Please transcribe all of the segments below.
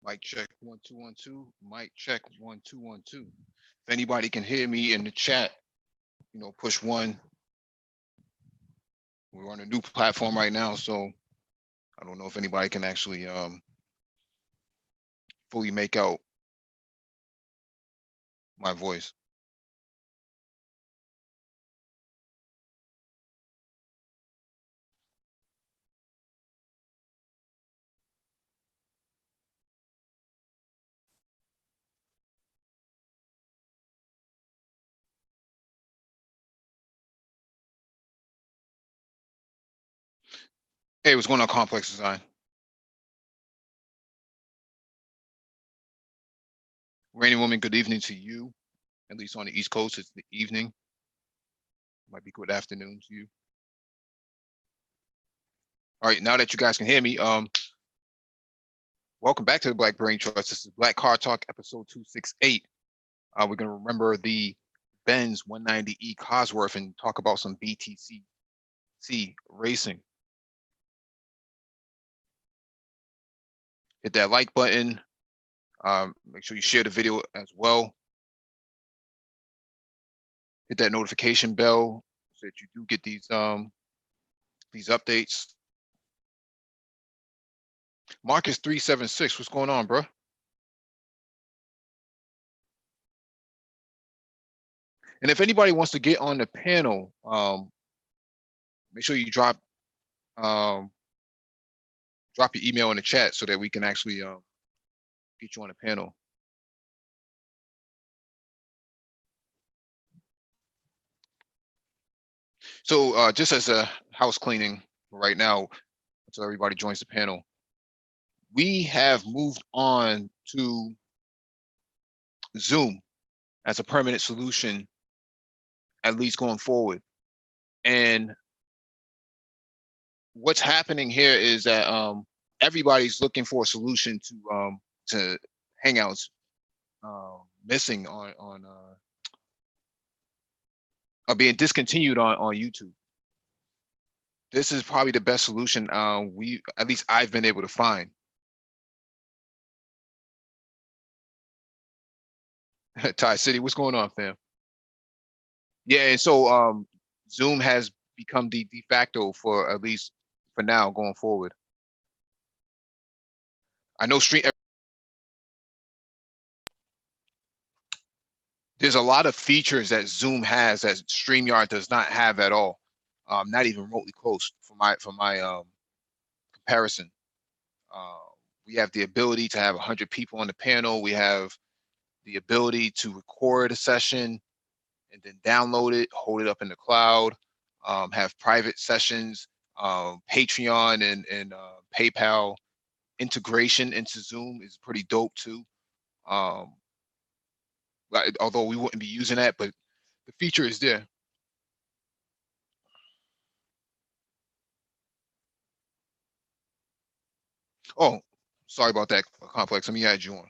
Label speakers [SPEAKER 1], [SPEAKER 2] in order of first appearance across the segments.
[SPEAKER 1] Mic check 1 2 1 2. Mic check 1 2 1 2. If anybody can hear me in the chat, push one. We're on a new platform right now, so I don't know if anybody can actually fully make out my voice. Hey, what's going on, Complex Design? Rainy Woman, good evening to you. At least on the East Coast, it's the evening. Might be good afternoon to you. All right, now that you guys can hear me, welcome back to the Black Brain Trust. This is Black Car Talk, episode 268. We're going to remember the Benz 190E Cosworth and talk about some BTCC racing. Hit that like button. Make sure you share the video as well. Hit that notification bell so that you do get these updates. Marcus 376, what's going on, bro? And if anybody wants to get on the panel, make sure you drop your email in the chat so that we can actually get you on the panel. So just as a house cleaning right now, until everybody joins the panel, we have moved on to Zoom as a permanent solution, at least going forward. And what's happening here is that everybody's looking for a solution to Hangouts missing on being discontinued on YouTube. This is probably the best solution at least I've been able to find. Thai City, what's going on, fam? Yeah, and so Zoom has become the de facto for at least for now going forward. I know there's a lot of features that Zoom has that StreamYard does not have at all. Not even remotely close for my comparison. We have the ability to have 100 people on the panel. We have the ability to record a session and then download it, hold it up in the cloud, have private sessions, Patreon and PayPal integration into Zoom is pretty dope too. Although we wouldn't be using that, but the feature is there. Oh, sorry about that, Complex. Let me add you on.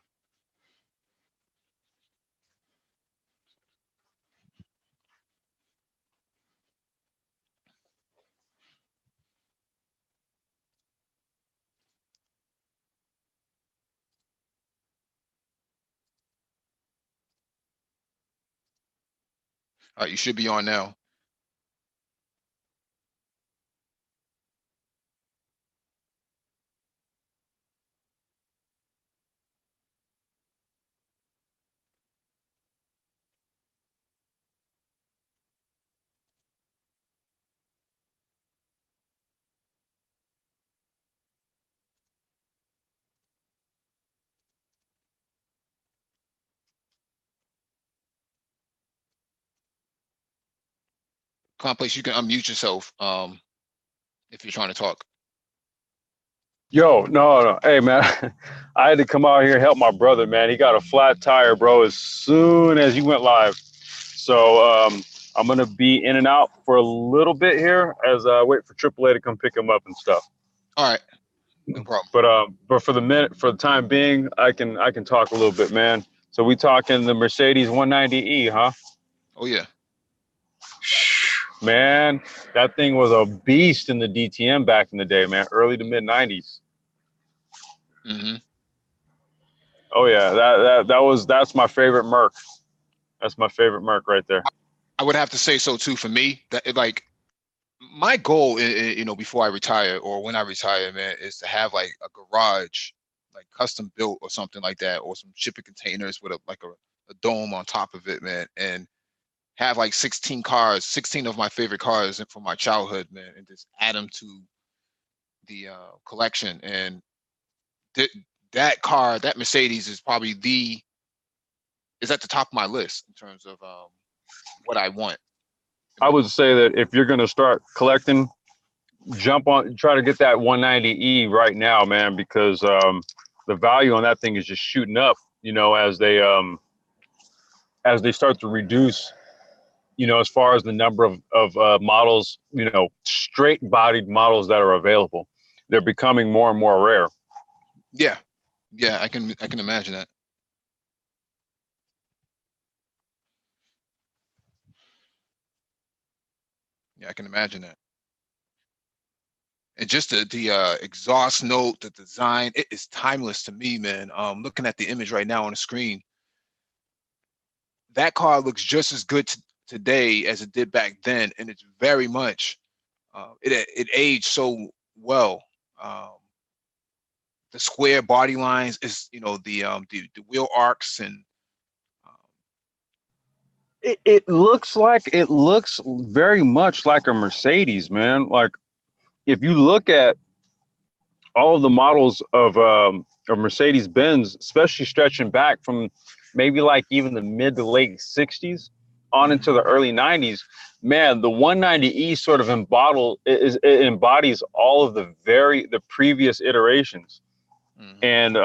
[SPEAKER 1] All right, you should be on now. Complex, you can unmute yourself if you're trying to talk.
[SPEAKER 2] Yo, no. Hey, man, I had to come out here and help my brother, man. He got a flat tire, bro, as soon as he went live. So I'm going to be in and out for a little bit here as I wait for AAA to come pick him up and stuff.
[SPEAKER 1] All right, no problem.
[SPEAKER 2] But for the time being, I can talk a little bit, man. So we talking the Mercedes 190E, huh?
[SPEAKER 1] Oh, yeah.
[SPEAKER 2] Man, that thing was a beast in the DTM back in the day, man, early to mid 90s.
[SPEAKER 1] Mm-hmm.
[SPEAKER 2] Oh yeah, that's my favorite Merc. That's my favorite Merc right there.
[SPEAKER 1] I would have to say so too for me. That like my goal, before I retire or when I retire, man, is to have like a garage, like custom built or something like that, or some shipping containers with a dome on top of it, man, and have like 16 cars, 16 of my favorite cars from my childhood, man, and just add them to the collection. And th- that car, that Mercedes, is probably is at the top of my list in terms of what I want.
[SPEAKER 2] I would say that if you're gonna start collecting, try to get that 190E right now, man, because the value on that thing is just shooting up. As they start to reduce, as far as the number of models, straight bodied models that are available, they're becoming more and more rare.
[SPEAKER 1] Yeah, yeah, I can imagine that. Yeah, I can imagine that. And just the exhaust note, the design, it is timeless to me, man. Looking at the image right now on the screen, that car looks just as good today as it did back then, and it's very much it aged so well. Um, the square body lines is the wheel arcs and
[SPEAKER 2] It looks very much like a Mercedes, man. Like if you look at all of the models of Mercedes Benz, especially stretching back from maybe like even the mid to late 60s on into the early 90s, man, the 190E sort of it embodies all of the previous iterations. And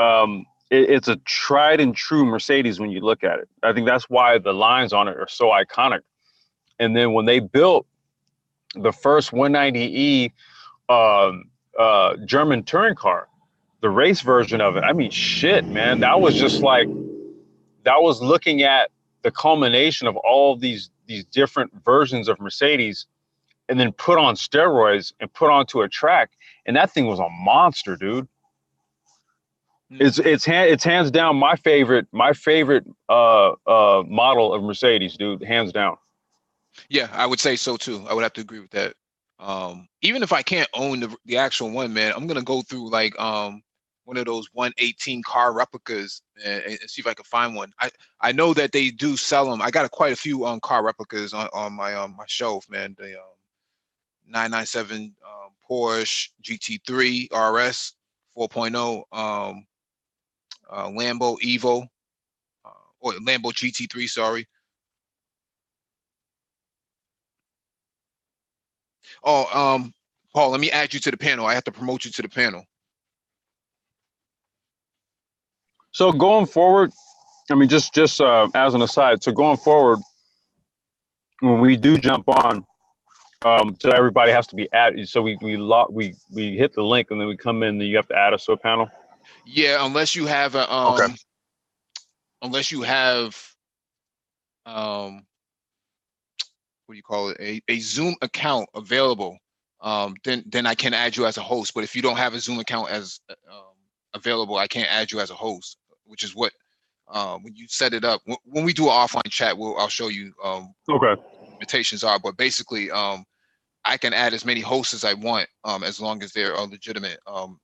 [SPEAKER 2] it's a tried and true Mercedes when you look at it. I think that's why the lines on it are so iconic. And then when they built the first 190E German touring car, the race version of it, I mean, shit, man, that was looking at the culmination of all of these different versions of Mercedes, and then put on steroids and put onto a track, and that thing was a monster, dude. It's hands down my favorite model of Mercedes, dude, hands down.
[SPEAKER 1] Yeah, I would say so too. I would have to agree with that. Even if I can't own the actual one, man, I'm gonna go through like one of those 118 car replicas and see if I can find one. I know that they do sell them. I got quite a few car replicas on my shelf, man. The 997 Porsche GT3 RS 4.0, Lambo Evo, or Lambo GT3, sorry. Oh, Paul, let me add you to the panel. I have to promote you to the panel.
[SPEAKER 2] So going forward, I mean, just as an aside, so going forward, when we do jump on, so everybody has to be added. So we hit the link and then we come in and you have to add us to a panel.
[SPEAKER 1] Yeah, unless you have a
[SPEAKER 2] Okay.
[SPEAKER 1] unless you have what do you call it, a Zoom account available, then I can add you as a host. But if you don't have a Zoom account as available, I can't add you as a host, which is what when you set it up. When we do an offline chat, I'll show you
[SPEAKER 2] Okay.
[SPEAKER 1] limitations are. But basically, I can add as many hosts as I want, as long as they're legitimate.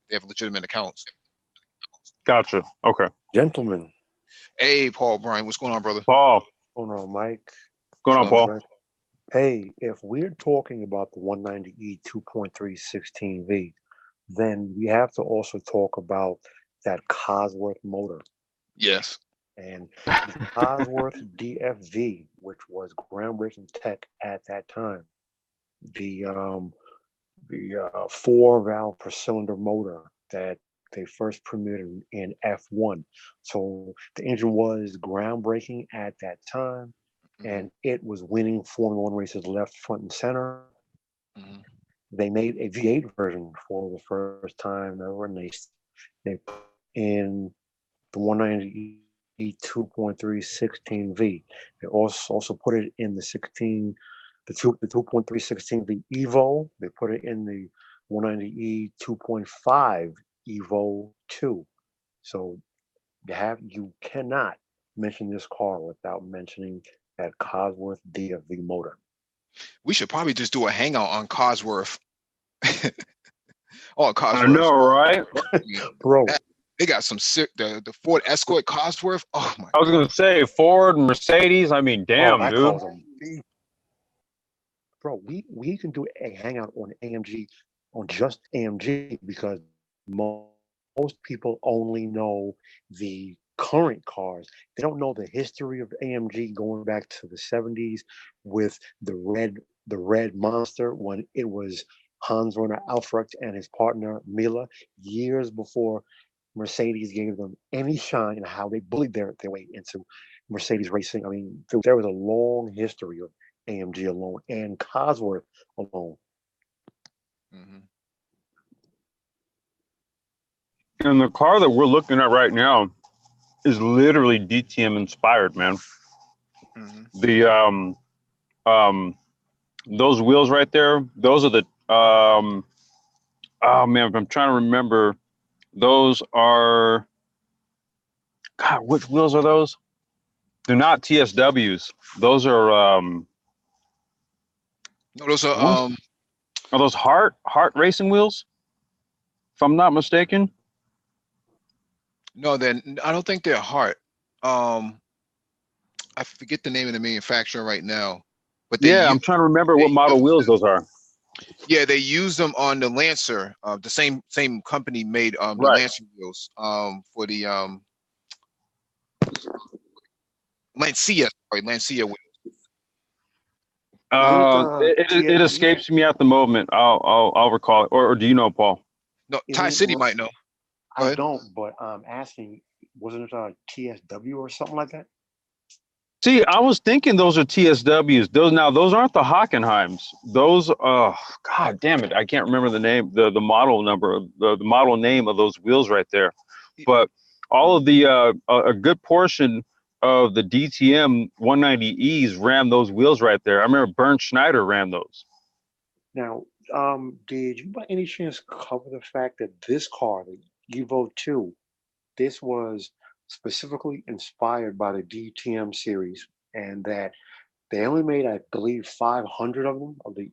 [SPEAKER 1] They have legitimate accounts.
[SPEAKER 2] Gotcha. Okay.
[SPEAKER 3] Gentlemen,
[SPEAKER 1] Hey, Paul, Brian, what's going on, brother?
[SPEAKER 2] Paul,
[SPEAKER 3] what's going on, Mike?
[SPEAKER 2] what's going on,
[SPEAKER 1] Chilling, man.
[SPEAKER 2] Paul?
[SPEAKER 3] Hey, if we're talking about the 190E 2.316V, then we have to also talk about that Cosworth motor.
[SPEAKER 1] Yes.
[SPEAKER 3] And the Cosworth DFV, which was groundbreaking tech at that time, the 4-valve per cylinder motor that they first premiered in F1. So the engine was groundbreaking at that time, and it was winning Formula One races left, front, and center. They made a V8 version for the first time ever, and they put in the 190E 2.316V. They also put it in the 2.316V Evo. They put it in the 190E 2.5 Evo 2. So You cannot mention this car without mentioning that Cosworth DFV motor.
[SPEAKER 1] We should probably just do a hangout on Cosworth. Oh,
[SPEAKER 2] I
[SPEAKER 1] Cosworth.
[SPEAKER 2] know, right?
[SPEAKER 3] Bro,
[SPEAKER 1] They got some sick. The Ford Escort Cosworth. Oh my
[SPEAKER 2] I was gonna say Ford, Mercedes. I mean,
[SPEAKER 3] oh,
[SPEAKER 2] damn,
[SPEAKER 3] that
[SPEAKER 2] dude.
[SPEAKER 3] car's a beast. Bro, we can do a hangout on AMG, on just AMG, because most people only know the current cars. They don't know the history of AMG going back to the 70s with the red monster when it was Hans Werner Alfrecht and his partner Mila, years before Mercedes gave them any shine, and how they bullied their way into Mercedes racing. I mean, there was a long history of AMG alone and Cosworth alone.
[SPEAKER 1] Mhm.
[SPEAKER 2] And the car that we're looking at right now is literally DTM inspired, man.
[SPEAKER 1] Mhm.
[SPEAKER 2] The um those wheels right there, those are the oh man, I'm trying to remember. Those are God, which wheels are those? They're not TSWs. Those are
[SPEAKER 1] No, those
[SPEAKER 2] I want
[SPEAKER 1] are
[SPEAKER 2] are those Hart racing wheels? If I'm not mistaken.
[SPEAKER 1] no, then I don't think they're Hart. Um, I forget the name of the manufacturer right now, but
[SPEAKER 2] Yeah, I'm trying to remember what
[SPEAKER 1] they
[SPEAKER 2] model wheels those are.
[SPEAKER 1] yeah, they use them on the Lancer. The same company made the
[SPEAKER 2] Right.
[SPEAKER 1] Lancer wheels for the Lancia, sorry, Lancia wheels.
[SPEAKER 3] Isn't
[SPEAKER 2] It escapes me at the moment. I'll recall it. Or do you know, Paul?
[SPEAKER 1] No, Ty
[SPEAKER 3] isn't
[SPEAKER 1] City might know. Go
[SPEAKER 3] I
[SPEAKER 1] ahead.
[SPEAKER 3] don't, but I'm asking, wasn't it TSW or something like that?
[SPEAKER 2] See, I was thinking those are TSWs. Those aren't the Hockenheims. Those God damn it, I can't remember the name, the model number, the model name of those wheels right there. But all of the a good portion of the DTM 190Es ran those wheels right there. I remember Bernd Schneider ran those.
[SPEAKER 3] Now, did you by any chance cover the fact that this car, the Evo 2, this was specifically inspired by the DTM series, and that they only made, I believe, 500 of them, of the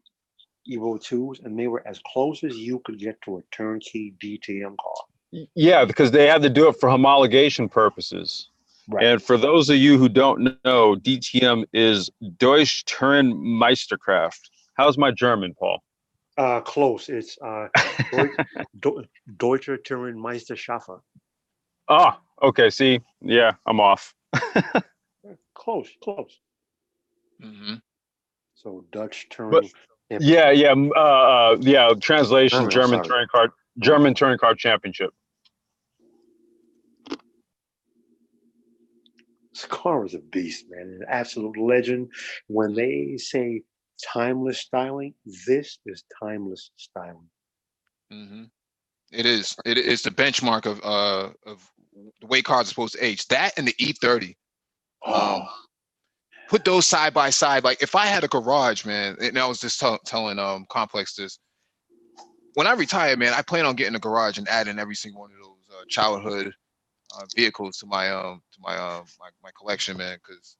[SPEAKER 3] Evo 2s, and they were as close as you could get to a turnkey DTM car.
[SPEAKER 2] Yeah, because they had to do it for homologation purposes.
[SPEAKER 3] Right.
[SPEAKER 2] And for those of you who don't know, DTM is Deutsche Touren Meisterkraft. How's my German, Paul?
[SPEAKER 3] Close. It's Deutsch, Deutscher Tourenmeisterschaft.
[SPEAKER 2] Oh, okay. See, yeah, I'm off.
[SPEAKER 3] Close, close.
[SPEAKER 1] Hmm.
[SPEAKER 3] So Dutch
[SPEAKER 2] But
[SPEAKER 3] Touring.
[SPEAKER 2] yeah. Translation:
[SPEAKER 3] German. I'm sorry.
[SPEAKER 2] German touring car championship.
[SPEAKER 3] This car is a beast, man. An absolute legend. When they say timeless styling, this is timeless styling.
[SPEAKER 1] Hmm. It is. It is the benchmark of the way cars are supposed to age. That and the E30.
[SPEAKER 3] Oh,
[SPEAKER 1] Put those side by side. Like if I had a garage, man, and I was just telling Complex this. When I retire, man, I plan on getting a garage and adding every single one of those childhood vehicles to my collection, man. Because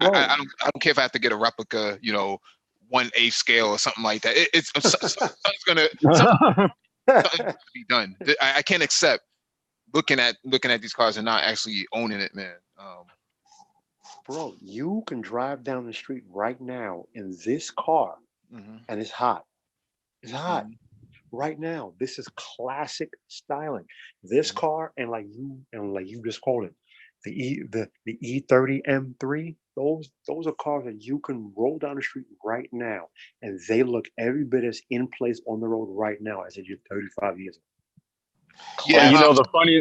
[SPEAKER 3] bro.
[SPEAKER 1] I don't care if I have to get a replica, 1/8 scale or something like that. Something's gonna something to be done. I can't accept looking at these cars and not actually owning it, man.
[SPEAKER 3] Bro, you can drive down the street right now in this car,
[SPEAKER 1] Mhm,
[SPEAKER 3] and it's hot. It's hot
[SPEAKER 1] mhm,
[SPEAKER 3] right now. This is classic styling. This
[SPEAKER 1] mhm.
[SPEAKER 3] car, and like you just called it, the E30 M3. Those are cars that you can roll down the street right now, and they look every bit as in place on the road right now as they did 35 years ago.
[SPEAKER 1] Yeah,
[SPEAKER 2] You
[SPEAKER 3] Classic.
[SPEAKER 2] know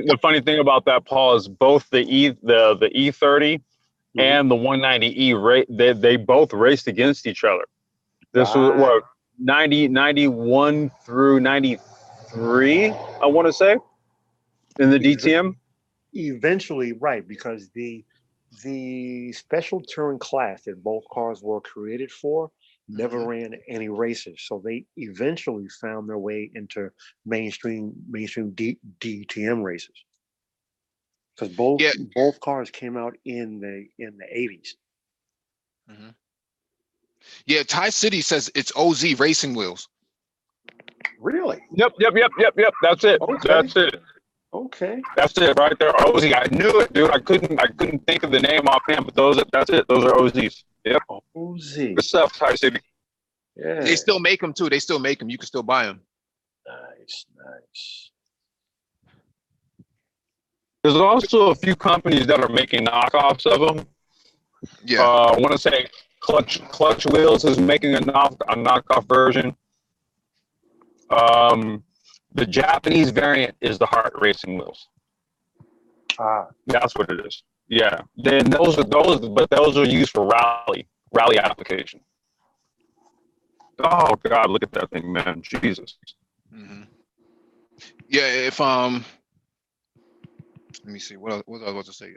[SPEAKER 2] the funny thing about that, Paul, is both the E30
[SPEAKER 3] Mhm.
[SPEAKER 2] and the 190E they both raced against each other. This was
[SPEAKER 3] Right.
[SPEAKER 2] what 91 through 93, I want to say, in the
[SPEAKER 3] Ev-
[SPEAKER 2] DTM.
[SPEAKER 3] Eventually, right, because the special touring class that both cars were created for never
[SPEAKER 1] mhm.
[SPEAKER 3] ran any races, so they eventually found their way into mainstream DTM races. because
[SPEAKER 1] Yeah.
[SPEAKER 3] both cars came out in the 80s.
[SPEAKER 1] Mm-hmm. Yeah, Tie City says it's OZ racing wheels.
[SPEAKER 3] Really?
[SPEAKER 2] Yep. That's it.
[SPEAKER 3] Okay.
[SPEAKER 2] That's it.
[SPEAKER 3] Okay.
[SPEAKER 2] That's it right there. OZ. I knew it, dude. I couldn't think of the name offhand, but that's it. Those are OZs. Yep.
[SPEAKER 3] OZ.
[SPEAKER 2] Good stuff, Tie City.
[SPEAKER 3] Yeah.
[SPEAKER 1] They still make them too. They still make them. You can still buy them.
[SPEAKER 3] Nice.
[SPEAKER 2] There's also a few companies that are making knockoffs of them.
[SPEAKER 1] Yeah.
[SPEAKER 2] I want to say Clutch Wheels is making a knockoff version. The Japanese variant is the Heart Racing wheels. That's what it is. Yeah. Then those are used for rally application. Oh God, look at that thing, man. Jesus.
[SPEAKER 1] Mm-hmm. Yeah. If let me see what was I about to say.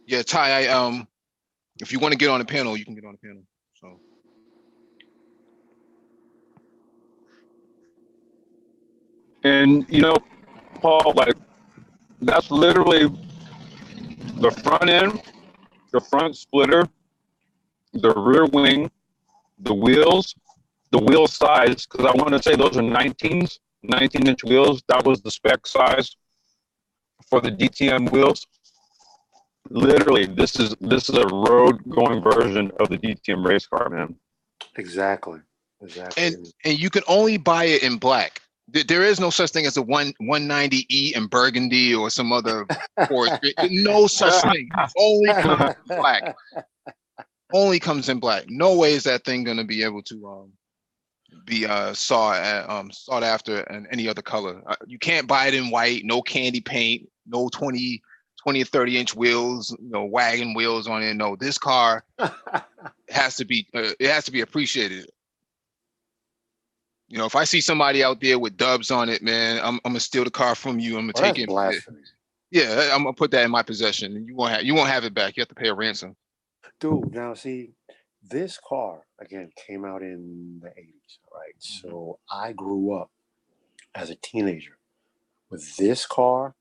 [SPEAKER 1] Yeah, Ty. If you want to get on the panel, you can get on the panel. So.
[SPEAKER 2] And Paul, like that's literally the front end, the front splitter, the rear wing, the wheels, the wheel size, because I want to say those are 19-inch wheels. That was the spec size for the DTM wheels. Literally, this is a road going version of the DTM race car, man.
[SPEAKER 3] Exactly.
[SPEAKER 1] And you can only buy it in black. There is no such thing as a 190E in burgundy or some other forest. No such thing. It only comes in black. Only comes in black. No way is that thing going to be able to be sought after in any other color. You can't buy it in white. No candy paint. No 20 or 30-inch wheels. Wagon wheels on it. No, this car has to be. It has to be appreciated. If I see somebody out there with dubs on it, man, I'm gonna steal the car from you. I'm gonna take it. Yeah, I'm gonna put that in my possession, and you won't have it back. You have to pay a ransom.
[SPEAKER 3] Dude, now see, this car again came out in the 80s, right? Mm-hmm. So I grew up as a teenager with this car,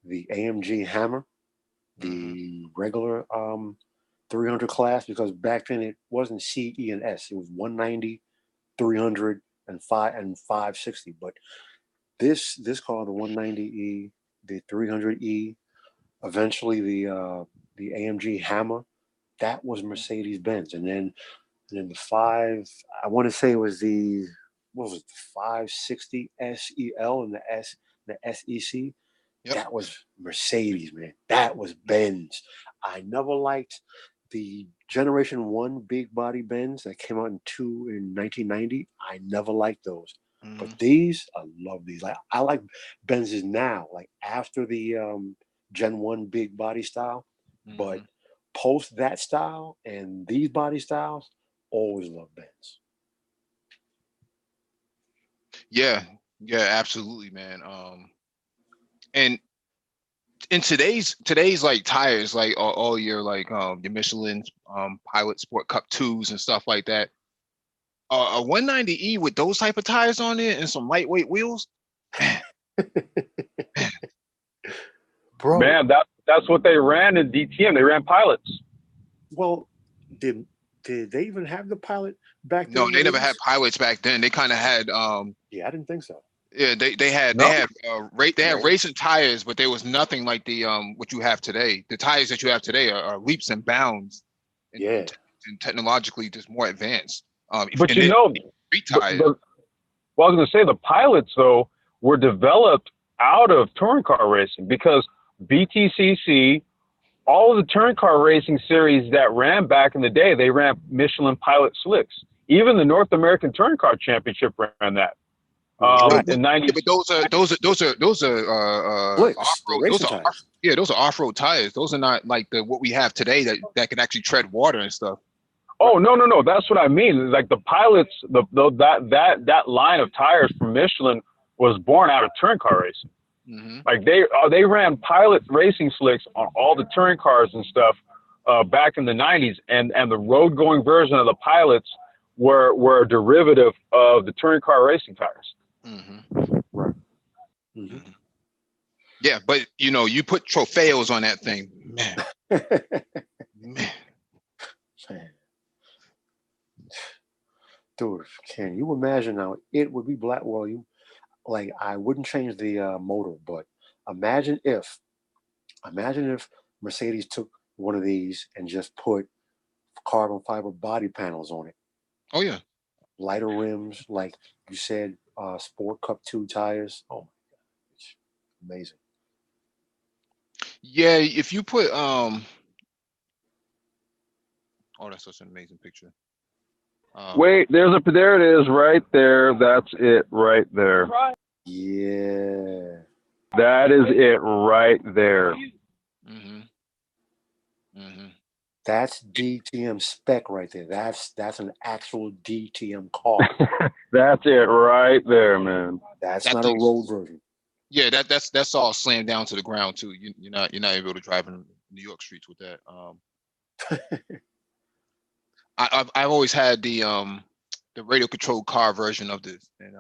[SPEAKER 3] the AMG Hammer, the regular 300 class, because back then it wasn't C, E, and S. It was 190, 300, and 560. But this car, the 190E, the 300E, eventually the AMG Hammer, that was Mercedes Benz, and then the I want to say it was the 560 SEL and the SEC. Yep. That was Mercedes, man. That was Benz. I never liked the Generation 1 big body Benz that came out in 1990. I never liked those. Mm-hmm. But these, I love these. Like I like Benzes now, like after the Gen 1 big body style. Mm-hmm. But post that style and these body styles, always love Benz.
[SPEAKER 1] Yeah, absolutely, man. And in today's like tires, like all your like your Michelin Pilot Sport Cup 2s and stuff like that, a 190E with those type of tires on it and some lightweight wheels,
[SPEAKER 2] bro. Man, that's what they ran in DTM. They ran Pilots.
[SPEAKER 3] Well, did they even have the Pilot back then?
[SPEAKER 1] No, they never had Pilots back then. They kind of had
[SPEAKER 3] yeah, I didn't think so.
[SPEAKER 1] Yeah, they had racing tires, but there was nothing like the what you have today. The tires that you have today are leaps and bounds, and technologically just more advanced.
[SPEAKER 2] But street tires. Well, I was going to say the Pilots though were developed out of touring car racing because BTCC, all of the touring car racing series that ran back in the day, they ran Michelin Pilot slicks. Even the North American Touring Car Championship ran that. In 90.
[SPEAKER 1] Yeah, but those are off-road. Those are off-road tires. Those are not like what we have today that can actually tread water and stuff.
[SPEAKER 2] Oh no, that's what I mean. Like the Pilots, that line of tires from Michelin was born out of touring car racing. Mm-hmm. Like they ran Pilot racing slicks on all the touring cars and stuff back in the 90s, and the road going version of the Pilots were a derivative of the touring car racing tires.
[SPEAKER 1] Mm-hmm.
[SPEAKER 3] Right. Mm-hmm.
[SPEAKER 1] Yeah, but you know, you put Trofeos on that thing, man. Man.
[SPEAKER 3] Dude, can you imagine how it would be black? Well, like I wouldn't change the motor, but imagine if Mercedes took one of these and just put carbon fiber body panels on it,
[SPEAKER 1] Oh yeah.
[SPEAKER 3] lighter rims, like you said, Sport Cup 2 tires. Oh my god, it's amazing.
[SPEAKER 1] Yeah, if you put oh, that's such an amazing picture.
[SPEAKER 2] Wait, there it is right there. That's it right there.
[SPEAKER 3] Yeah,
[SPEAKER 2] That is it right there.
[SPEAKER 1] Mm-hmm. Mm-hmm.
[SPEAKER 3] that's DTM spec right there. That's an actual DTM car.
[SPEAKER 2] That's it right there, man.
[SPEAKER 3] That's
[SPEAKER 1] That
[SPEAKER 3] not a
[SPEAKER 1] thing's
[SPEAKER 3] road version.
[SPEAKER 1] yeah, that's all slammed down to the ground too. You're not able to drive in New York streets with that. I've always had the radio controlled car version of this, and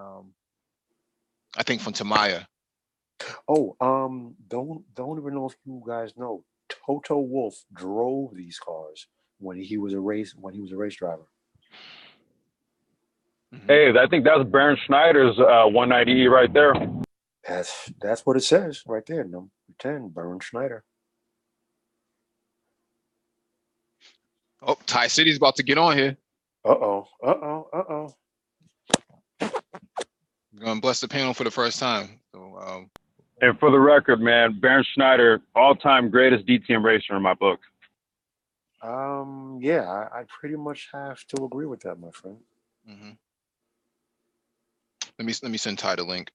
[SPEAKER 1] I think from Tamaya.
[SPEAKER 3] Oh, don't even know if you guys know. Toto Wolff drove these cars when he was a race driver.
[SPEAKER 1] Mm-hmm.
[SPEAKER 2] Hey, I think that's Bernd Schneider's 190E right there.
[SPEAKER 3] That's what it says right there. Number 10, Bernd Schneider.
[SPEAKER 1] Oh, Thai City's about to get on here.
[SPEAKER 3] Uh-oh. Uh-oh.
[SPEAKER 1] We're gonna bless the panel for the first time. So
[SPEAKER 2] And for the record, man, Bernd Schneider, all-time greatest DTM racer in my book.
[SPEAKER 3] Yeah, I pretty much have to agree with that, my friend.
[SPEAKER 1] mm-hmm. Let me send Ty the link.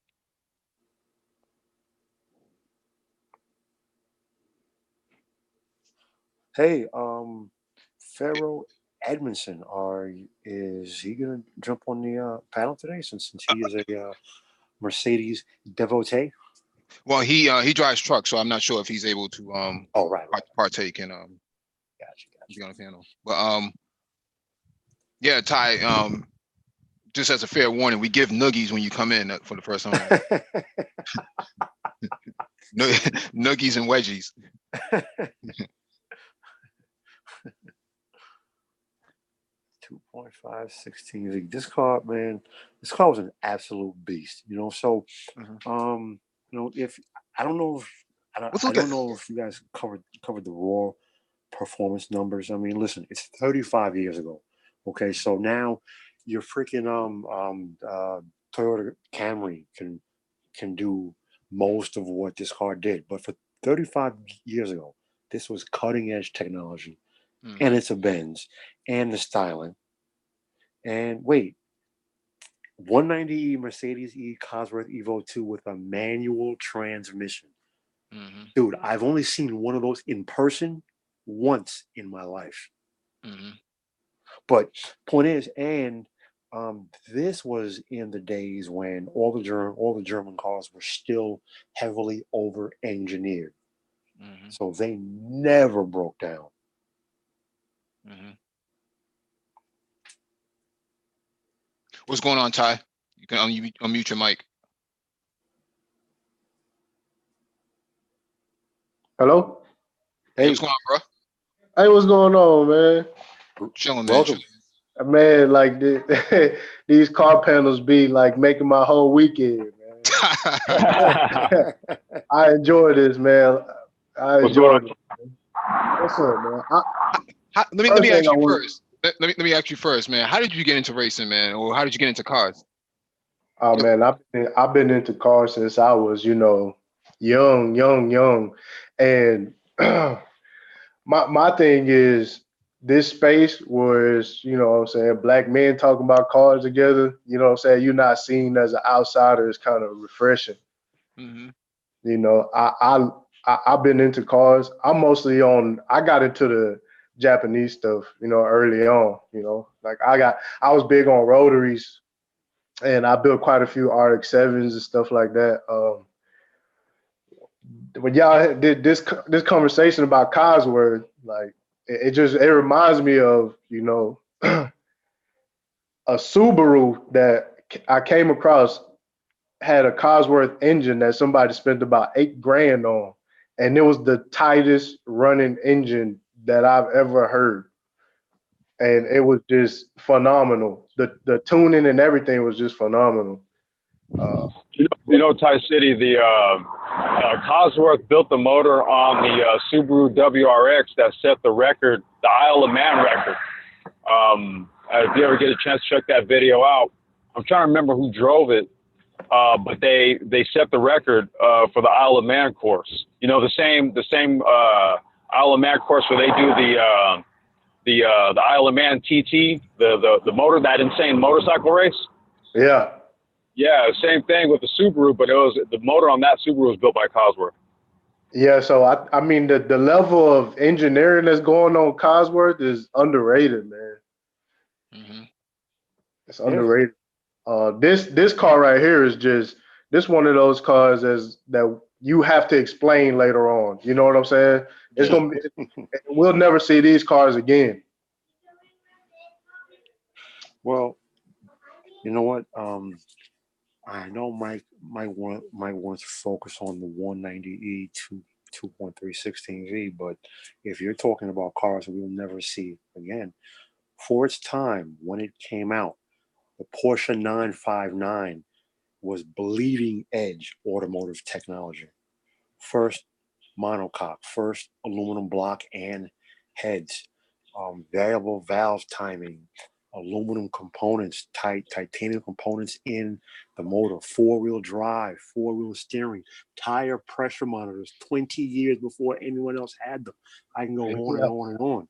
[SPEAKER 3] Hey, Pharaoh Edmondson, is he gonna jump on the panel today since he is a Mercedes devotee?
[SPEAKER 1] Well, he drives trucks, so I'm not sure if he's able to
[SPEAKER 3] Oh, right.
[SPEAKER 1] partake in
[SPEAKER 3] Gotcha.
[SPEAKER 1] be on the panel. But yeah, Ty, just as a fair warning, we give noogies when you come in for the first time. Noogies and wedgies.
[SPEAKER 3] 2.5, 16. This car, man, this car was an absolute beast. So if I don't know if I don't know if you guys covered the raw performance numbers. I mean, listen, it's 35 years ago. Okay, so now your freaking Toyota Camry can do most of what this car did, but for 35 years ago, this was cutting edge technology, and it's a Benz, and the styling. And wait, 190E Mercedes E Cosworth Evo 2 with a manual transmission.
[SPEAKER 1] Mm-hmm.
[SPEAKER 3] Dude, I've only seen one of those in person once in my life.
[SPEAKER 1] Mm-hmm.
[SPEAKER 3] But point is, and this was in the days when all the German cars were still heavily over engineered, so they never broke down.
[SPEAKER 1] Mm-hmm. What's going on, Ty? You can unmute your mic.
[SPEAKER 4] Hello?
[SPEAKER 1] Hey, what's going on, bro?
[SPEAKER 4] Hey, what's going on, man?
[SPEAKER 1] Chilling, man.
[SPEAKER 3] Welcome.
[SPEAKER 4] Man, like these car panels be like making my whole weekend, man. I enjoy this, man.
[SPEAKER 2] What's going on?
[SPEAKER 4] What's up, man?
[SPEAKER 1] Let me ask you first. Let me ask you first, man. How did you get into racing, man, or how did you get into cars?
[SPEAKER 4] Oh man, I've been into cars since I was, young, and my thing is this space was, what I'm saying, black men talking about cars together. You know what I'm saying? You're not seen as an outsider. It's kind of refreshing.
[SPEAKER 1] Mm-hmm.
[SPEAKER 4] I've been into cars. I got into the Japanese stuff, early on. Like I was big on rotaries, and I built quite a few RX-7s and stuff like that. When y'all did this conversation about Cosworth, like it reminds me of a Subaru that I came across had a Cosworth engine that somebody spent about $8 grand on, and it was the tightest running engine that I've ever heard, and it was just phenomenal. The tuning and everything was just phenomenal.
[SPEAKER 2] Ty City, the Cosworth built the motor on the Subaru WRX that set the record, the Isle of Man record. If you ever get a chance to check that video out, I'm trying to remember who drove it, but they set the record for the Isle of Man course. The same Isle of Man course where they do the Isle of Man TT, the motor, that insane motorcycle race.
[SPEAKER 4] Yeah.
[SPEAKER 2] Yeah, same thing with the Subaru, but it was the motor on that Subaru was built by Cosworth.
[SPEAKER 4] Yeah, so I mean the level of engineering that's going on Cosworth is underrated, man.
[SPEAKER 1] Mm-hmm.
[SPEAKER 4] It's underrated. This car right here is just this one of those cars that you have to explain later on. You know what I'm saying? It's gonna be, we'll never see these cars again.
[SPEAKER 3] Well, you know what? I know Mike wants to focus on the 190E 2.316V, but if you're talking about cars that we'll never see again, for its time when it came out, the Porsche 959 was bleeding edge automotive technology. First monocoque, first aluminum block and heads, variable valve timing, aluminum components, titanium components in the motor, four-wheel drive, four-wheel steering, tire pressure monitors 20 years before anyone else had them. I can go on and on and on.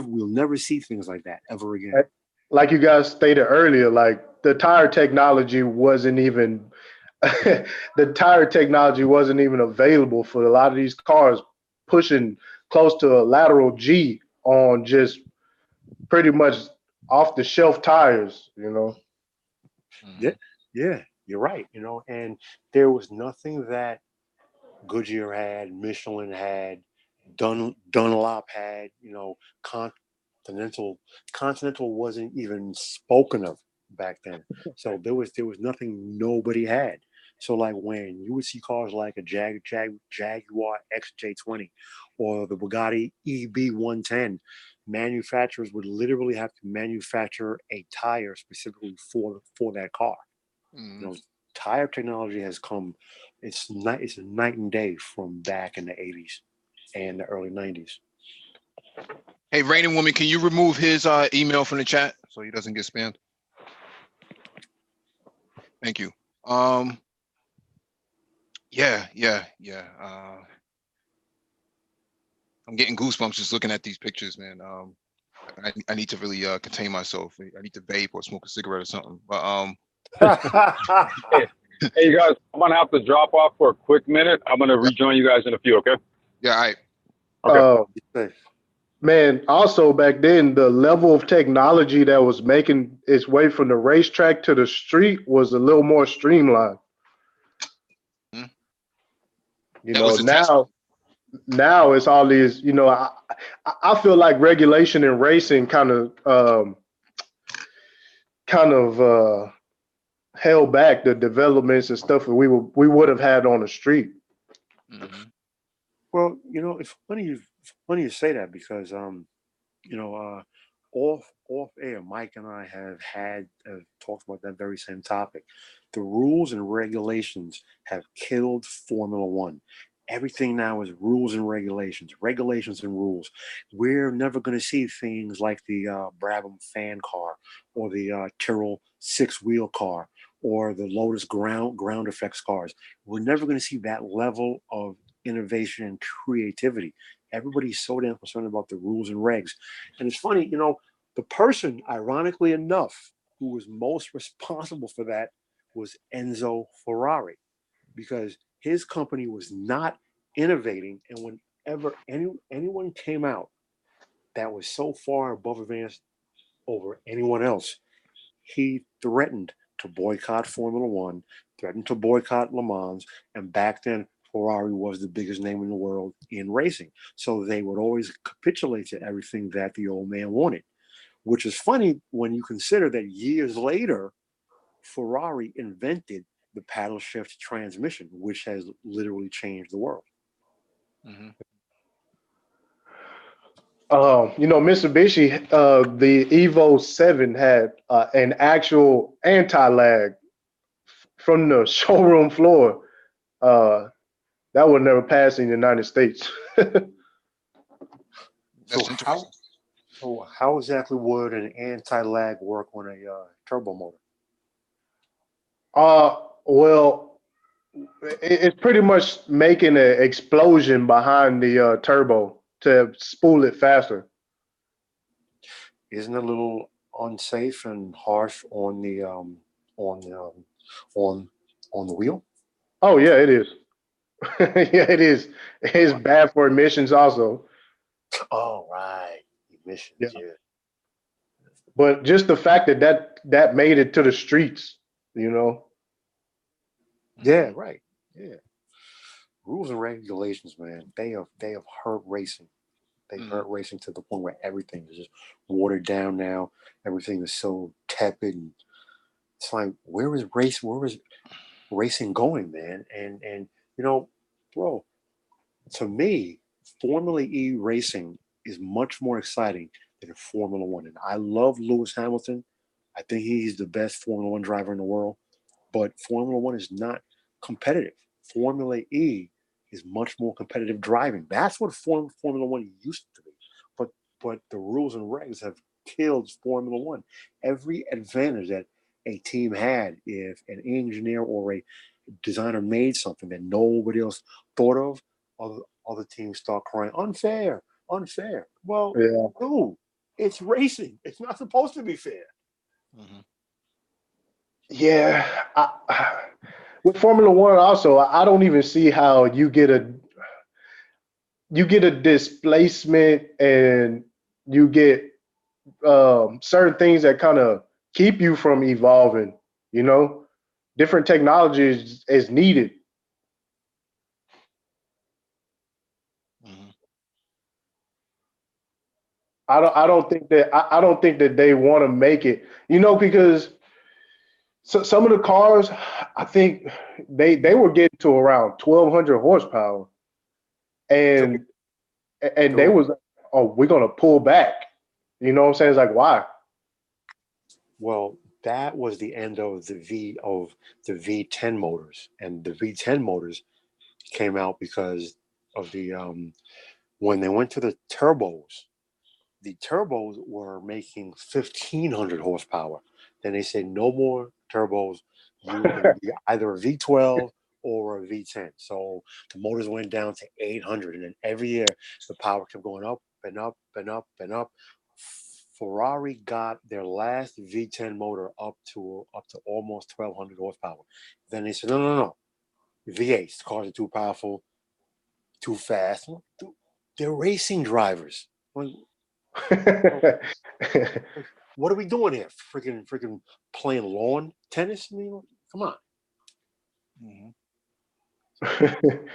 [SPEAKER 3] We'll never see things like that ever again.
[SPEAKER 4] Like you guys stated earlier, like the tire technology wasn't even available for a lot of these cars, pushing close to a lateral G on just pretty much off the shelf tires,
[SPEAKER 3] Yeah, you're right. And there was nothing that Goodyear had, Michelin had, Dunlop had, Continental wasn't even spoken of back then. So there was nothing nobody had. So like when you would see cars like a Jaguar XJ20 or the Bugatti EB110, manufacturers would literally have to manufacture a tire specifically for that car.
[SPEAKER 1] Mm-hmm.
[SPEAKER 3] Tire technology has come. It's a night and day from back in the 80s and the early 90s.
[SPEAKER 1] Hey, Raining Woman, can you remove his email from the chat so he doesn't get spammed? Thank you. Yeah. I'm getting goosebumps just looking at these pictures, man. I need to really contain myself. I need to vape or smoke a cigarette or something. But
[SPEAKER 2] hey, you guys, I'm gonna have to drop off for a quick minute. I'm gonna rejoin you guys in a few. Okay.
[SPEAKER 1] Yeah. All right.
[SPEAKER 2] Okay.
[SPEAKER 4] Man, also back then, the level of technology that was making its way from the racetrack to the street was a little more streamlined.
[SPEAKER 1] Mm-hmm.
[SPEAKER 4] Now it's all these, I feel like regulation in racing kind of held back the developments and stuff that we would have had on the street.
[SPEAKER 1] Mm-hmm.
[SPEAKER 3] Well, it's funny you say that because off air, Mike and I have talked about that very same topic. The rules and regulations have killed Formula One. Everything now is rules and regulations and rules. We're never going to see things like the Brabham fan car or the Tyrrell six-wheel car or the Lotus ground effects cars. We're never going to see that level of innovation and creativity. Everybody's so damn concerned about the rules and regs. And it's funny, the person, ironically enough, who was most responsible for that was Enzo Ferrari, because his company was not innovating. And whenever anyone came out that was so far above advanced over anyone else, he threatened to boycott Formula One, threatened to boycott Le Mans, and back then Ferrari was the biggest name in the world in racing. So they would always capitulate to everything that the old man wanted, which is funny when you consider that years later, Ferrari invented the paddle shift transmission, which has literally changed the world.
[SPEAKER 1] Mm-hmm.
[SPEAKER 4] Mitsubishi, the Evo 7 had an actual anti-lag from the showroom floor. That would never pass in the United States.
[SPEAKER 1] That's interesting.
[SPEAKER 3] So how exactly would an anti-lag work on a turbo motor?
[SPEAKER 4] Well, it's pretty much making an explosion behind the turbo to spool it faster.
[SPEAKER 3] Isn't it a little unsafe and harsh on the on the on the wheel?
[SPEAKER 4] Oh yeah, it is. Yeah, it is. It's bad for emissions also.
[SPEAKER 3] Oh right, emissions.
[SPEAKER 4] Yeah.
[SPEAKER 3] Yeah.
[SPEAKER 4] But just the fact that made it to the streets, you know.
[SPEAKER 3] Yeah, right. Yeah. Rules and regulations, man. They have hurt racing. They've hurt racing to the point where everything is just watered down now. Everything is so tepid, and it's like, where is racing going, man? And bro, to me, Formula E racing is much more exciting than Formula One. And I love Lewis Hamilton. I think he's the best Formula One driver in the world. But Formula One is not competitive. Formula E is much more competitive driving. That's what Formula One used to be. But the rules and regs have killed Formula One. Every advantage that a team had, if an engineer or a designer made something that nobody else thought of, other teams start crying, unfair, unfair. Well,
[SPEAKER 4] Yeah.
[SPEAKER 3] dude, it's racing. It's not supposed to be fair.
[SPEAKER 1] Mm-hmm.
[SPEAKER 4] Yeah. With Formula One also, I don't even see how you get a displacement and you get certain things that kind of keep you from evolving, you know. Different technologies is needed.
[SPEAKER 1] Mm-hmm.
[SPEAKER 4] I don't think that they want to make it, you know, because some of the cars, I think they were getting to around 1,200 horsepower, and they was like, oh, we're gonna pull back. You know what I'm saying? It's like, why?
[SPEAKER 3] Well, that was the end of the V10 motors, and the V10 motors came out because of the when they went to the turbos were making 1,500 horsepower. Then they said no more turbos. You're going to be either a V12 or a V10. So the motors went down to 800, and then every year the power kept going up and up and up and up. Ferrari got their last V10 motor up to almost 1,200 horsepower. Then they said no. V8s, the cars are too powerful, too fast. They're racing drivers. Like, what are we doing here? Freaking playing lawn tennis? I mean, come on.
[SPEAKER 1] Mm-hmm.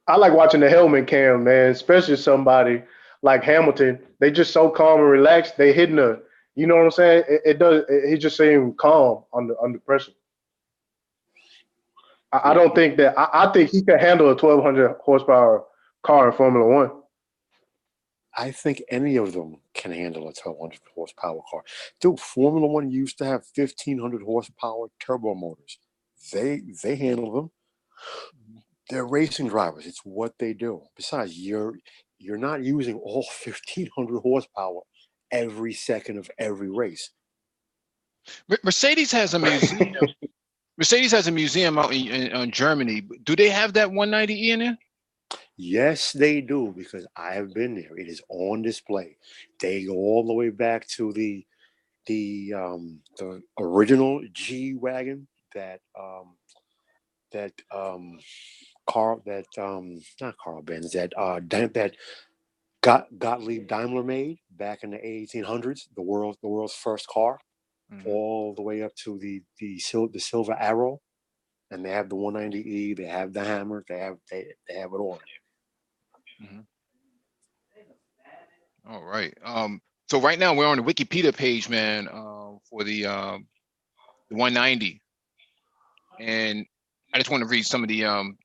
[SPEAKER 4] I like watching the helmet cam, man, especially somebody like Hamilton. They just so calm and relaxed. They hitting you know what I'm saying? He just seemed calm under pressure. I don't think that, I think he could handle a 1,200 horsepower car in Formula One.
[SPEAKER 3] I think any of them can handle a 1,200 horsepower car. Dude, Formula One used to have 1,500 horsepower turbo motors. They handle them. They're racing drivers. It's what they do. Besides, you're not using all 1,500 horsepower every second of every race.
[SPEAKER 1] Mercedes has a museum. Mercedes has a museum out in Germany. Do they have that 190E in there?
[SPEAKER 3] Yes, they do, because I have been there. It is on display. They go all the way back to the original G wagon that Carl that not Carl Benz that Gottlieb Daimler made back in the 1800s, the world's first car, all the way up to the Silver Arrow, and they have the 190E, they have the Hammer, they have it all in
[SPEAKER 1] Mm-hmm. All right. So right now we're on the Wikipedia page, man, for the 190, And I just want to read some of the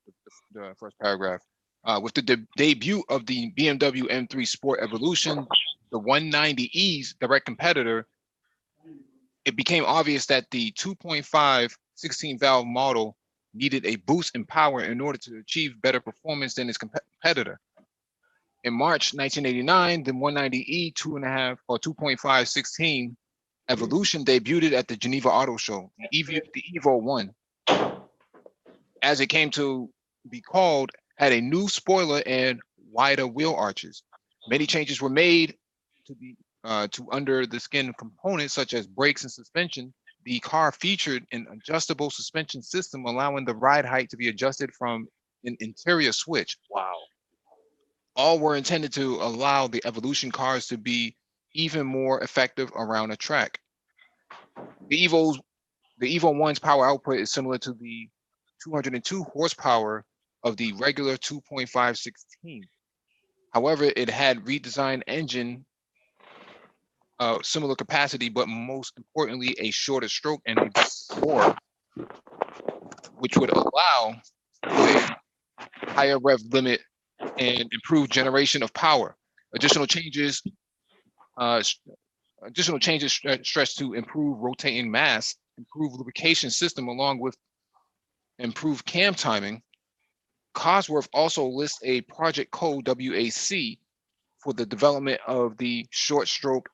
[SPEAKER 1] first paragraph. With the debut of the BMW M3 Sport Evolution, the 190e's direct competitor, it became obvious that the 2.5 16-valve model needed a boost in power in order to achieve better performance than its competitor. In March 1989, the 190e 2.5 or 2.5 16 Evolution debuted at the Geneva Auto Show, the Evo 1. As it came to be called, had a new spoiler and wider wheel arches. Many changes were made to under the skin components such as brakes and suspension. The car featured an adjustable suspension system, allowing the ride height to be adjusted from an interior switch.
[SPEAKER 3] Wow.
[SPEAKER 1] All were intended to allow the Evolution cars to be even more effective around a track. The Evo 1's power output is similar to the 202 horsepower of the regular 2.5 16. However, it had redesigned engine, similar capacity, but most importantly, a shorter stroke and a bore, which would allow for a higher rev limit and improved generation of power. Additional changes stretched to improve rotating mass, improve lubrication system, along with improved cam timing. Cosworth also lists a project code WAC for the development of the short stroke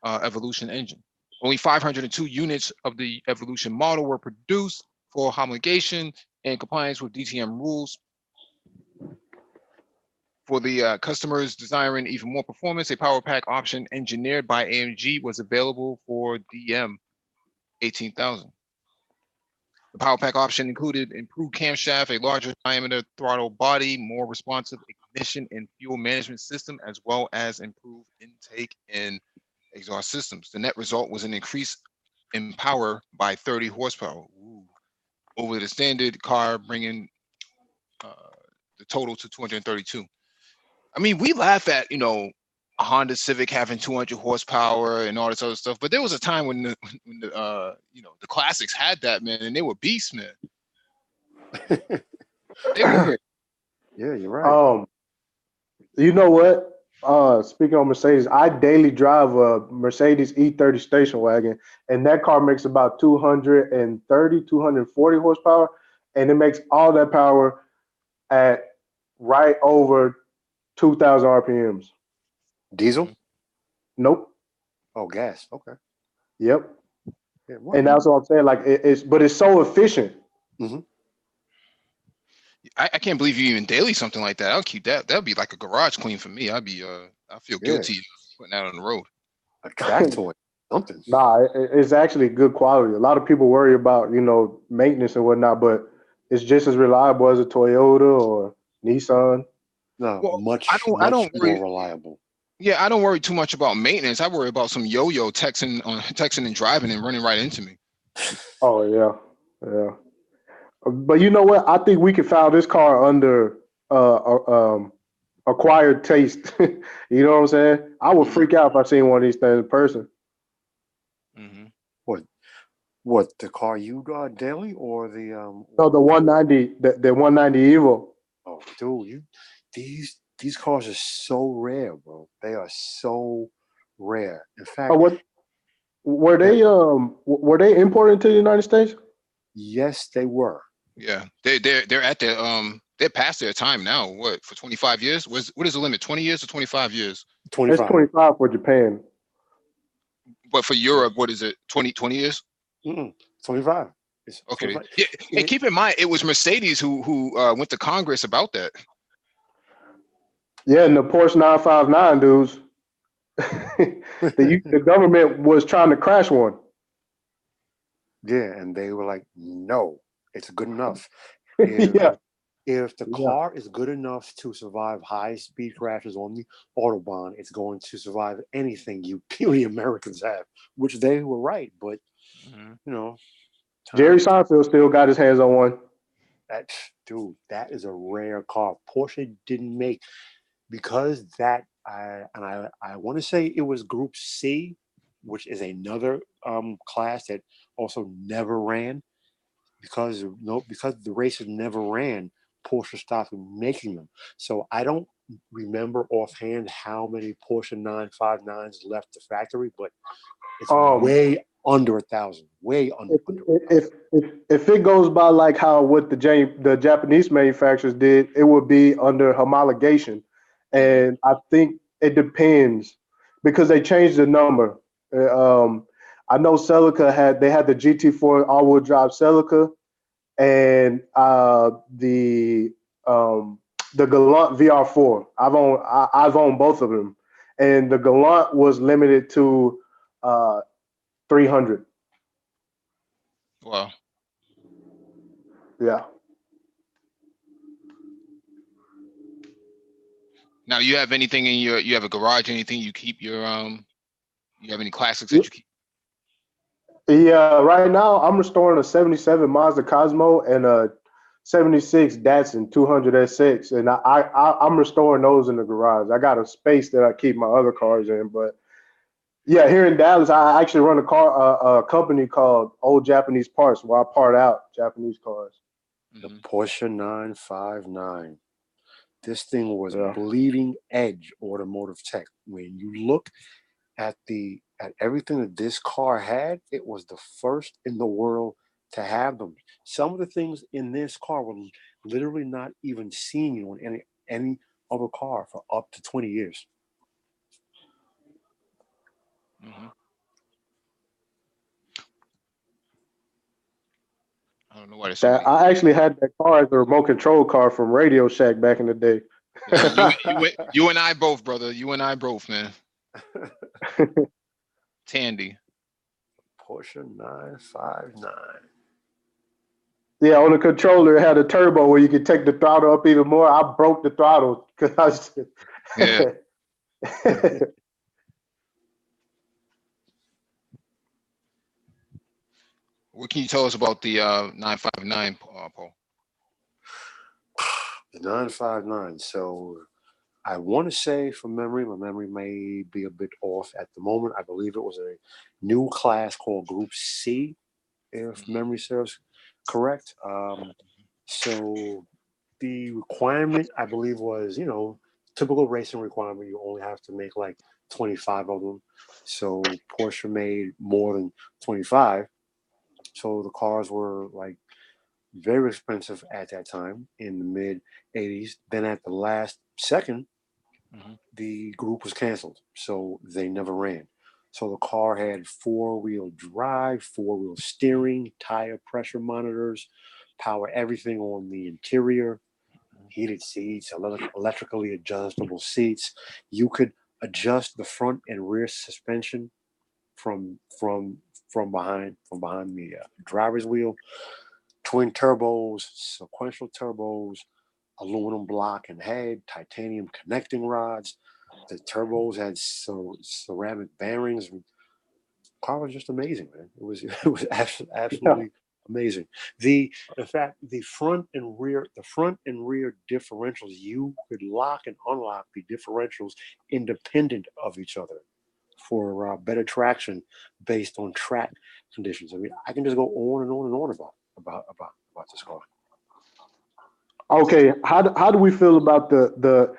[SPEAKER 1] Evolution engine. Only 502 units of the Evolution model were produced for homologation and compliance with DTM rules. For the customers desiring even more performance, a power pack option engineered by AMG was available for DM 18,000. The power pack option included improved camshaft, a larger diameter throttle body, more responsive ignition and fuel management system, as well as improved intake and exhaust systems. The net result was an increase in power by 30 horsepower over the standard car, bringing the total to 232. I mean, we laugh at, a Honda Civic having 200 horsepower and all this other stuff, but there was a time when the classics had that, man, and they were beasts, man. They were.
[SPEAKER 3] Yeah, you're right.
[SPEAKER 4] You know what? Speaking of Mercedes, I daily drive a Mercedes E30 station wagon, and that car makes about 230, 240 horsepower, and it makes all that power at right over 2,000 RPMs.
[SPEAKER 3] Diesel?
[SPEAKER 4] Nope.
[SPEAKER 3] Oh, gas. Okay.
[SPEAKER 4] Yep.
[SPEAKER 3] Yeah,
[SPEAKER 4] and that's what I'm saying. Like but it's so efficient.
[SPEAKER 3] Mm-hmm.
[SPEAKER 1] I can't believe you even daily something like that. I'll keep that. That'd be like a garage clean for me. I feel guilty putting that on the road.
[SPEAKER 3] A track toy, something.
[SPEAKER 4] Nah, it's actually good quality. A lot of people worry about maintenance and whatnot, but it's just as reliable as a Toyota or Nissan.
[SPEAKER 3] No,
[SPEAKER 1] Well,
[SPEAKER 3] much
[SPEAKER 1] I don't worry,
[SPEAKER 3] more reliable.
[SPEAKER 1] Yeah, I don't worry too much about maintenance. I worry about some yo-yo texting and driving and running right into me.
[SPEAKER 4] Oh yeah. But you know what? I think we could file this car under acquired taste. You know what I'm saying? I would freak out if I seen one of these things in person.
[SPEAKER 1] Mm-hmm.
[SPEAKER 3] What the car you got daily or the
[SPEAKER 4] No, the 190, the 190 Evo.
[SPEAKER 3] Oh, dude, these cars are so rare, bro. They are so rare. In fact,
[SPEAKER 4] were they imported to the United States?
[SPEAKER 3] Yes, they were.
[SPEAKER 1] Yeah, they're at their they're past their time now. What, for 25 years? What is the limit? 20 years or 25 years?
[SPEAKER 3] 25.
[SPEAKER 4] It's 25 for Japan.
[SPEAKER 1] But for Europe, what is it? 20 years?
[SPEAKER 3] 25. It's
[SPEAKER 1] okay.
[SPEAKER 3] 25.
[SPEAKER 1] Yeah, and keep in mind, it was Mercedes who went to Congress about that.
[SPEAKER 4] Yeah, and the Porsche 959 dudes. the government was trying to crash one.
[SPEAKER 3] Yeah, and they were like, no, it's good enough. If the car is good enough to survive high-speed crashes on the Autobahn, it's going to survive anything you puny Americans have, which they were right. But,
[SPEAKER 4] Jerry Seinfeld still got his hands on one.
[SPEAKER 3] That is a rare car. Porsche didn't make, because that, I want to say it was Group C, which is another class that also never ran. because the races never ran, Porsche stopped making them. So I don't remember offhand how many Porsche 959s left the factory, but it's
[SPEAKER 4] Um,
[SPEAKER 3] way under 1,000. Way under.
[SPEAKER 4] if if it goes by like how what the Japanese manufacturers did, it would be under homologation, and I think it depends because they changed the number. I know Celica had the GT4 all-wheel drive Celica, and the Galant VR4. I've owned both of them, and the Galant was limited to 300.
[SPEAKER 1] Wow.
[SPEAKER 4] Yeah.
[SPEAKER 1] Now, you have anything in you have a garage, anything you keep you have any classics that you keep?
[SPEAKER 4] Yeah, right now I'm restoring a 77 Mazda Cosmo and a 76 Datsun 200 SX, and I'm restoring those in the garage. I got a space that I keep my other cars in, but yeah, here in Dallas, I actually run a company called Old Japanese Parts, where I part out Japanese cars.
[SPEAKER 3] The Porsche 959. This thing was a bleeding edge automotive tech. When you look at everything that this car had, it was the first in the world to have them. Some of the things in this car were literally not even seen on any other car for up to 20 years.
[SPEAKER 1] I don't know why there's so many.
[SPEAKER 4] I actually had that car as a remote control car from Radio Shack back in the day.
[SPEAKER 1] You and I both, brother. You and I both, man. Tandy.
[SPEAKER 3] Porsche 959.
[SPEAKER 4] Yeah, on the controller, it had a turbo where you could take the throttle up even more. I broke the throttle because
[SPEAKER 1] Yeah. What can you tell us about the 959, Paul?
[SPEAKER 3] The 959. So I want to say from memory, my memory may be a bit off at the moment. I believe it was a new class called Group C, if memory serves correct. So the requirement, I believe, was, typical racing requirement. You only have to make like 25 of them. So Porsche made more than 25. So the cars were like very expensive at that time in the mid 80s. Then at the last second, the group was canceled. So they never ran. So the car had four-wheel drive, four-wheel steering, tire pressure monitors, power everything on the interior, heated seats, electrically adjustable seats. You could adjust the front and rear suspension from behind the driver's wheel. Twin turbos, sequential turbos, aluminum block and head, titanium connecting rods. The turbos had ceramic bearings. The car was just amazing, man. It was absolutely amazing. The front and rear differentials, you could lock and unlock the differentials independent of each other for better traction based on track conditions. I mean, I can just go on and on and on about this car.
[SPEAKER 4] Okay, how do we feel about the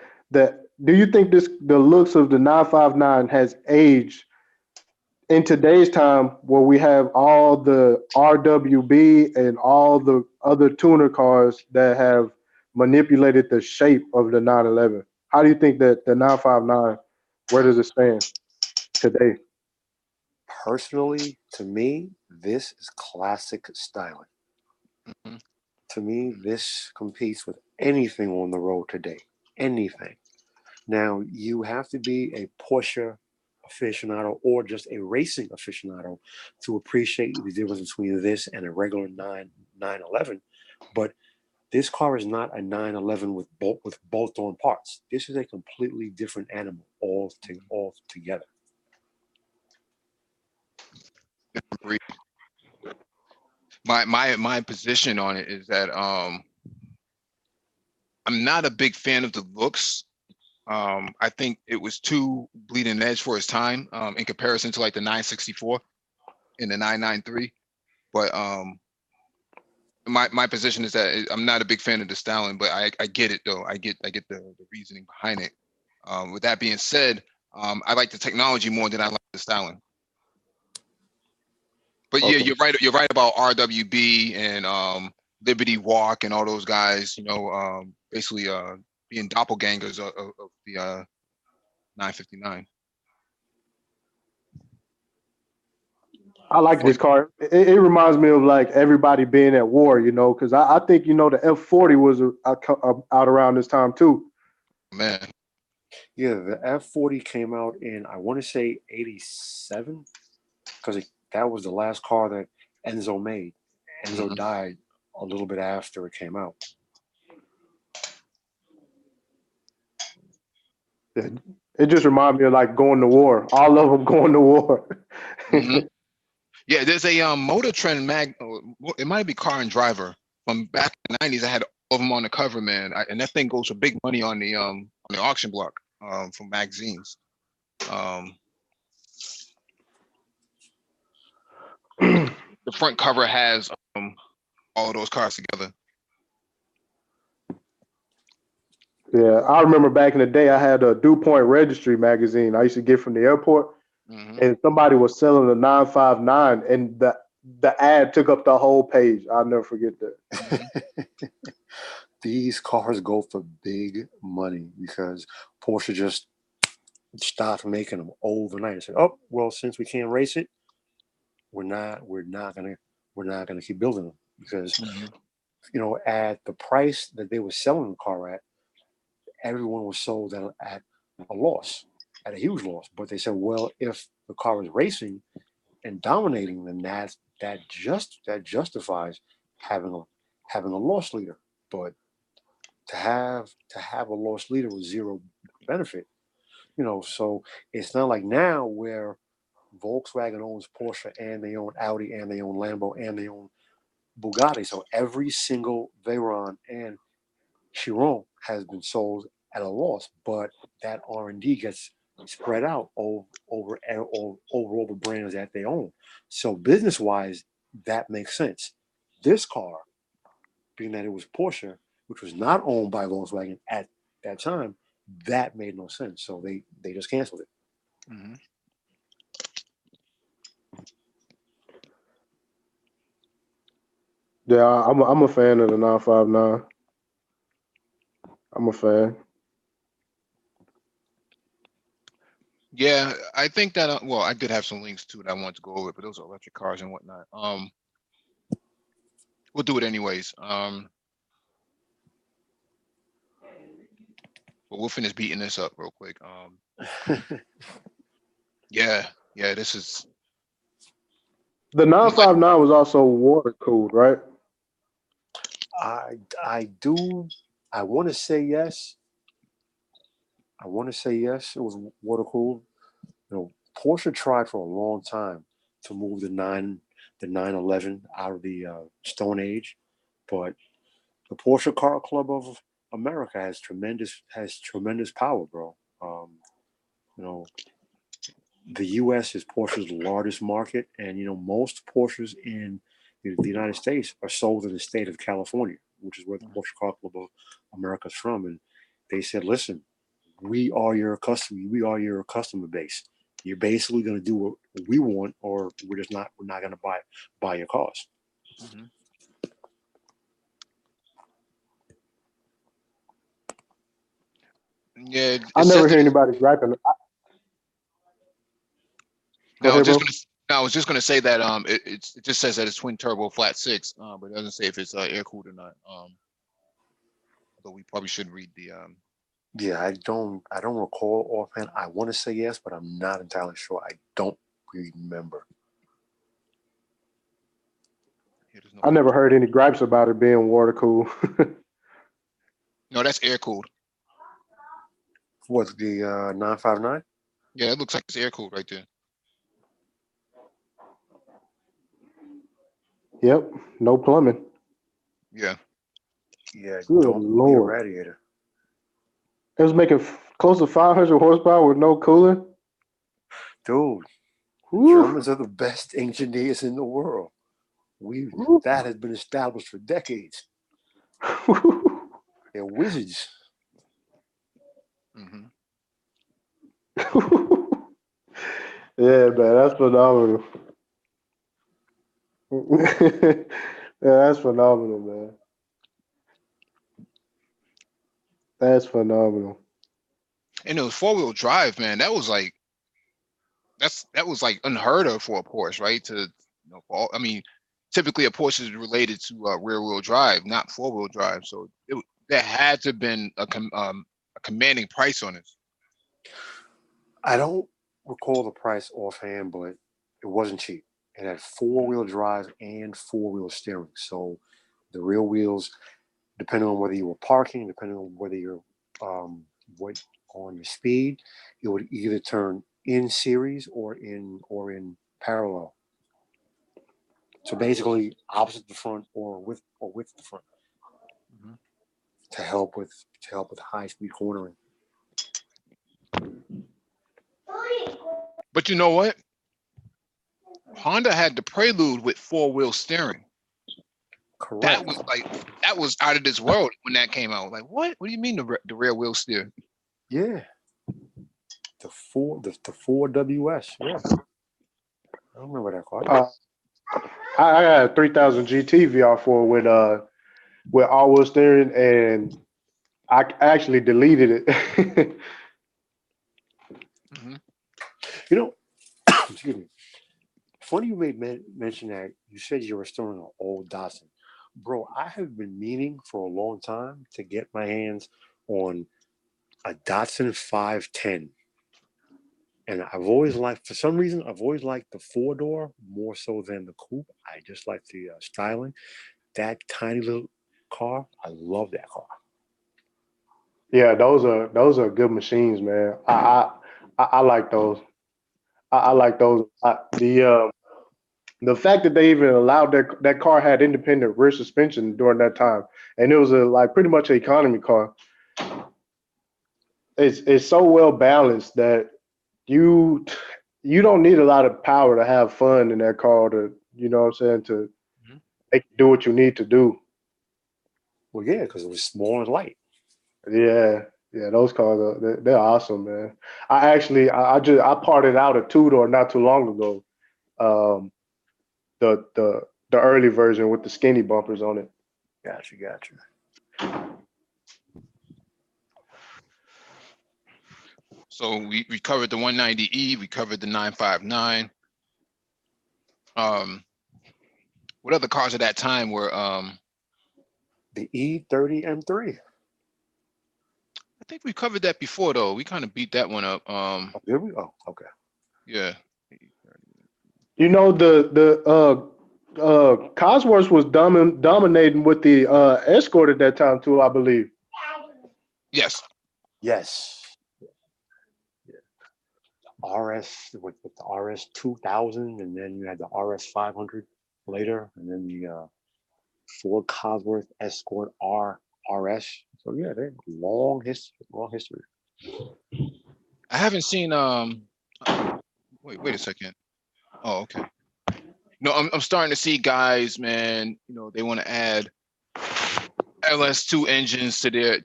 [SPEAKER 4] do you think the looks of the 959 has aged in today's time where we have all the RWB and all the other tuner cars that have manipulated the shape of the 911? How do you think that the 959, where does it stand today?
[SPEAKER 3] Personally, to me, this is classic styling. To me, this competes with anything on the road today. Anything. Now, you have to be a Porsche aficionado or just a racing aficionado to appreciate the difference between this and a regular 911. But this car is not a 911 with bolt-on parts. This is a completely different animal altogether.
[SPEAKER 1] My position on it is that I'm not a big fan of the looks. I think it was too bleeding edge for its time in comparison to like the 964 and the 993. But my position is that I'm not a big fan of the styling, but I get it though. I get the reasoning behind it. With that being said, I like the technology more than I like the styling. But yeah,
[SPEAKER 3] Okay.
[SPEAKER 1] you're right. You're right about RWB and Liberty Walk and all those guys. You know, basically being doppelgangers of the 959.
[SPEAKER 4] I like this car. It reminds me of like everybody being at war, you know, because I think you know the F40 was out around this time too.
[SPEAKER 1] Man,
[SPEAKER 3] Yeah, the F40 came out in, I want to say 87, because that was the last car that Enzo made. Enzo
[SPEAKER 1] Mhm.
[SPEAKER 3] died a little bit after it came out.
[SPEAKER 4] It just reminded me of like going to war. All of them going to war.
[SPEAKER 1] Mhm. Yeah, there's a Motor Trend mag. It might be Car and Driver from back in the '90s. I had all of them on the cover, man, and that thing goes for big money on the auction block from magazines. Um, the front cover has all of those cars together.
[SPEAKER 4] Yeah, I remember back in the day, I had a DuPont Registry magazine I used to get from the airport,
[SPEAKER 1] Hmm.
[SPEAKER 4] and somebody was selling a 959, and the ad took up the whole page. I'll never forget that.
[SPEAKER 1] Hmm.
[SPEAKER 3] These cars go for big money because Porsche just stopped making them overnight and said, "Oh, well, since we can't race it, we're not gonna keep building them because
[SPEAKER 1] Hmm.
[SPEAKER 3] you know at the price that they were selling the car at, everyone was sold at a loss, at a huge loss. But they said, well, if the car is racing and dominating, then that justifies having a loss leader. But to have a loss leader with zero benefit, you know, so it's not like now where Volkswagen owns Porsche and they own Audi and they own Lambo and they own Bugatti. So every single Veyron and Chiron has been sold at a loss, but that R&D gets spread out over all the brands that they own. So business wise, that makes sense. This car, being that it was Porsche, which was not owned by Volkswagen at that time, that made no sense. So they just canceled it.
[SPEAKER 1] Hmm.
[SPEAKER 4] Yeah, I'm a fan of the 959. I'm a fan.
[SPEAKER 1] Yeah, I think that. Well, I did have some links too that I wanted to go over, but those are electric cars and whatnot. We'll do it anyways. But we'll finish beating this up real quick. Yeah, yeah, this is.
[SPEAKER 4] The 959 was also water cooled, right?
[SPEAKER 3] I do. I want to say yes. I want to say yes. It was water cooled. You know, Porsche tried for a long time to move the 911 out of the Stone Age, but the Porsche Car Club of America has tremendous power, bro. You know, the U.S. is Porsche's largest market, and you know most Porsches in the United States are sold in the state of California, which is where the Porsche Car Club of America is from. And they said, "Listen, we are your customer. We are your customer base. You're basically going to do what we want, or we're just not. We're not going to buy your cars."
[SPEAKER 1] Mhm. Yeah,
[SPEAKER 4] I
[SPEAKER 1] it says
[SPEAKER 4] never hear
[SPEAKER 1] that.
[SPEAKER 4] anybody griping. Go
[SPEAKER 1] No,
[SPEAKER 4] ahead, bro.
[SPEAKER 1] I was just gonna say that it just says that it's twin turbo flat six, but it doesn't say if it's air cooled or not. Although we probably should read the
[SPEAKER 3] Yeah, I don't recall offhand. I want to say yes, but I'm not entirely sure. I don't remember.
[SPEAKER 1] yeah, there's no
[SPEAKER 4] I never heard any gripes about it being water cooled.
[SPEAKER 1] no, that's air cooled.
[SPEAKER 3] What's the 959?
[SPEAKER 1] Yeah, it looks like it's air cooled right there.
[SPEAKER 4] Yep, no plumbing.
[SPEAKER 1] Yeah.
[SPEAKER 3] Yeah,
[SPEAKER 4] Good
[SPEAKER 3] don't need a
[SPEAKER 4] lord,
[SPEAKER 3] radiator.
[SPEAKER 4] it was making close to 500 horsepower with no cooling.
[SPEAKER 3] Dude, the
[SPEAKER 4] Woo.
[SPEAKER 3] Germans are the best engineers in the world. That has been established for decades. They're wizards.
[SPEAKER 1] Mm-hmm.
[SPEAKER 4] Yeah, man, that's phenomenal. Yeah, that's phenomenal, man. That's phenomenal.
[SPEAKER 1] And it was 4-wheel drive, man. That was like unheard of for a Porsche, right? I mean, typically a Porsche is related to rear-wheel drive, not 4-wheel drive. So there had to have been a commanding price on it.
[SPEAKER 3] I don't recall the price offhand, but it wasn't cheap. It had 4-wheel drive and 4-wheel steering. So the rear wheels, depending on whether you were parking, depending on whether you're what on your speed, it would either turn in series or in parallel. So basically, opposite the front or with the front
[SPEAKER 1] Mm-hmm.
[SPEAKER 3] to help with high speed cornering.
[SPEAKER 1] But you know what? Honda had the Prelude with 4-wheel steering.
[SPEAKER 3] Correct.
[SPEAKER 1] That was out of this world when that came out. Like, what? What do you mean the rear wheel steer?
[SPEAKER 3] Yeah. The 4WS. Yeah. I don't remember that car.
[SPEAKER 4] I got a 3000 GT VR4 with all-wheel steering, and I actually deleted it.
[SPEAKER 1] Mm-hmm.
[SPEAKER 3] You know, excuse me. Funny you made mention that you said you were storing an old Datsun. Bro, I have been meaning for a long time to get my hands on a Datsun 510. And for some reason, I've always liked the 4-door more so than the coupe. I just like the styling. That tiny little car, I love that car.
[SPEAKER 4] Yeah, those are good machines, man. I like those. I like those. The fact that they even allowed that car had independent rear suspension during that time, and it was like pretty much an economy car. It's so well balanced that you you don't need a lot of power to have fun in that car to, you know what I'm saying, to
[SPEAKER 1] Mm-hmm.
[SPEAKER 4] make you do what you need to do.
[SPEAKER 3] Well, yeah, because it was small and light.
[SPEAKER 4] Yeah, yeah, those cars they're awesome, man. I parted out a 2-door not too long ago. Um, the early version with the skinny bumpers on it.
[SPEAKER 3] Gotcha.
[SPEAKER 1] So we covered the 190E, we covered the 959. What other cars at that time were
[SPEAKER 3] The E30 M3.
[SPEAKER 1] I think we covered that before though. We kind of beat that one up.
[SPEAKER 3] Oh, did we? Oh, okay.
[SPEAKER 1] Yeah.
[SPEAKER 4] You know Cosworth was dominating with the Escort at that time too, I believe.
[SPEAKER 1] Yes.
[SPEAKER 3] Yes. Yeah. RS with the RS 2000, and then you had the RS 500 later, and then the Ford Cosworth Escort RS. So yeah, they long history.
[SPEAKER 1] I haven't seen wait a second. Oh, okay. No, I'm starting to see guys, man, you know, they want to add LS2 engines to their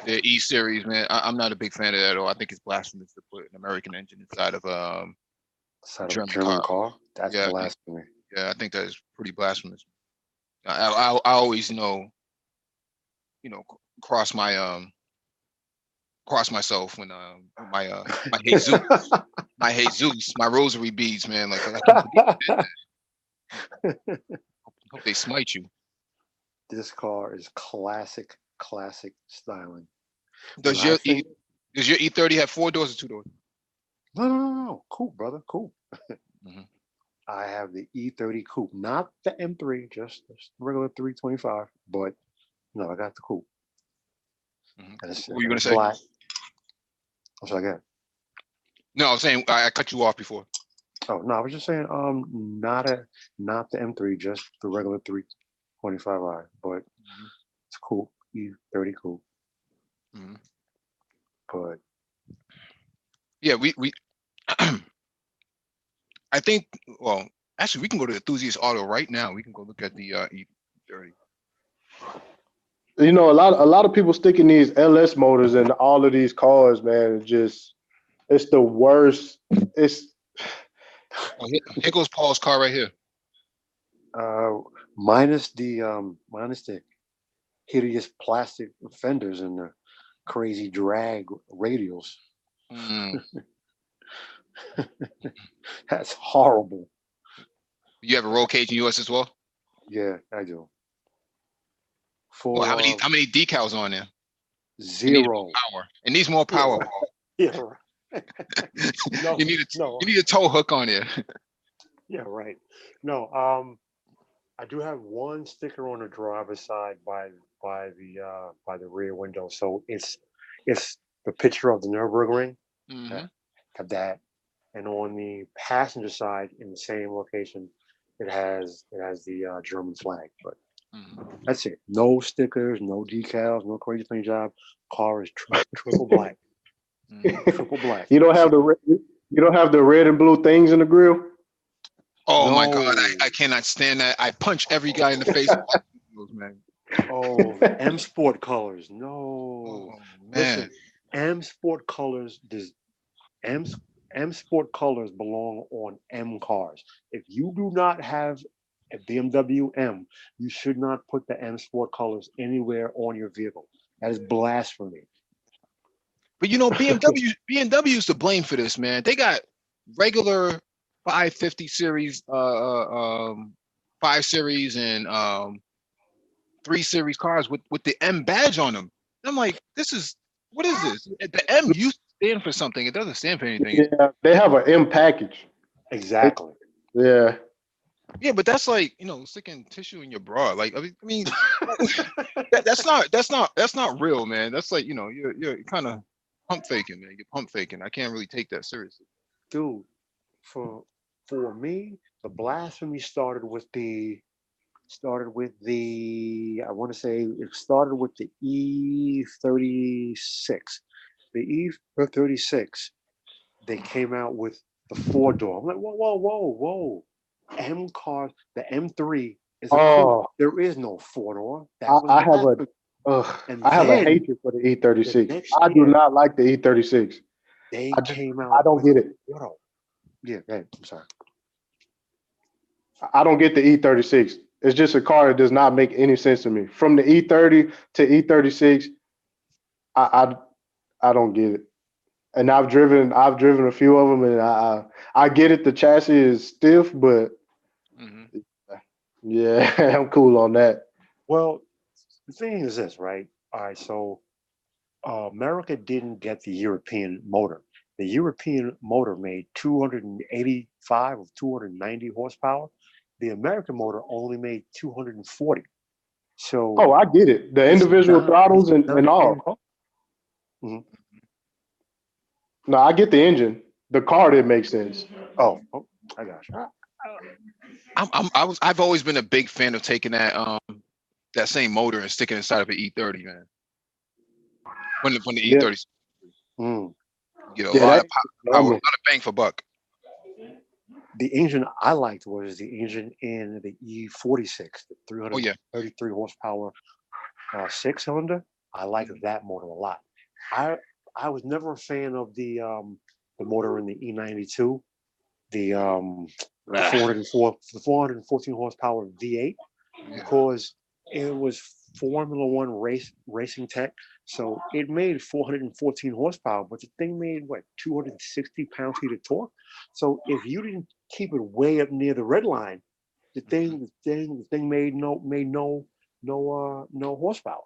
[SPEAKER 1] E series, man. I'm not a big fan of that at all. I think it's blasphemous to put an American engine inside of German
[SPEAKER 3] car. That's
[SPEAKER 1] Yeah,
[SPEAKER 3] blasphemy.
[SPEAKER 1] I think that is pretty blasphemous. I always cross myself when my Jesus, my rosary beads, man. Like I can't believe it. Hope they smite you.
[SPEAKER 3] This car is classic styling.
[SPEAKER 1] Does your E30 have 4 doors or 2 doors?
[SPEAKER 3] No. Coupe, brother. Coupe.
[SPEAKER 1] Mm-hmm.
[SPEAKER 3] I have the E30 Coupe, not the M3, just regular 325. But no, I got the Coupe.
[SPEAKER 1] Mm-hmm.
[SPEAKER 3] And
[SPEAKER 1] What were you gonna say?
[SPEAKER 3] Black. What should I get?
[SPEAKER 1] No, I was saying I cut you off before.
[SPEAKER 3] Oh no, I was just saying not the M3, just the regular 325i. But it's cool. E30 Coupe.
[SPEAKER 1] Mm-hmm.
[SPEAKER 3] But
[SPEAKER 1] Yeah, we I think, well, Actually, we can go to Enthusiast Auto right now. We can go look at the E30.
[SPEAKER 4] You know, a lot of people sticking these LS motors in all of these cars, man. It's the worst. It's
[SPEAKER 1] Oh, here goes Paul's car right here.
[SPEAKER 3] Minus the hideous plastic fenders and the crazy drag radials.
[SPEAKER 1] Mm.
[SPEAKER 3] That's horrible.
[SPEAKER 1] You have a roll cage in US as well?
[SPEAKER 3] Yeah, I do.
[SPEAKER 1] Well,
[SPEAKER 3] For
[SPEAKER 1] how many decals on there?
[SPEAKER 3] zero.
[SPEAKER 1] Power. It needs more power, Paul.
[SPEAKER 3] Yeah, right. No,
[SPEAKER 1] you need a tow hook on there.
[SPEAKER 3] Yeah, right. No, I do have one sticker on the driver's side by the rear window. So it's the picture of the Nürburgring.
[SPEAKER 1] Mm-hmm.
[SPEAKER 3] Have that, and on the passenger side in the same location, it has the German flag. But that's it. No stickers, no decals, no crazy paint job. Car is triple black. Triple black.
[SPEAKER 4] You don't have the red and blue things in the grill.
[SPEAKER 1] Oh my God, I cannot stand that. I punch every guy in the face. Man.
[SPEAKER 3] Oh, M Sport colors. No.
[SPEAKER 1] Oh, man.
[SPEAKER 3] Listen, M Sport colors M Sport colors belong on M cars. If you do not have a BMW M, you should not put the M Sport colors anywhere on your vehicle. That is blasphemy.
[SPEAKER 1] But you know, BMW's to blame for this, man. They got regular 550 series, 5 series, and 3 series cars with the M badge on them. I'm like, what is this? The M used to stand for something. It doesn't stand for anything.
[SPEAKER 4] Yeah, they have an M package.
[SPEAKER 3] Exactly.
[SPEAKER 4] Yeah.
[SPEAKER 1] Yeah, but that's like, sticking tissue in your bra. Like, I mean, that's not real, man. That's like, you're kind of pump faking, man. You're pump faking. I can't really take that seriously.
[SPEAKER 3] Dude, for me, the blasphemy started with the I want to say it started with the E36. The E36, they came out with the 4-door. I'm like, whoa. M cars, the M3 is a coupe. There is no 4-door.
[SPEAKER 4] I have a hatred for the E36. I do not like the E36.
[SPEAKER 3] They came out.
[SPEAKER 4] I don't get it.
[SPEAKER 3] Yeah, I'm sorry.
[SPEAKER 4] I don't get the E36. It's just a car that does not make any sense to me. From the E30 to E36, I don't get it. And I've driven a few of them, and I get it. The chassis is stiff, but yeah, I'm cool on that.
[SPEAKER 3] Well, the thing is this, right? All right, so America didn't get the European motor. The European motor made 285 or 290 horsepower. The American motor only made 240. So
[SPEAKER 4] I get it. The individual throttles and all.
[SPEAKER 3] Mm-hmm.
[SPEAKER 4] No, I get the engine. The car didn't make sense.
[SPEAKER 3] Oh, I got you.
[SPEAKER 1] I've always been a big fan of taking that same motor and sticking it inside of an E30, man. When the E30, you get a lot of power, a lot of bang for buck.
[SPEAKER 3] The engine I liked was the engine in the E46, the 333 horsepower 6-cylinder. I liked that motor a lot. I was never a fan of the motor in the E92, the 414 horsepower V8, because it was Formula One racing tech. So it made 414 horsepower, but the thing made 260 pound-feet of torque. So if you didn't keep it way up near the red line, the thing made no horsepower.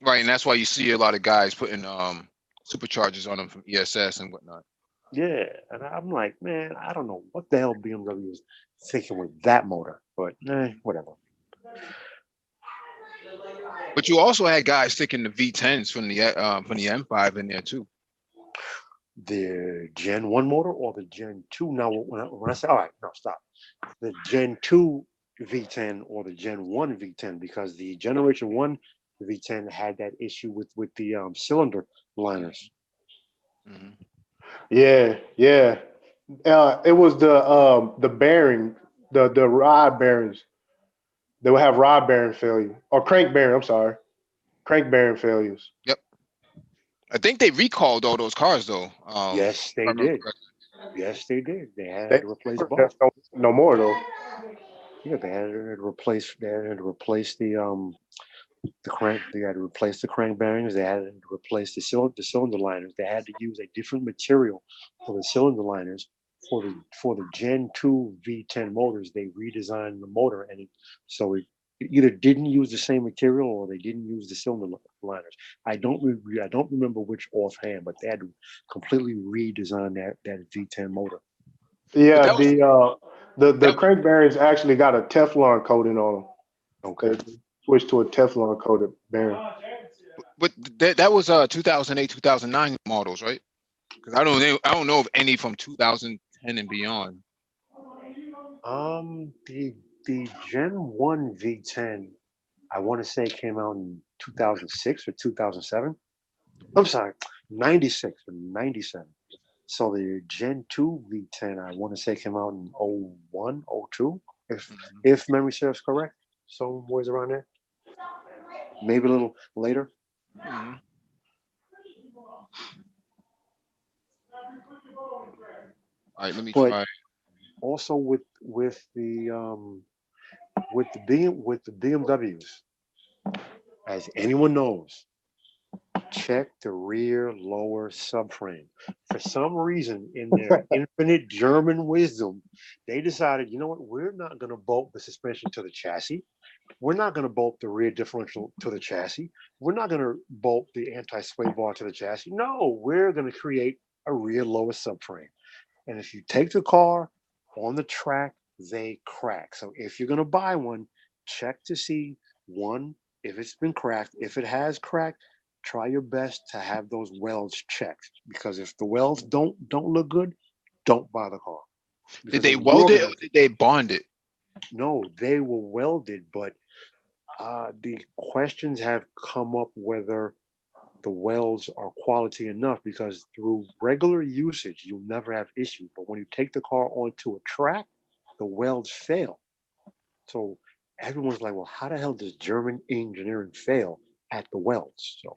[SPEAKER 1] Right, and that's why you see a lot of guys putting superchargers on them from ESS and whatnot.
[SPEAKER 3] Yeah, and I'm like, man, I don't know what the hell BMW is thinking with that motor, but whatever.
[SPEAKER 1] But you also had guys sticking the V10s from the M5 in there too.
[SPEAKER 3] The Gen 1 motor or the Gen 2? Now, when I say, all right, no, stop. The Gen 2 V10 or the Gen 1 V10, because the Generation 1 V10 had that issue with the cylinder liners.
[SPEAKER 4] Yeah. It was the bearing the rod bearings. They would have rod bearing failure or crank bearing. I'm sorry, crank bearing failures.
[SPEAKER 1] Yep. I think they recalled all those cars though.
[SPEAKER 3] Yes,
[SPEAKER 1] If I
[SPEAKER 3] they
[SPEAKER 1] remember
[SPEAKER 3] did.
[SPEAKER 1] correctly.
[SPEAKER 3] Yes, they did. They
[SPEAKER 4] They
[SPEAKER 3] had to replace
[SPEAKER 4] that's
[SPEAKER 3] both.
[SPEAKER 4] no more though.
[SPEAKER 3] Yeah, they had to replace. They had to replace the crank. They had to replace the crank bearings. They had to replace the cylinder liners. They had to use a different material for the cylinder liners. For the Gen 2 V10 motors, they redesigned the motor, and it either didn't use the same material or they didn't use the cylinder liners. I don't remember which offhand, but they had to completely redesign that V10 motor.
[SPEAKER 1] But
[SPEAKER 4] Yeah,
[SPEAKER 1] that was
[SPEAKER 4] the
[SPEAKER 1] that.
[SPEAKER 4] crank bearings actually got a Teflon coating on
[SPEAKER 3] Okay.
[SPEAKER 4] them. They switched to a Teflon coated bearing.
[SPEAKER 1] But that was 2008, 2009 models, right? Because I don't know of any from 2010 and beyond.
[SPEAKER 3] The Gen 1 V10, I want to say came out in 2006 or 2007. I'm sorry, 96 or 97. So the Gen 2 V10, I want to say came out in 01, 02,
[SPEAKER 1] Mhm.
[SPEAKER 3] if memory serves correct. Somewhere around there. Maybe a little later.
[SPEAKER 1] Mhm. All right, let me
[SPEAKER 3] But
[SPEAKER 1] try.
[SPEAKER 3] also with the BMWs, as anyone knows, check the rear lower subframe. For some reason, in their infinite German wisdom, they decided, you know what, we're not going to bolt the suspension to the chassis. We're not going to bolt the rear differential to the chassis. We're not going to bolt the anti-sway bar to the chassis. No, we're going to create a rear lower subframe. And if you take the car on the track, they crack. So if you're going to buy one, check to see one, if it's been cracked. If it has cracked, try your best to have those welds checked. Because if the welds don't look good, don't buy the car.
[SPEAKER 1] Did
[SPEAKER 3] Because
[SPEAKER 1] they
[SPEAKER 3] they
[SPEAKER 1] weld
[SPEAKER 3] will
[SPEAKER 1] it or did they bond it?
[SPEAKER 3] no, they were welded, but the questions have come up whether the welds are quality enough because through regular usage, you'll never have issues. But when you take the car onto a track, the welds fail. So everyone's like, well, how the hell does German engineering fail at the welds? So,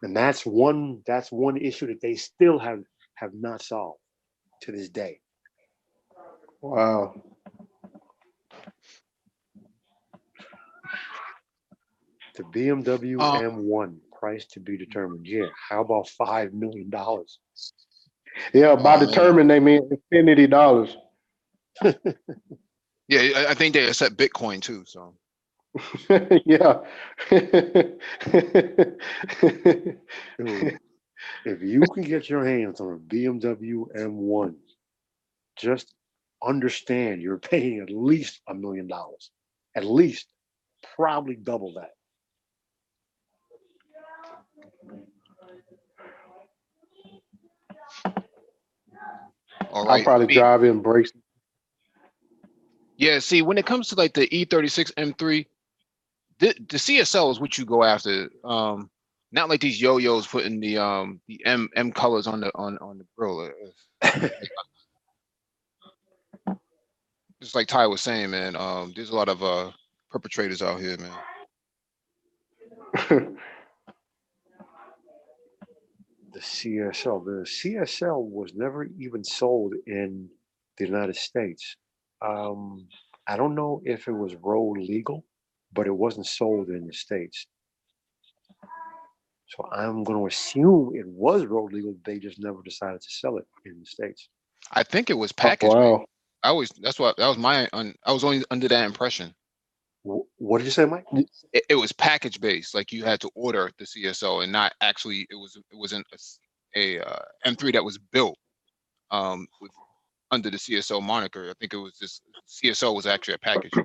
[SPEAKER 3] and that's one issue that they still have not solved to this day.
[SPEAKER 4] Wow.
[SPEAKER 3] The BMW
[SPEAKER 1] Um,
[SPEAKER 3] M1 price to be determined. Yeah, how about $5 million?
[SPEAKER 4] Yeah, by
[SPEAKER 1] oh man.
[SPEAKER 4] determined they mean infinity dollars.
[SPEAKER 1] Yeah, I think they accept Bitcoin too. So
[SPEAKER 4] Yeah.
[SPEAKER 3] Dude, if you can get your hands on a BMW M1, just understand you're paying at least $1 million. At least, probably double that.
[SPEAKER 1] all
[SPEAKER 4] I'll
[SPEAKER 1] right.
[SPEAKER 4] probably drive in brakes.
[SPEAKER 1] Yeah, see, when it comes to like the E36 M3, the CSL is what you go after. Not like these yo-yos putting the M colors on the grill. Just like Ty was saying, man. There's a lot of perpetrators out here, man.
[SPEAKER 3] The CSL. The CSL was never even sold in the United States. Um, I don't know if it was road legal, but it wasn't sold in the States. So I'm going to assume it was road legal. They just never decided to sell it in the States.
[SPEAKER 1] I think it was
[SPEAKER 4] Oh,
[SPEAKER 1] package based.
[SPEAKER 4] wow.
[SPEAKER 1] That was I was only under that impression.
[SPEAKER 3] What did you say, Mike?
[SPEAKER 1] It was package based, like you had to order the CSO and not actually it wasn't a M3 that was built with under the CSO moniker. I think it was just CSO was actually a package.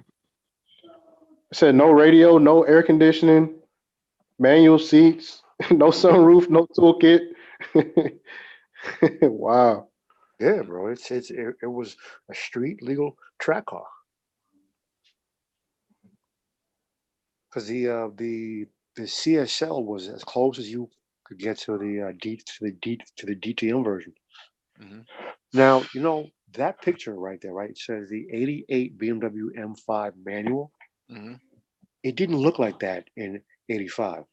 [SPEAKER 4] It said no radio, no air conditioning, manual seats, no sunroof, no toolkit. Wow.
[SPEAKER 3] Yeah, bro. It was a street legal track car because the CSL was as close as you could get to the DTM version.
[SPEAKER 1] Hmm.
[SPEAKER 3] Now, that picture right there, right? It says the 88 BMW M5 manual.
[SPEAKER 1] Mm-hmm.
[SPEAKER 3] It didn't look like that in 85.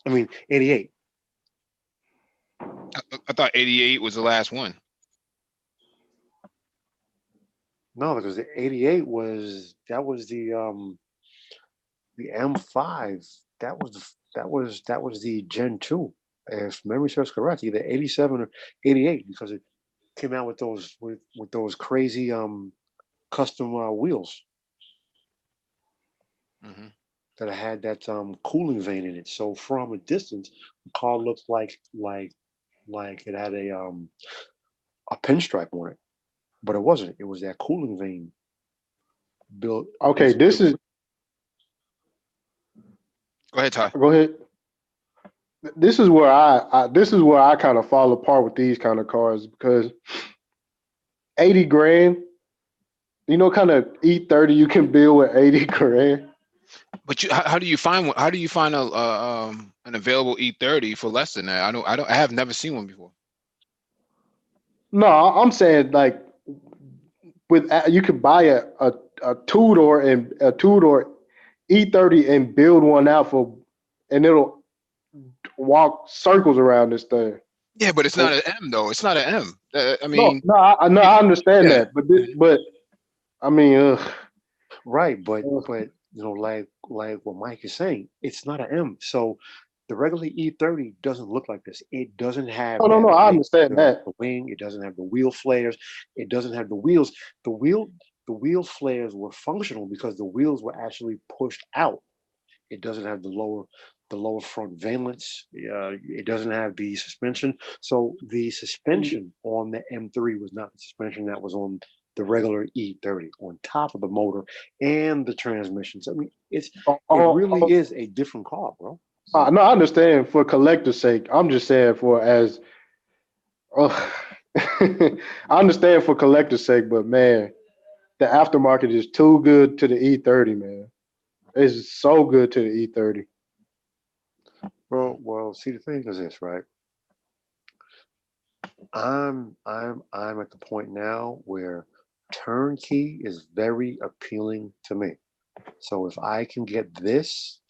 [SPEAKER 3] I mean, 88.
[SPEAKER 1] I thought 88 was the last one.
[SPEAKER 3] No, because the 88 was the M5. That was the Gen 2. If memory serves correct, either 87 or 88, because it came out with those crazy custom wheels
[SPEAKER 1] Mm-hmm.
[SPEAKER 3] that had that cooling vane in it. So from a distance, the car looked like it had a pinstripe on it, but it wasn't. It was that cooling vane built.
[SPEAKER 4] Okay,
[SPEAKER 3] Built.
[SPEAKER 1] Go ahead, Ty.
[SPEAKER 4] go ahead. This is where I kind of fall apart with these kind of cars because 80 grand, kind of E30 you can build with 80 grand.
[SPEAKER 1] But how do you find one? How do you find an available E30 for less than that? I have never seen one before.
[SPEAKER 4] No, I'm saying like with you could buy a two-door E30 and build one out and it'll walk circles around this thing.
[SPEAKER 1] Yeah, but it's not an M though. It's not an M. I
[SPEAKER 4] No,
[SPEAKER 1] mean,
[SPEAKER 4] no, I understand that, but I mean,
[SPEAKER 3] Right, but like what Mike is saying, it's not an M. So the regular E30 doesn't look like this. It doesn't have
[SPEAKER 4] no,
[SPEAKER 3] that
[SPEAKER 4] I
[SPEAKER 3] wing,
[SPEAKER 4] understand that.
[SPEAKER 3] the wing. It doesn't have the wheel flares. It doesn't have the wheels. The wheel flares were functional because the wheels were actually pushed out. It doesn't have the lower front valence. It doesn't have the suspension. So the suspension on the M3 was not the suspension that was on the regular E30 on top of the motor and the transmissions. I mean, it really is a different car, bro.
[SPEAKER 4] No, I understand for collector's sake. I'm just saying I understand for collector's sake, but man, the aftermarket is too good to the E30, man. It's so good to the E30.
[SPEAKER 3] Well, see, the thing is this, right? I'm at the point now where turnkey is very appealing to me. So if I can get this,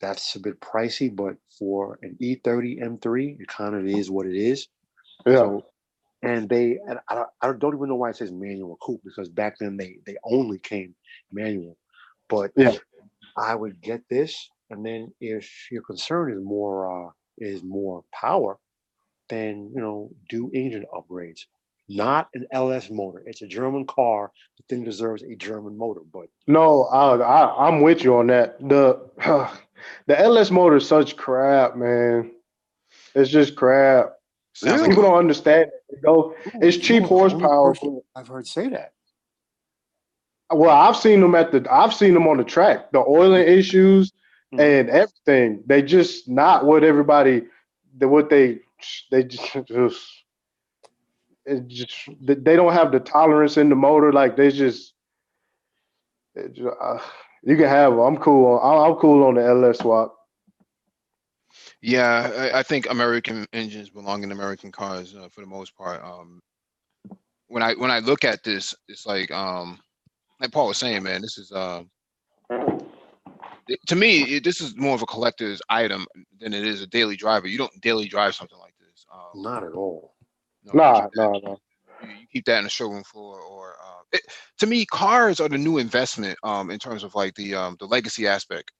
[SPEAKER 3] that's a bit pricey, but for an E30 M3, it kind of is what it is.
[SPEAKER 4] Yeah.
[SPEAKER 3] So, and I don't even know why it says manual coupe, because back then they only came manual. But
[SPEAKER 4] Yeah.
[SPEAKER 3] I would get this, and then if your concern is more power, then do engine upgrades. Not an LS motor. It's a German car. The thing deserves a German motor, but
[SPEAKER 4] No, I'm with you on that. The LS motor is such crap, man. It's just crap.
[SPEAKER 1] sounds
[SPEAKER 3] really,
[SPEAKER 1] like
[SPEAKER 4] People don't understand it. It's cheap
[SPEAKER 3] you're the only
[SPEAKER 4] horsepower.
[SPEAKER 3] person I've heard say that.
[SPEAKER 4] Well, I've seen them on the track. The oiling issues
[SPEAKER 3] Mhm.
[SPEAKER 4] and everything. They just not what everybody they they don't have the tolerance in the motor. Like you can have them. I'm cool. I'm cool on the LS swap.
[SPEAKER 1] yeah. I think American engines belong in American cars for the most part. When I look at this, it's like Paul was saying, man, this is to me this is more of a collector's item than it is a daily driver. You don't daily drive something like this.
[SPEAKER 3] Not at all.
[SPEAKER 1] No,
[SPEAKER 4] No.
[SPEAKER 1] you keep that in the showroom floor, or to me, cars are the new investment in terms of like the legacy aspect.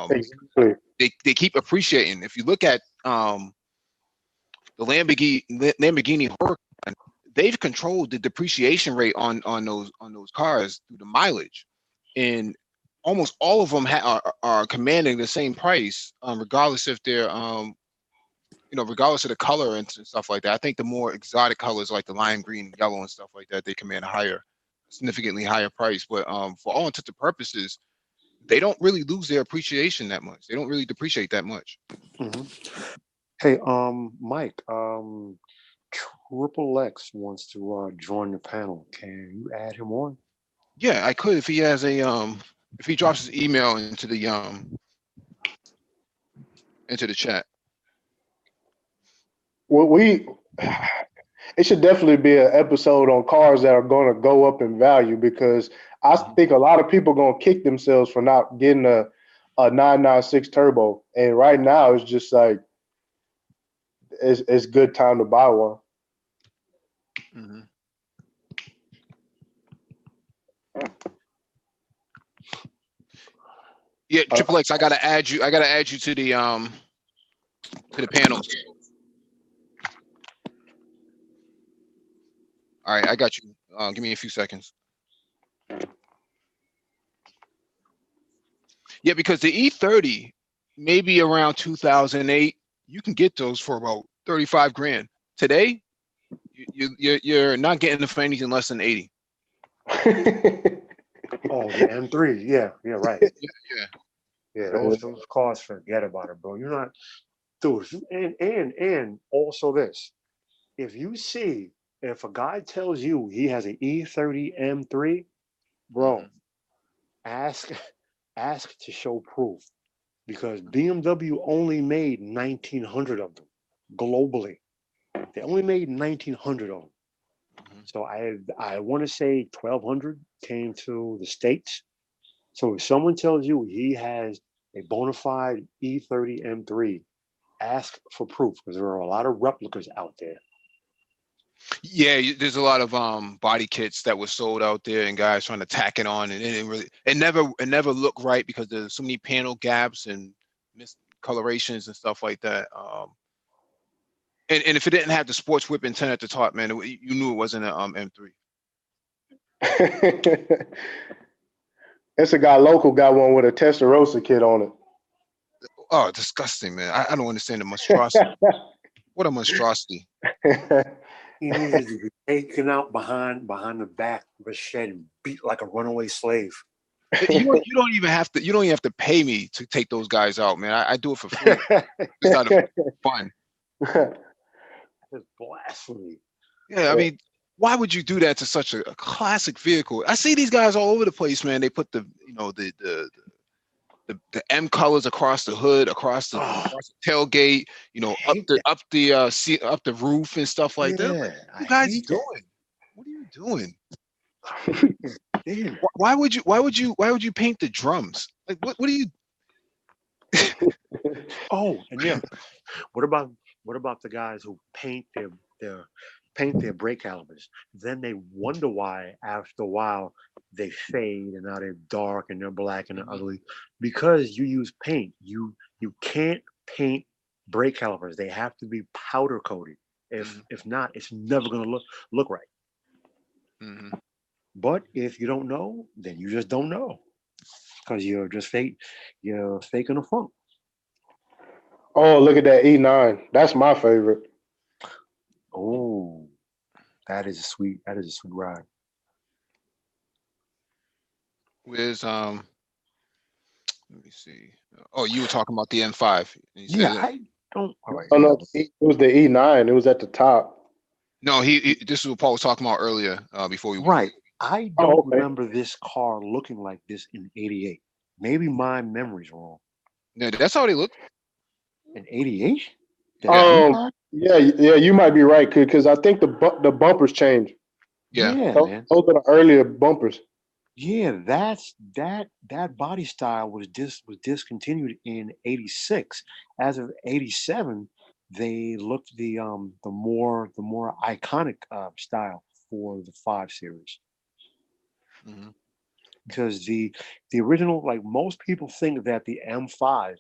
[SPEAKER 4] Exactly.
[SPEAKER 1] They keep appreciating. If you look at the Lamborghini Huracan, they've controlled the depreciation rate on those cars through the mileage, and almost all of them are commanding the same price, regardless if they're regardless of the color and stuff like that. I think the more exotic colors like the lime green, yellow, and stuff like that, they command a significantly higher price. But for all intents and purposes, they don't really lose their appreciation that much. They don't really depreciate that much.
[SPEAKER 3] Hmm. Hey, Mike, Triple X wants to join the panel. Can you add him on?
[SPEAKER 1] Yeah, I could if he has if he drops his email into the chat.
[SPEAKER 4] Well, It should definitely be an episode on cars that are going to go up in value because I think a lot of people going to kick themselves for not getting a 996 turbo. And right now, it's just like it's good time to buy one.
[SPEAKER 1] Mm-hmm. Yeah, Triple X, I gotta add you. I gotta add you to the panels. All right, I got you. Give me a few seconds. Yeah, because the E30, maybe around 2008, you can get those for about 35 grand. Today, you're not getting them for anything less than 80.
[SPEAKER 3] Oh, the M3. Yeah, right.
[SPEAKER 1] Yeah.
[SPEAKER 3] Yeah, those cars, forget about it, bro. You're not, dude. And also this, if a guy tells you he has an E30 M3, bro, ask to show proof because BMW only made 1,900 of them globally. They only made 1,900 of them. So I want to say 1,200 came to the States. So if someone tells you he has a bona fide E30 M3, ask for proof because there are a lot of replicas out there.
[SPEAKER 1] Yeah, there's a lot of body kits that were sold out there, and guys trying to tack it on, and it never looked right because there's so many panel gaps and miscolorations and stuff like that. And if it didn't have the sports whip antenna at the top, man, you knew it wasn't an M3.
[SPEAKER 4] It's a guy local got one with a Testarossa kit on it.
[SPEAKER 1] Oh, disgusting, man! I don't understand the monstrosity. What a monstrosity!
[SPEAKER 3] He needed to be taken out behind the back of a shed and beat like a runaway slave.
[SPEAKER 1] You don't even have to pay me to take those guys out, man. I do it for free. It's out of fun.
[SPEAKER 3] That's blasphemy.
[SPEAKER 1] Yeah, I mean, why would you do that to such a classic vehicle? I see these guys all over the place, man. They put the M colors across the hood, across the tailgate, up the roof and stuff like that. What are you guys doing? What are you doing? Why would you paint the drums? Like what are you?
[SPEAKER 3] Oh, and yeah, what about the guys who paint their brake calipers? Then they wonder why after a while they fade and now they're dark and they're black and they're ugly because you use paint. You can't paint brake calipers. They have to be powder coated. If not, it's never gonna look right.
[SPEAKER 1] Mm-hmm.
[SPEAKER 3] But if you don't know, then you just don't know because you're just you're faking the funk.
[SPEAKER 4] Oh, look at that E9. That's my favorite.
[SPEAKER 3] Oh, that is a sweet ride.
[SPEAKER 1] Where's let me see. Oh, you were talking about the M5.
[SPEAKER 3] Yeah, I don't. All right.
[SPEAKER 4] Oh no, it was the E9. It was at the top.
[SPEAKER 1] No, this is what Paul was talking about earlier. Before we
[SPEAKER 3] Right. I don't remember this car looking like this in '88. Maybe my memory's wrong.
[SPEAKER 1] No, that's how they look.
[SPEAKER 3] In '88?
[SPEAKER 4] Yeah, you might be right, because I think the bumpers changed.
[SPEAKER 1] Yeah,
[SPEAKER 4] those are the earlier bumpers.
[SPEAKER 3] Yeah, that body style was discontinued in '86. As of '87, they looked the more iconic style for the 5 Series.
[SPEAKER 1] Mm-hmm.
[SPEAKER 3] Because the original, like most people think that the M5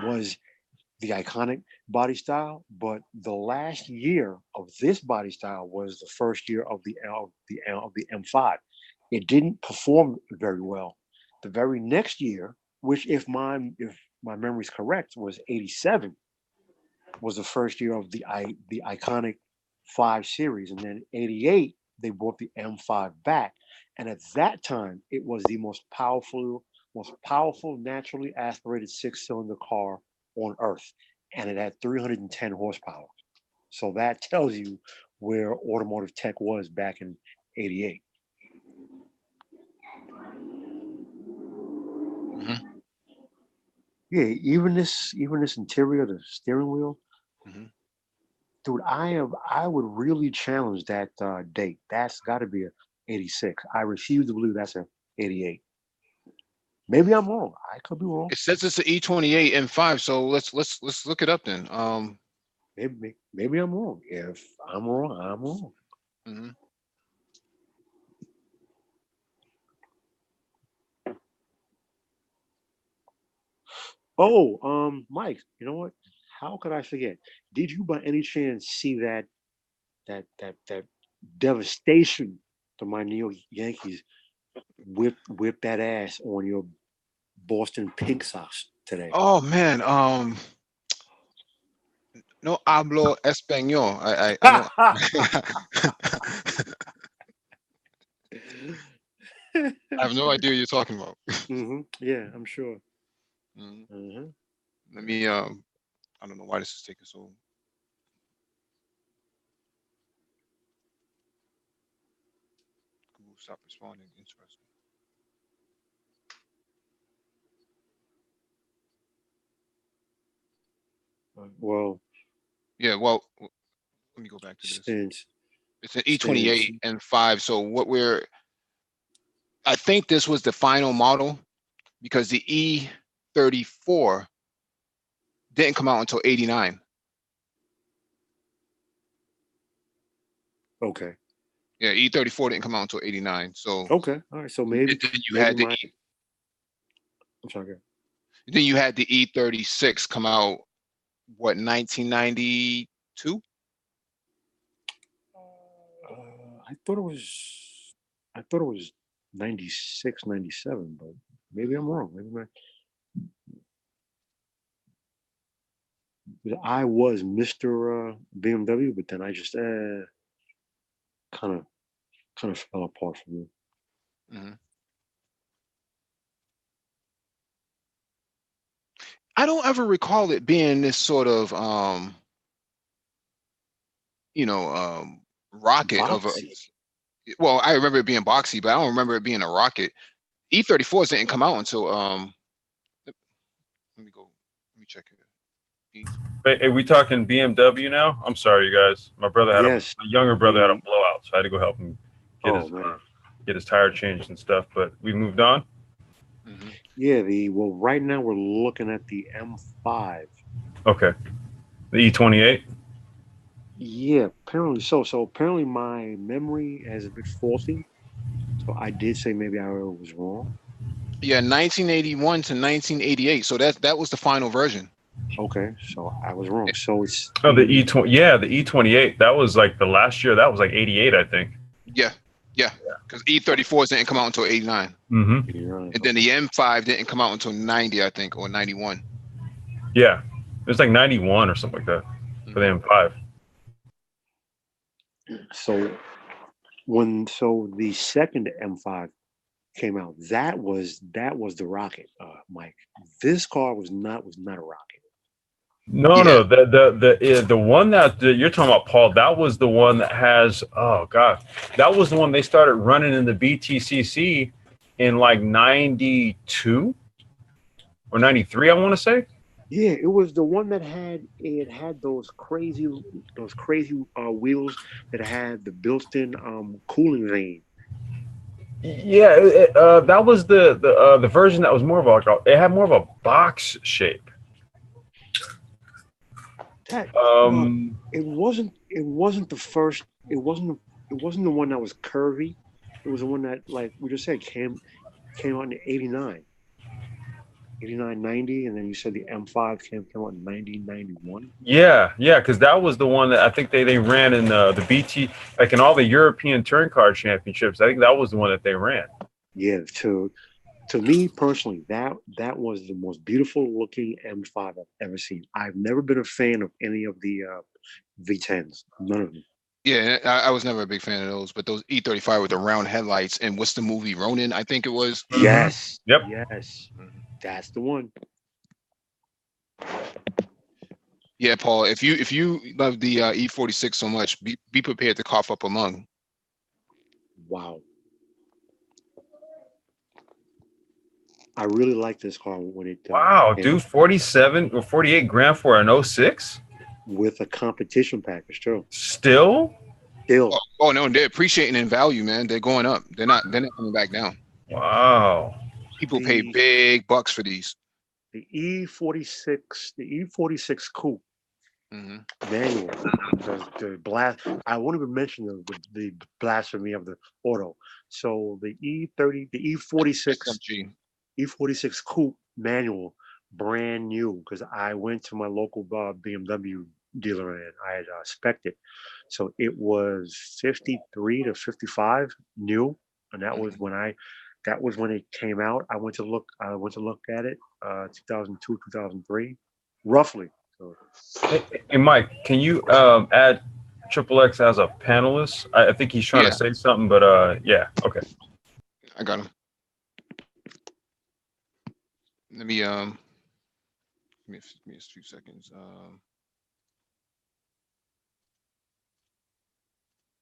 [SPEAKER 3] was the iconic body style, but the last year of this body style was the first year of the M5. It didn't perform very well. The very next year, which if my memory is correct, was '87, was the first year of the iconic 5 Series, and then '88 they brought the M5 back, and at that time it was the most powerful naturally aspirated 6-cylinder car on Earth, and it had 310 horsepower. So that tells you where automotive tech was back in '88.
[SPEAKER 1] Mm-hmm.
[SPEAKER 3] Yeah, even this interior, the steering wheel,
[SPEAKER 1] Mm-hmm.
[SPEAKER 3] dude, I would really challenge that date. That's got to be a 86. I refuse to believe that's a 88. Maybe I'm wrong. I could be wrong.
[SPEAKER 1] It says it's an E28 M5, so let's look it up then.
[SPEAKER 3] Maybe I'm wrong. If I'm wrong, I'm wrong.
[SPEAKER 1] Mhm.
[SPEAKER 3] Oh, Mike, you know what? How could I forget? Did you by any chance see that devastation to my New York Yankees whip that ass on your Boston Pink Sox today?
[SPEAKER 1] Oh man, no hablo español. I don't. I have no idea what you're talking about.
[SPEAKER 3] Yeah, I'm sure.
[SPEAKER 1] Mhm.
[SPEAKER 3] Hmm.
[SPEAKER 1] Let me I don't know why this is taking so. Google stop responding. Interesting.
[SPEAKER 3] Well,
[SPEAKER 1] Yeah, well, let me go back to this.
[SPEAKER 3] since
[SPEAKER 1] It's an
[SPEAKER 3] since
[SPEAKER 1] E28 and 5. So I think this was the final model because the E34 didn't come out until 89.
[SPEAKER 3] okay,
[SPEAKER 1] Yeah, E34 didn't come out until 89. So
[SPEAKER 3] okay, all right. So
[SPEAKER 1] and
[SPEAKER 3] maybe
[SPEAKER 1] then you
[SPEAKER 3] maybe
[SPEAKER 1] had the
[SPEAKER 3] my I'm sorry.
[SPEAKER 1] then you had the E36 come out what 1992?
[SPEAKER 3] I thought it was 96, 97, but maybe I'm wrong. I was Mr. BMW, but then I just kind of kind of fell apart from you.
[SPEAKER 1] Mhm. I don't ever recall it being this sort of you know rocket of a
[SPEAKER 3] Boxy.
[SPEAKER 1] well, I remember it being boxy, but I don't remember it being a rocket. E34s didn't come out until let me go. Let me check it.
[SPEAKER 2] Hey, we talking BMW now? I'm sorry, you guys. My brother had
[SPEAKER 3] Yes.
[SPEAKER 2] my younger brother had a
[SPEAKER 3] The
[SPEAKER 2] blowout, so I had to go help him
[SPEAKER 3] oh man.
[SPEAKER 2] get his tire changed and stuff. But we moved on.
[SPEAKER 1] Mhm.
[SPEAKER 3] Yeah, well right now we're looking at the M5.
[SPEAKER 2] Okay, the E28.
[SPEAKER 3] Yeah, apparently so. So apparently my memory is a bit faulty. So I did say maybe I was wrong.
[SPEAKER 1] Yeah, 1981 to 1988. So that was the final version.
[SPEAKER 3] Okay, so I was wrong. So it's
[SPEAKER 2] Oh, the
[SPEAKER 3] the
[SPEAKER 2] E20. Yeah, the E28. That was like the last year. That was like 88, I think.
[SPEAKER 1] Yeah, yeah, because E34s didn't come out until 89,
[SPEAKER 2] Mm-hmm.
[SPEAKER 3] 89.
[SPEAKER 1] and then the M5 didn't come out until 90, I think, or 91.
[SPEAKER 2] Yeah, it was like 91 or something like that for the
[SPEAKER 1] Mhm.
[SPEAKER 2] M5.
[SPEAKER 3] So so the second M5 came out, that was the rocket, Mike. This car was not a rocket.
[SPEAKER 2] No,
[SPEAKER 1] Yeah,
[SPEAKER 2] no, the one that you're talking about, Paul. That was the one that has. Oh God, that was the one they started running in the BTCC in like '92 or '93. I want to say.
[SPEAKER 3] Yeah, it was the one that had those crazy wheels that had the built-in cooling vane.
[SPEAKER 2] Yeah, that was the version that was more of it had more of a box shape.
[SPEAKER 3] That well,
[SPEAKER 2] Um,
[SPEAKER 3] it wasn't the first. It wasn't the one that was curvy. It was the one that, like we just said, came out in 89, 89, 90, and then you said the M5 came out in 1991.
[SPEAKER 2] yeah, because that was the one that I think they ran in the BT, like in all the European Touring Car Championships. I think that was the one that they ran.
[SPEAKER 3] Yeah, to me personally, that was the most beautiful looking M5 I've ever seen. I've never been a fan of any of the V10s, none of them.
[SPEAKER 1] yeah. I was never a big fan of those, but those E35 with the round headlights and what's the movie Ronin? I think it was.
[SPEAKER 2] Mm-hmm.
[SPEAKER 3] Yes,
[SPEAKER 2] Yep.
[SPEAKER 3] yes,
[SPEAKER 1] Mhm.
[SPEAKER 3] that's the one.
[SPEAKER 1] Yeah, Paul. If you love the E46 so much, be prepared to cough up a lung.
[SPEAKER 3] Wow, I really like this car when it
[SPEAKER 2] Wow,
[SPEAKER 3] came
[SPEAKER 2] dude,
[SPEAKER 3] out.
[SPEAKER 2] 47 or 48 grand for an '06.
[SPEAKER 3] with a competition package too.
[SPEAKER 2] Still?
[SPEAKER 3] Still,
[SPEAKER 1] Oh no, they're appreciating in value, man. They're going up. They're not coming back down.
[SPEAKER 2] Wow.
[SPEAKER 1] People pay
[SPEAKER 3] the
[SPEAKER 1] big bucks for these.
[SPEAKER 3] the E46 coupe
[SPEAKER 1] Hmm.
[SPEAKER 3] manual, the blast. I won't even mention the blasphemy of the auto. So the
[SPEAKER 1] SMG.
[SPEAKER 3] E46 coupe manual, brand new, because I went to my local BMW dealer and I had spec'd it. So it was 53 to 55 new, and that was
[SPEAKER 1] Mhm.
[SPEAKER 3] when it came out. I went to look at it, 2002, 2003, roughly. So
[SPEAKER 2] Hey, Mike, can you add Triple X as a panelist? I think he's trying to
[SPEAKER 1] Yeah,
[SPEAKER 2] say something, but yeah, okay.
[SPEAKER 1] I got them. Let me give me a few seconds.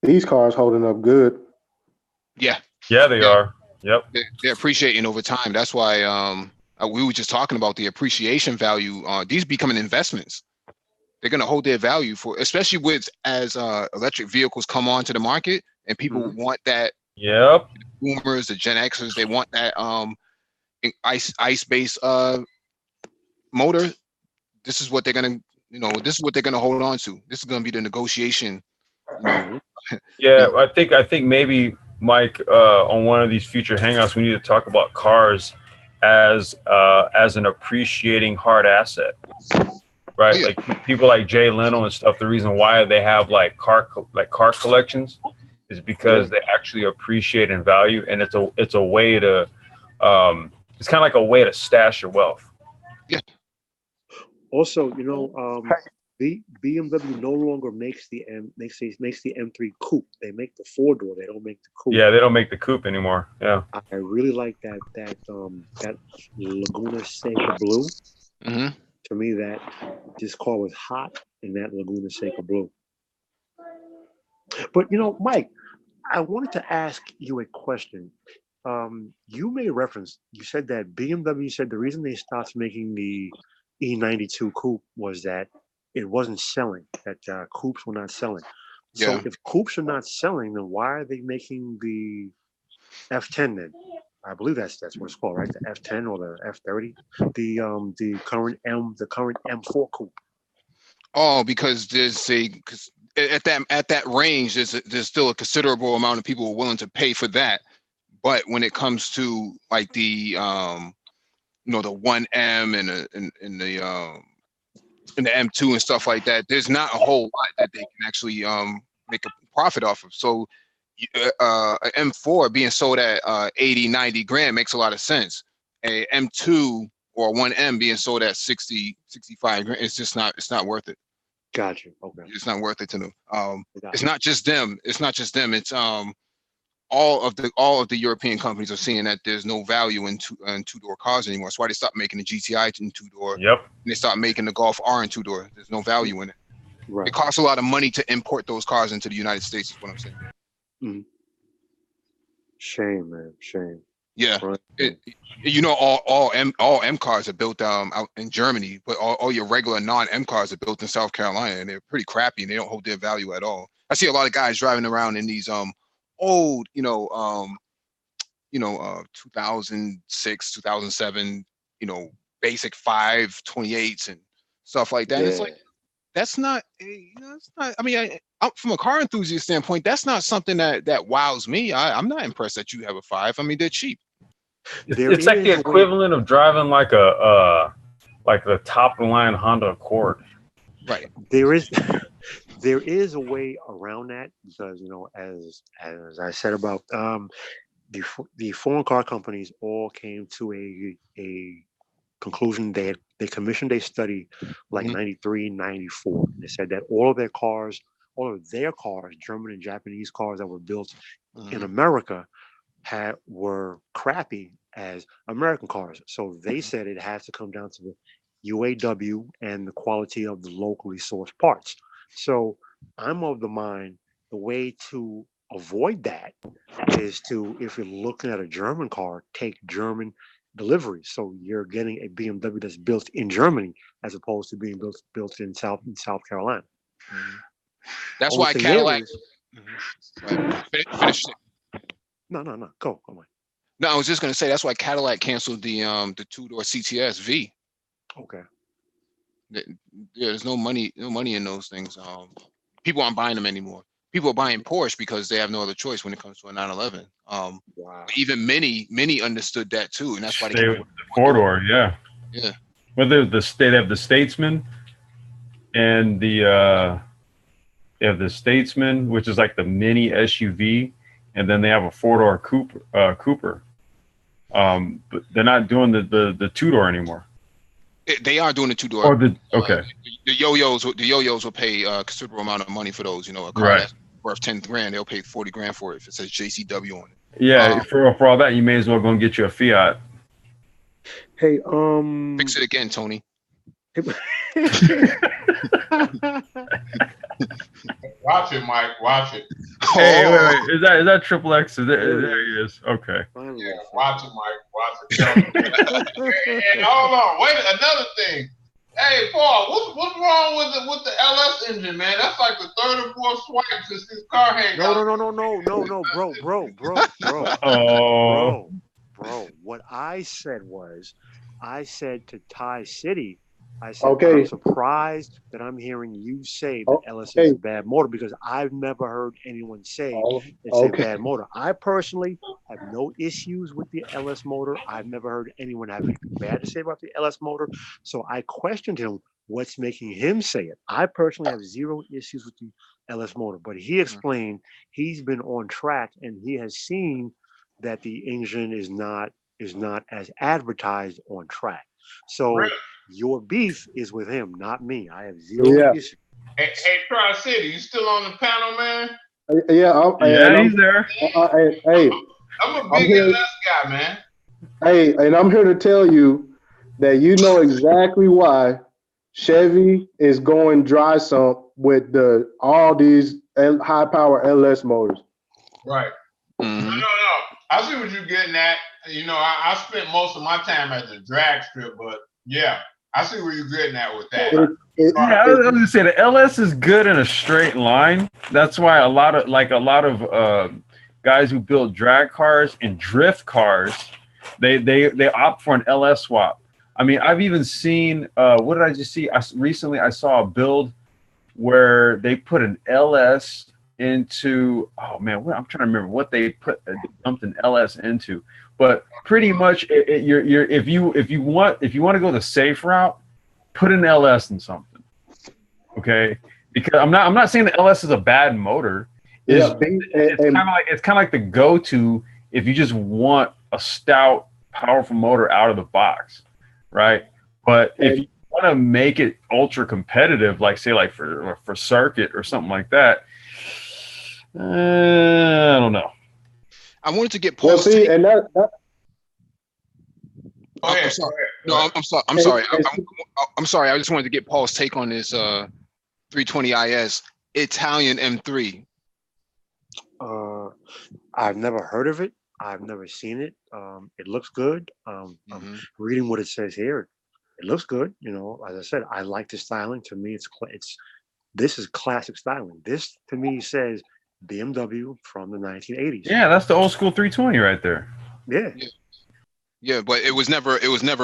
[SPEAKER 4] These cars holding up good.
[SPEAKER 1] Yeah,
[SPEAKER 2] Yeah, they
[SPEAKER 1] yeah,
[SPEAKER 2] are. Yep.
[SPEAKER 1] they're appreciating over time. That's why we were just talking about the appreciation value. These becoming investments. They're gonna hold their value for, especially with as electric vehicles come onto the market and people
[SPEAKER 3] mhm.
[SPEAKER 1] want that.
[SPEAKER 2] Yep.
[SPEAKER 1] Boomers, the Gen Xers, they want that ice based motor. This is what they're gonna, this is what they're gonna hold on to. This is gonna be the negotiation. You know,
[SPEAKER 3] Mhm.
[SPEAKER 1] you
[SPEAKER 2] Yeah,
[SPEAKER 1] know.
[SPEAKER 2] I think maybe Mike, on one of these future hangouts, we need to talk about cars as an appreciating hard asset,
[SPEAKER 1] Oh
[SPEAKER 2] right?
[SPEAKER 1] yeah,
[SPEAKER 2] Like people like Jay Leno and stuff. The reason why they have like car collections is
[SPEAKER 3] Yeah.
[SPEAKER 2] because they actually appreciate in value, and it's a way to it's kind of like a way to stash your wealth.
[SPEAKER 1] yeah.
[SPEAKER 3] Also, BMW no longer makes the M3 coupe. They make the four door. They don't make the coupe.
[SPEAKER 2] Yeah, they don't make the coupe anymore. Yeah.
[SPEAKER 3] I really like that Laguna Seca blue.
[SPEAKER 1] Hmm.
[SPEAKER 3] To me, that this car was hot in that Laguna Seca blue. But Mike, I wanted to ask you a question. You made reference. You said that BMW said the reason they stopped making the E92 coupe was that it wasn't selling. That coupes were not selling. So
[SPEAKER 1] Yeah.
[SPEAKER 3] if coupes are not selling, then why are they making the F10 then? I believe that's what it's called, right? The F10 or the F30, the current M4 coupe.
[SPEAKER 1] Oh, because because at that range, there's still a considerable amount of people willing to pay for that. But when it comes to like the 1M and the M2 and stuff like that, there's not a whole lot that they can actually make a profit off of. So a M4 being sold at 80, 90 grand makes a lot of sense. A M2 or 1M being sold at 60, 65 grand, it's not worth it.
[SPEAKER 3] Gotcha. Okay.
[SPEAKER 1] It's not worth it to them. It's
[SPEAKER 3] Gotcha.
[SPEAKER 1] not just them. It's not just them. It's all of the European companies are seeing that there's no value in two-door cars anymore. That's why they stopped making the GTI in two-door.
[SPEAKER 2] Yep.
[SPEAKER 1] And they stopped making the Golf R in two-door. There's no value in it.
[SPEAKER 3] Right.
[SPEAKER 1] It costs a lot of money to import those cars into the United States, is what I'm saying.
[SPEAKER 3] Mhm. Shame, man. Shame.
[SPEAKER 1] Yeah.
[SPEAKER 3] Right.
[SPEAKER 1] All M cars are built out in Germany, but all your regular non-M cars are built in South Carolina, and they're pretty crappy and they don't hold their value at all. I see a lot of guys driving around in these old 2006, 2007, basic 528s and stuff like that. And it's
[SPEAKER 3] Yeah.
[SPEAKER 1] like that's not, it's not. I mean, from a car enthusiast standpoint, that's not something that wows me. I'm not impressed that you have a 5. I mean, they're cheap.
[SPEAKER 3] There
[SPEAKER 2] It's like the
[SPEAKER 3] is a way.
[SPEAKER 2] equivalent of driving like the top of the line Honda Accord.
[SPEAKER 1] Right.
[SPEAKER 3] There is there is a way around that because as I said about the foreign car companies all came to a conclusion. They commissioned a study like
[SPEAKER 1] Hmm.
[SPEAKER 3] 93, 94. And they said that all of their cars, German and Japanese cars that were built in
[SPEAKER 1] Hmm.
[SPEAKER 3] America were crappy as American cars. So they said it has to come down to the UAW and the quality of the locally sourced parts. So I'm of the mind the way to avoid that is to, if you're looking at a German car, take German delivery. So you're getting a BMW that's built in Germany as opposed to being built in South Carolina.
[SPEAKER 1] Mhm. That's
[SPEAKER 3] Only
[SPEAKER 1] why
[SPEAKER 3] thing
[SPEAKER 1] Cadillac.
[SPEAKER 3] is,
[SPEAKER 1] Right. Finish it.
[SPEAKER 3] no, go on.
[SPEAKER 1] No, I was just gonna say that's why Cadillac canceled the 2-door CTS V.
[SPEAKER 3] Okay.
[SPEAKER 1] There's no money in those things. People aren't buying them anymore. People are buying Porsche because they have no other choice when it comes to a 911.
[SPEAKER 3] Wow.
[SPEAKER 1] Even Mini understood that too, and that's why they
[SPEAKER 2] Stay
[SPEAKER 1] came
[SPEAKER 2] with
[SPEAKER 1] up
[SPEAKER 2] the 4-door, yeah.
[SPEAKER 1] Yeah.
[SPEAKER 2] Whether they have the Statesman and they have the Statesman, which is like the mini SUV, and then they have a 4-door Cooper. But they're not doing the 2-door anymore.
[SPEAKER 1] They are doing the 2-door.
[SPEAKER 2] Or okay.
[SPEAKER 1] The yo-yos will pay a considerable amount of money for those. You know, a car
[SPEAKER 2] Right.
[SPEAKER 1] that's worth 10 grand, they'll pay 40 grand for it if it says JCW on it.
[SPEAKER 2] Yeah, for all that, you may as well go and get you a Fiat.
[SPEAKER 3] Hey,
[SPEAKER 1] Fix it again, Tony.
[SPEAKER 5] Watch it, Mike. Watch it.
[SPEAKER 2] Hey, wait. Is that Triple X? There he is. Okay.
[SPEAKER 5] Yeah, watch it, Mike. Watch it. And hold on. Wait, another thing. Hey, Paul, what's wrong with the LS engine, man? That's like the third or fourth swipe since this car hangs out.
[SPEAKER 3] No, bro. What I said was, I said to Thai City, I said,
[SPEAKER 4] Okay.
[SPEAKER 3] I'm surprised that I'm hearing you say that LS is a bad motor because I've never heard anyone say it's a bad motor. I personally have no issues with the LS motor. I've never heard anyone have anything bad to say about the LS motor. So I questioned him, what's making him say it? I personally have zero issues with the LS motor, but he explained he's been on track and he has seen that the engine is not as advertised on track. So
[SPEAKER 5] Really?
[SPEAKER 3] your beef is with him, not me. I have zero issue.
[SPEAKER 5] Hey, Tri-City, you still on the panel, man?
[SPEAKER 4] Yeah,
[SPEAKER 2] He's there.
[SPEAKER 4] Hey,
[SPEAKER 5] I'm a big LS guy, man.
[SPEAKER 4] Hey, and I'm here to tell you that you know exactly why Chevy is going dry sump with all these high power LS motors.
[SPEAKER 5] Right.
[SPEAKER 1] Mm-hmm.
[SPEAKER 5] No. I see what you're getting at. You know, I spent most of my time at the drag strip, but yeah, I see where you're getting at with that.
[SPEAKER 2] I was going to say the LS is good in a straight line. That's why a lot of guys who build drag cars and drift cars, they opt for an LS swap. I mean, I've even seen what did I just see? Recently I saw a build where they put an LS into I'm trying to remember what they dumped an LS into, but pretty much if you want to go the safe route, put an LS in something, okay? Because I'm not saying the LS is a bad motor. It's kind of like the go-to if you just want a stout, powerful motor out of the box, right? But if you want to make it ultra competitive, like say like for circuit or something like that, I don't know.
[SPEAKER 1] I wanted to get Paul's
[SPEAKER 4] take. And that
[SPEAKER 1] I'm sorry. No, I'm sorry. I'm sorry. I just wanted to get Paul's take on this 320 IS Italian M3.
[SPEAKER 3] I've never heard of it. I've never seen it. It looks good. I'm reading what it says here. It looks good. You know, as I said, I like the styling. To me, this is classic styling. This to me says BMW from the 1980s.
[SPEAKER 2] Yeah, that's the old school 320 right there.
[SPEAKER 1] Yeah, but it was never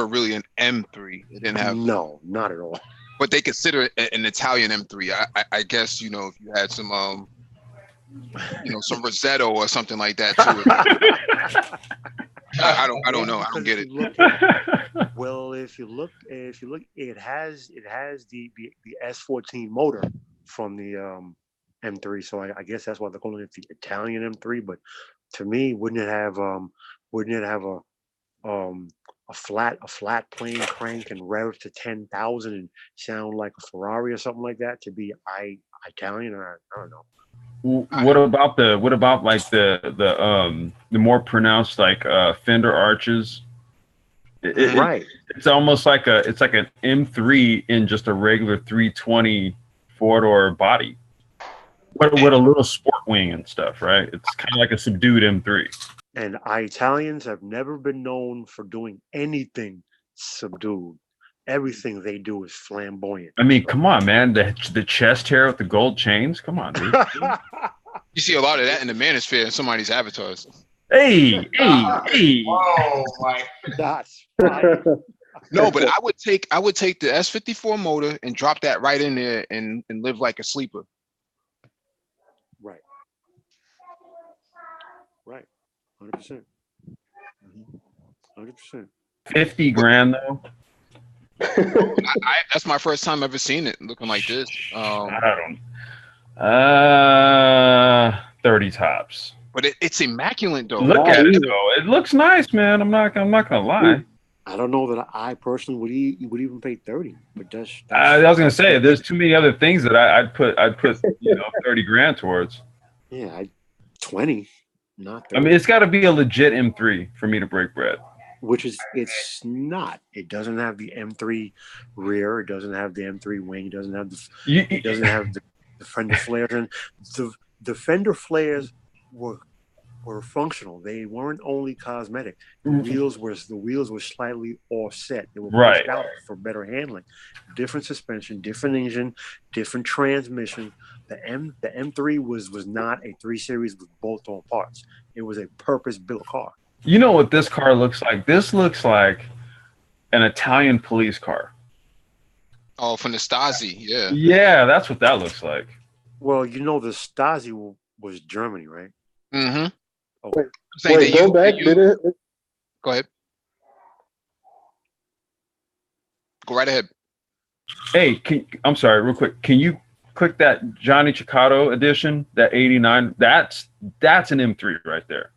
[SPEAKER 1] really an M3. It didn't have
[SPEAKER 3] not at all.
[SPEAKER 1] But they consider it an Italian M3. I guess, you know, if you had some some Rosetto or something like that too. I don't know. I don't get it.
[SPEAKER 3] Well, if you look, it has the S14 motor from the M3. So I guess that's why they're calling it the Italian M3. But to me, wouldn't it have a flat plane crank and rev to 10,000 and sound like a Ferrari or something like that to be Italian? Or I don't know.
[SPEAKER 2] What about like the more pronounced like fender arches?
[SPEAKER 3] Right.
[SPEAKER 2] It's almost like an M3 in just a regular 320 four-door body, with a little sport wing and stuff, right? It's kind of like a subdued M3.
[SPEAKER 3] And Italians have never been known for doing anything subdued. Everything they do is flamboyant.
[SPEAKER 2] I mean, come on, man. The chest hair with the gold chains. Come on, dude.
[SPEAKER 1] You see a lot of that in the manosphere in somebody's avatars.
[SPEAKER 2] Hey.
[SPEAKER 5] Oh my!
[SPEAKER 3] That's right.
[SPEAKER 1] No, but I would take the S54 motor and drop that right in there and live like a sleeper.
[SPEAKER 3] Right. Right. 100%. 100%.
[SPEAKER 2] 50 grand though.
[SPEAKER 1] That's my first time ever seeing it looking like this.
[SPEAKER 2] I don't. 30 tops.
[SPEAKER 1] But it's immaculate though.
[SPEAKER 2] Look at it though. It looks nice, man. I'm not gonna lie.
[SPEAKER 3] I don't know that I personally would even pay 30, but that's
[SPEAKER 2] I was gonna say there's too many other things that I'd put 30 grand towards.
[SPEAKER 3] Yeah, 20, not 30.
[SPEAKER 2] I mean, it's got to be a legit M3 for me to break bread.
[SPEAKER 3] Which is, it's not. It doesn't have the M3 rear. It doesn't have the M3 wing. It doesn't have it doesn't have the fender flares. And the fender flares were functional. They weren't only cosmetic. The wheels were slightly offset. They were pushed out for better handling. Different suspension, different engine, different transmission. The M3 was not a 3 Series with bolt-on parts. It was a purpose-built car.
[SPEAKER 2] You know what this car looks like? This looks like an Italian police car.
[SPEAKER 1] Oh, from the Stasi, yeah.
[SPEAKER 2] Yeah, that's what that looks like.
[SPEAKER 3] Well, the Stasi was Germany, right?
[SPEAKER 1] Mm-hmm.
[SPEAKER 3] Okay.
[SPEAKER 4] Wait, go back. Did it?
[SPEAKER 1] Go ahead. Go right ahead.
[SPEAKER 2] Hey, I'm sorry, real quick. Can you click that Johnny Ciccato edition, that 89? That's an M3 right there.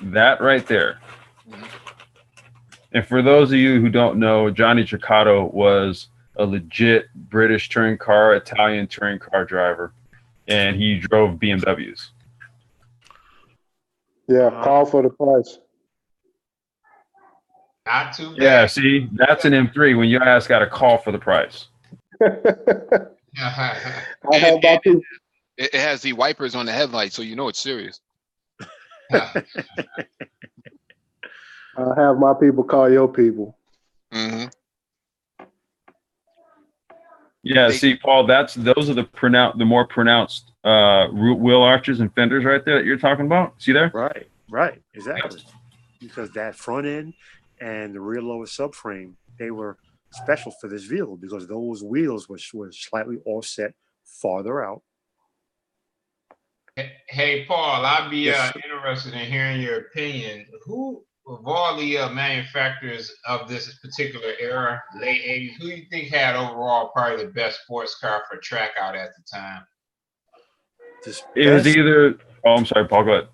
[SPEAKER 2] That right there. And for those of you who don't know, Johnny Ciccato was a legit British touring car, Italian touring car driver, and he drove BMWs.
[SPEAKER 4] Yeah, call for the price.
[SPEAKER 5] Not too bad.
[SPEAKER 2] Yeah, see, that's an M3 when your ass got a call for the price.
[SPEAKER 1] It has the wipers on the headlight, so you know it's serious.
[SPEAKER 4] I'll have my people call your people.
[SPEAKER 1] Mm-hmm.
[SPEAKER 2] Yeah, see, Paul, those are the more pronounced wheel arches and fenders right there that you're talking about. See there?
[SPEAKER 3] Right, exactly. Because that front end and the rear lower subframe, they were special for this vehicle because those wheels were slightly offset farther out.
[SPEAKER 5] Hey, Paul, I'd be
[SPEAKER 3] Yes,
[SPEAKER 5] interested in hearing your opinion. Who of all the manufacturers of this particular era, late 80s, who do you think had overall probably the best sports car for track out at the time?
[SPEAKER 2] It was either. Oh, I'm sorry, Paul. Go ahead.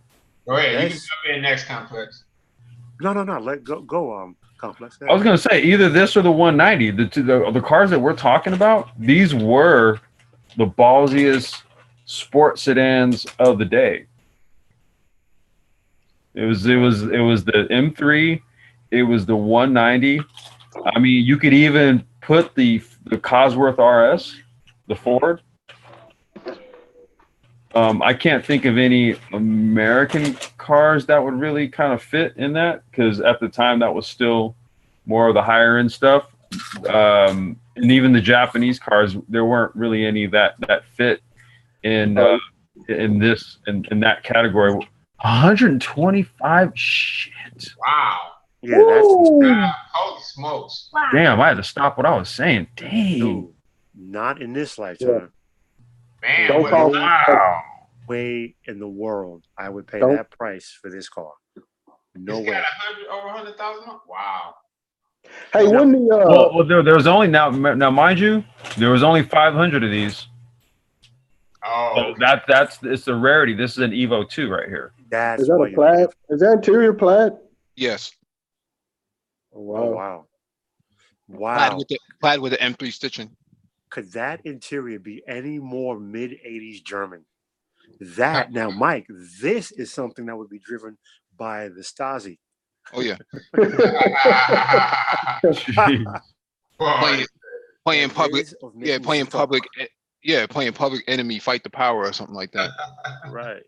[SPEAKER 5] Go ahead. You can jump in next, Complex.
[SPEAKER 3] No. Let go. Complex.
[SPEAKER 2] I was gonna say either this or the 190. The cars that we're talking about, these were the ballsiest sport sedans of the day. It was the M3, it was the 190. I mean, you could even put the Cosworth RS, the Ford. I can't think of any American cars that would really kind of fit in that because at the time that was still more of the higher end stuff. And even the Japanese cars, there weren't really any that fit in that category. 125 shit.
[SPEAKER 5] Wow.
[SPEAKER 3] Yeah, that's
[SPEAKER 5] Holy smokes.
[SPEAKER 2] Damn, I had to stop what I was saying. Dang.
[SPEAKER 3] no, not in this lifetime.
[SPEAKER 5] Man,
[SPEAKER 4] Don't call
[SPEAKER 2] Wow.
[SPEAKER 3] Way in the world I would pay
[SPEAKER 4] Don't-
[SPEAKER 3] that price for this car. No
[SPEAKER 5] it's
[SPEAKER 3] way.
[SPEAKER 5] got over 100,000. Wow.
[SPEAKER 4] Hey, when the
[SPEAKER 2] Well, there was only now, mind you, there was only 500 of these.
[SPEAKER 5] Oh,
[SPEAKER 2] So it's a rarity. This is an Evo 2 right here.
[SPEAKER 3] That's
[SPEAKER 4] is that
[SPEAKER 3] why
[SPEAKER 4] a
[SPEAKER 3] you
[SPEAKER 4] plaid? Is that interior plaid?
[SPEAKER 1] Yes.
[SPEAKER 4] Oh,
[SPEAKER 3] Oh
[SPEAKER 4] wow.
[SPEAKER 3] wow.
[SPEAKER 1] Plaid with the M3 stitching.
[SPEAKER 3] Could that interior be any more mid-80s German? That now, Mike, this is something that would be driven by the Stasi.
[SPEAKER 1] Oh yeah.
[SPEAKER 2] Jeez.
[SPEAKER 5] boy.
[SPEAKER 1] Playing public.
[SPEAKER 3] Ways of
[SPEAKER 1] Yeah,
[SPEAKER 3] making
[SPEAKER 1] playing
[SPEAKER 3] stuff.
[SPEAKER 1] public. Yeah, playing Public Enemy Fight the Power or something like that.
[SPEAKER 3] Right.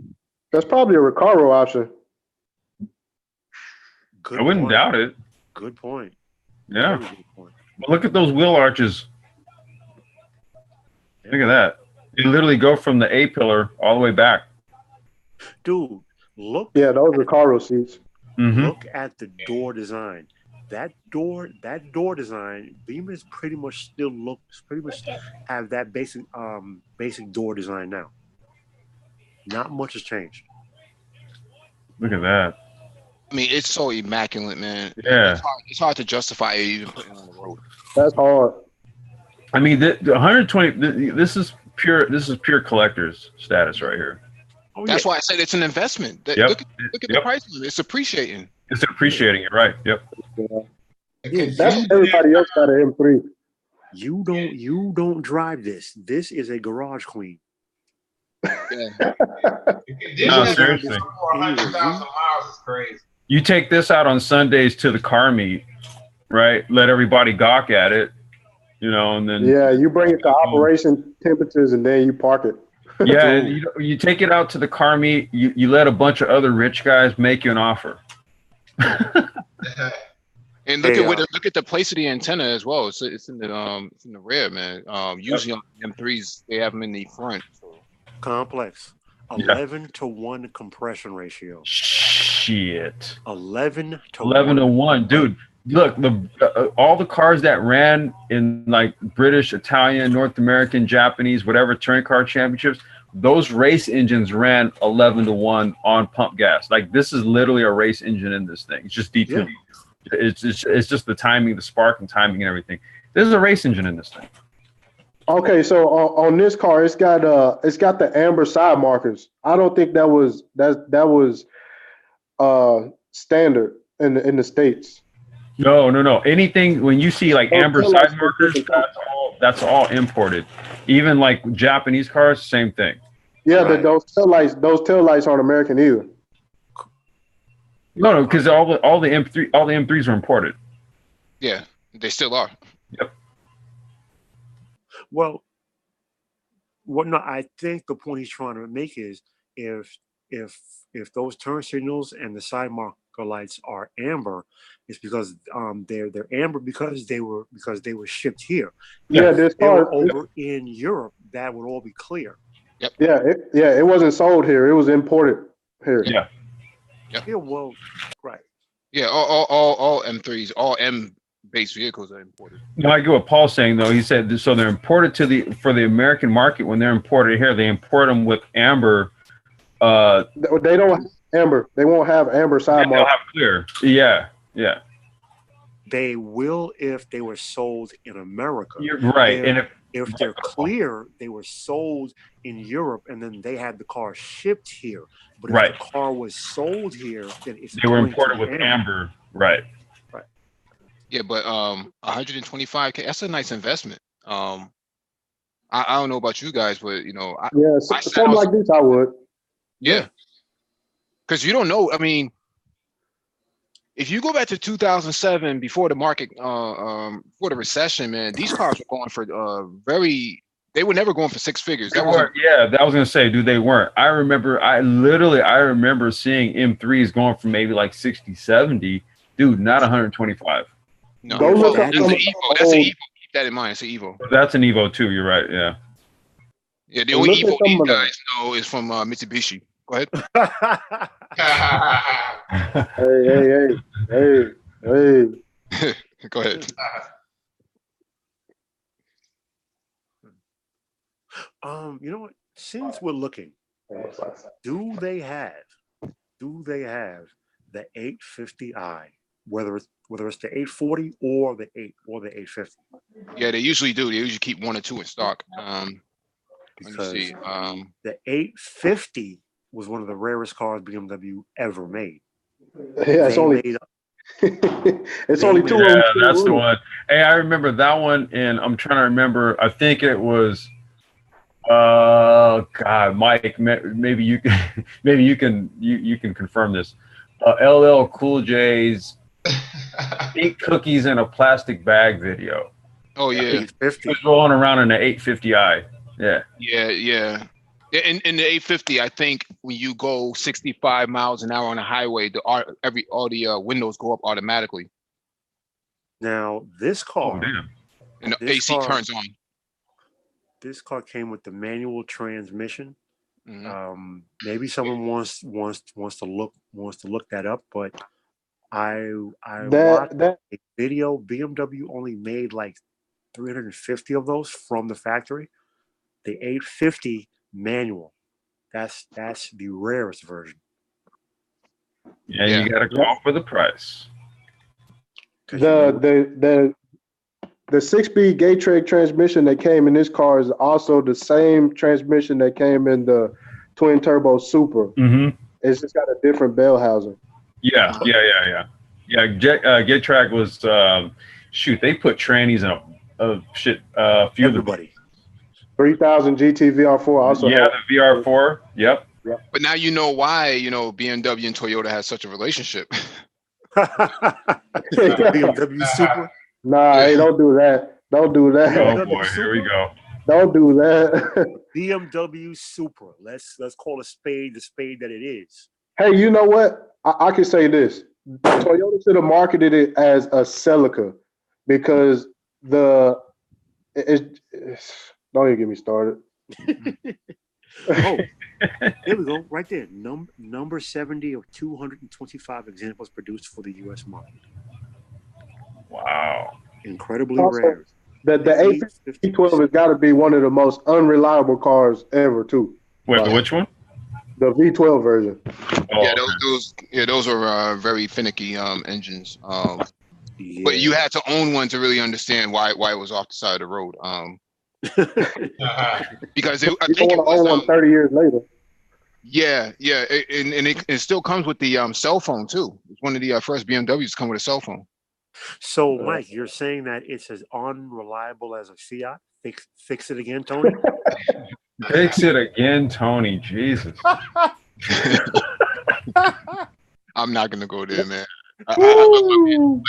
[SPEAKER 4] That's probably a Recaro option.
[SPEAKER 3] Good
[SPEAKER 2] I wouldn't
[SPEAKER 3] point.
[SPEAKER 2] doubt it.
[SPEAKER 3] Good point.
[SPEAKER 2] Yeah.
[SPEAKER 3] Very good point.
[SPEAKER 2] But look at those wheel arches. Look at that. They literally go from the A pillar all the way back.
[SPEAKER 3] Dude, look.
[SPEAKER 4] Yeah, those Recaro seats.
[SPEAKER 2] Mm-hmm.
[SPEAKER 3] Look at the door design. That door design, Beamers pretty much have that basic door design now. Not much has changed.
[SPEAKER 2] Look at that.
[SPEAKER 1] I mean, it's so immaculate, man.
[SPEAKER 2] Yeah.
[SPEAKER 1] It's hard to justify it even putting it on the road.
[SPEAKER 4] That's hard.
[SPEAKER 2] I mean, the 120. This is pure collector's status right here.
[SPEAKER 3] Oh,
[SPEAKER 1] That's
[SPEAKER 3] yeah.
[SPEAKER 1] why I said it's an investment.
[SPEAKER 2] Yep.
[SPEAKER 1] Look at the price of it. It's appreciating.
[SPEAKER 2] It's appreciating it, right? Yep.
[SPEAKER 3] Yeah,
[SPEAKER 4] That's everybody else got an M3.
[SPEAKER 3] You don't drive this. This is a garage queen.
[SPEAKER 1] Yeah.
[SPEAKER 2] No, seriously.
[SPEAKER 5] 100,000 miles is crazy.
[SPEAKER 2] You take this out on Sundays to the car meet, right? Let everybody gawk at it, and then
[SPEAKER 4] Yeah, you bring it to operation temperatures and then you park it.
[SPEAKER 2] yeah, and you take it out to the car meet. You let a bunch of other rich guys make you an offer.
[SPEAKER 1] And look at the place of the antenna as well. It's in the rear, man. Usually on M3s they have them in the front. So.
[SPEAKER 3] Complex.
[SPEAKER 2] Yeah.
[SPEAKER 3] 11-to-1 compression ratio.
[SPEAKER 2] Shit.
[SPEAKER 3] 11 to
[SPEAKER 2] 1, dude. Look, all the cars that ran in like British, Italian, North American, Japanese, whatever touring car championships, those race engines ran 11-to-1 on pump gas. Like this is literally a race engine in this thing. It's just D2.
[SPEAKER 3] Yeah.
[SPEAKER 2] It's just the timing, the spark and timing and everything. There's a race engine in this thing.
[SPEAKER 4] Okay, so on this car, it's got the amber side markers. I don't think that was standard in the States.
[SPEAKER 2] No. Anything when you see like
[SPEAKER 4] Those
[SPEAKER 2] amber
[SPEAKER 4] tail
[SPEAKER 2] side
[SPEAKER 4] lights
[SPEAKER 2] markers,
[SPEAKER 4] are
[SPEAKER 2] that's all imported. Even like Japanese cars, same thing.
[SPEAKER 4] Yeah,
[SPEAKER 5] Right.
[SPEAKER 4] those tail lights aren't American either.
[SPEAKER 2] No, because all the M3s are imported.
[SPEAKER 1] Yeah, they still are.
[SPEAKER 3] Well, I think the point he's trying to make is if those turn signals and the side marker lights are amber, it's because they're amber because they were shipped here.
[SPEAKER 4] Yeah,
[SPEAKER 3] If
[SPEAKER 4] this
[SPEAKER 3] they
[SPEAKER 4] car.
[SPEAKER 3] were over in Europe, that would all be clear.
[SPEAKER 4] It wasn't sold here. It was imported here.
[SPEAKER 2] Yeah.
[SPEAKER 3] Yeah, well, right.
[SPEAKER 1] Yeah, all M3s, all M-based vehicles are imported.
[SPEAKER 2] No, I get what Paul's saying though. He said so they're imported for the American market. When they're imported here, they import them with amber.
[SPEAKER 4] They don't have amber. They won't have amber side
[SPEAKER 2] They'll
[SPEAKER 4] markers.
[SPEAKER 2] have clear. Yeah.
[SPEAKER 3] They will if they were sold in America.
[SPEAKER 2] You're right. And
[SPEAKER 3] If they're clear, they were sold in Europe and then they had the car shipped here. But if
[SPEAKER 2] Right.
[SPEAKER 3] the car was sold here, then it's
[SPEAKER 2] they were
[SPEAKER 3] going to
[SPEAKER 2] imported
[SPEAKER 3] be
[SPEAKER 2] with amber. Right.
[SPEAKER 1] Yeah, but 125K, that's a nice investment. I don't know about you guys, but
[SPEAKER 4] Yeah,
[SPEAKER 1] I said
[SPEAKER 4] something like this, I would.
[SPEAKER 1] yeah. Because you don't know. I mean, if you go back to 2007, before the market, before the recession, man, these cars were going for they were never going for six figures. That was
[SPEAKER 2] That was gonna say, dude, they weren't. I remember seeing M3s going from maybe like 60, 70. Dude, not 125.
[SPEAKER 1] no.
[SPEAKER 4] Those
[SPEAKER 1] Well,
[SPEAKER 4] look
[SPEAKER 1] that's an
[SPEAKER 4] like
[SPEAKER 1] Evo.
[SPEAKER 4] some
[SPEAKER 1] That's an
[SPEAKER 4] old-
[SPEAKER 1] Evo. Keep that in mind. It's an Evo.
[SPEAKER 2] That's an Evo too. You're right. Yeah.
[SPEAKER 1] Yeah, the
[SPEAKER 4] Well,
[SPEAKER 1] only
[SPEAKER 4] look at
[SPEAKER 1] Evo
[SPEAKER 4] some
[SPEAKER 1] these
[SPEAKER 4] of them.
[SPEAKER 1] guys know is from Mitsubishi. Go ahead.
[SPEAKER 4] Hey.
[SPEAKER 1] Go ahead.
[SPEAKER 3] You know what? Since we're looking, do they have the 850i, whether it's the 840 or the 850?
[SPEAKER 1] Yeah, they usually do. They usually keep one or two in stock. Let me
[SPEAKER 3] Because
[SPEAKER 1] see.
[SPEAKER 3] the 850 was one of the rarest cars BMW ever made.
[SPEAKER 4] Yeah, it's
[SPEAKER 3] They
[SPEAKER 4] only
[SPEAKER 3] made-
[SPEAKER 4] it's only two of
[SPEAKER 2] Yeah,
[SPEAKER 4] them.
[SPEAKER 2] that's the one. Hey, I remember that one, and I'm trying to remember. I think it was. God, Mike, maybe you can, you can confirm this. LL Cool J's "Eat Cookies in a Plastic Bag" video.
[SPEAKER 1] Oh yeah,
[SPEAKER 3] 850.
[SPEAKER 2] It was rolling around in the 850i. Yeah.
[SPEAKER 1] yeah. In the 850, I think when you go 65 miles an hour on a highway, all the windows go up automatically,
[SPEAKER 3] Now this car,
[SPEAKER 2] damn.
[SPEAKER 1] and the
[SPEAKER 3] This
[SPEAKER 1] AC
[SPEAKER 3] car-
[SPEAKER 1] turns on.
[SPEAKER 3] this car came with the manual transmission.
[SPEAKER 1] Mhm.
[SPEAKER 3] Maybe someone wants to look that up, but I watched
[SPEAKER 4] That
[SPEAKER 3] a video. BMW only made like 350 of those from the factory. The 850 manual. That's the rarest version.
[SPEAKER 2] Yeah,
[SPEAKER 1] Yeah.
[SPEAKER 2] you got to go for the price.
[SPEAKER 3] 'Cause you know-
[SPEAKER 4] the 6-speed Gate-Track transmission that came in this car is also the same transmission that came in the twin turbo Super.
[SPEAKER 2] Mm-hmm.
[SPEAKER 4] It's just got a different bell housing.
[SPEAKER 2] Yeah. Get Track was shoot. They put trannies in a few of the
[SPEAKER 3] everybody.
[SPEAKER 4] 3000 GT VR4 also.
[SPEAKER 2] yeah, the VR4. Yep.
[SPEAKER 1] But now you know why BMW and Toyota has such a relationship.
[SPEAKER 3] BMW Super.
[SPEAKER 4] Nah, hey, don't do that. Don't do that.
[SPEAKER 2] Oh boy, here we go.
[SPEAKER 4] Don't do that.
[SPEAKER 3] BMW Supra. Let's call a spade the spade that it is.
[SPEAKER 4] Hey, you know what? I can say this. Toyota should have marketed it as a Celica because don't even get me started.
[SPEAKER 3] Oh, here we go. Right there. Number 70 of 225 examples produced for the U.S. market.
[SPEAKER 2] Wow.
[SPEAKER 3] Incredibly
[SPEAKER 4] Also,
[SPEAKER 3] rare.
[SPEAKER 4] The A312 has got to be one of the most unreliable cars ever, too.
[SPEAKER 2] Wait, which one?
[SPEAKER 4] The V12 version.
[SPEAKER 2] Oh,
[SPEAKER 1] Yeah, those are very finicky engines.
[SPEAKER 3] Yeah.
[SPEAKER 1] But you had to own one to really understand why it was off the side of the road. Because I
[SPEAKER 4] You
[SPEAKER 1] think
[SPEAKER 4] don't
[SPEAKER 1] it
[SPEAKER 4] want to own
[SPEAKER 1] was.
[SPEAKER 4] one 30 years later.
[SPEAKER 1] Yeah, and it still comes with the cell phone too. It's one of the first BMWs to come with a cell phone.
[SPEAKER 3] So, Mike, you're saying that it's as unreliable as a Fiat? Fix it again, Tony?
[SPEAKER 2] fix it again, Tony. Jesus.
[SPEAKER 1] I'm not gonna go there, man.
[SPEAKER 5] It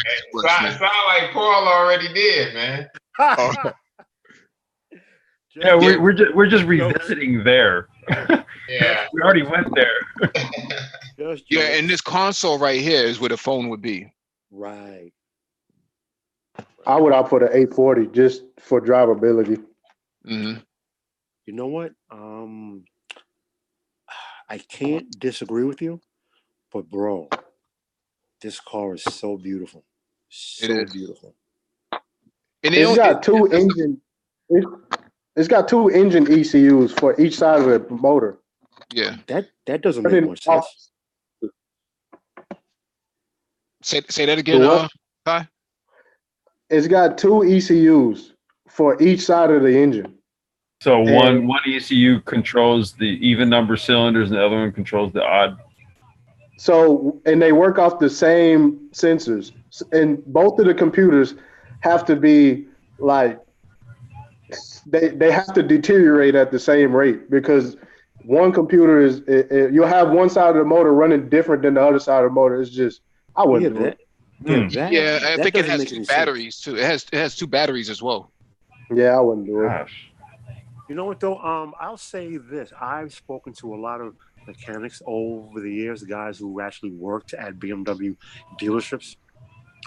[SPEAKER 5] sound like Paul already did, man.
[SPEAKER 2] Yeah, we're just revisiting there.
[SPEAKER 5] Yeah.
[SPEAKER 2] We already went there.
[SPEAKER 1] Yeah, and this console right here is where the phone would be.
[SPEAKER 3] Right.
[SPEAKER 4] I would opt for the 840 just for drivability.
[SPEAKER 1] Mm-hmm.
[SPEAKER 3] You know what? I can't disagree with you, but bro, this car is so beautiful. So beautiful.
[SPEAKER 1] And
[SPEAKER 4] It's got two engine. It's got two engine ECUs for each side of the motor.
[SPEAKER 1] Yeah.
[SPEAKER 3] That doesn't make much sense.
[SPEAKER 1] Say that again, Kai?
[SPEAKER 4] It's got two ECUs for each side of the engine.
[SPEAKER 2] So one ECU controls the even number cylinders, and the other one controls the odd.
[SPEAKER 4] So, and they work off the same sensors, and both of the computers have to be like they have to deteriorate at the same rate because one computer is you'll have one side of the motor running different than the other side of the motor. It's just I wouldn't do it.
[SPEAKER 1] I think it has two batteries too. It has two batteries as well.
[SPEAKER 4] Yeah, I wouldn't do it.
[SPEAKER 2] Gosh.
[SPEAKER 3] You know what though? I'll say this. I've spoken to a lot of mechanics over the years, guys who actually worked at BMW dealerships,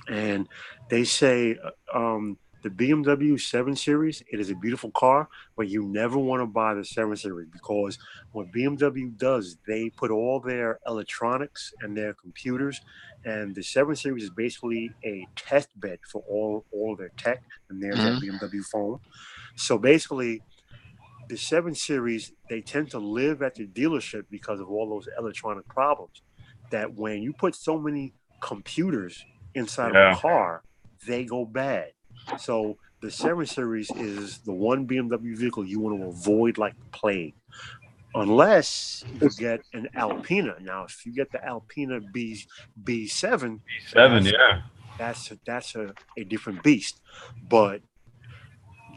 [SPEAKER 3] and they say the BMW 7 Series, it is a beautiful car, but you never want to buy the 7 Series because what BMW does, they put all their electronics and their computers, and the 7 Series is basically a test bed for all their tech, and there's that BMW phone. So basically, the 7 Series, they tend to live at the dealership because of all those electronic problems, that when you put so many computers inside of a car, they go bad. So the 7 Series is the one BMW vehicle you want to avoid like the plague, unless you get an Alpina. Now, if you get the Alpina B7, that's a different beast. But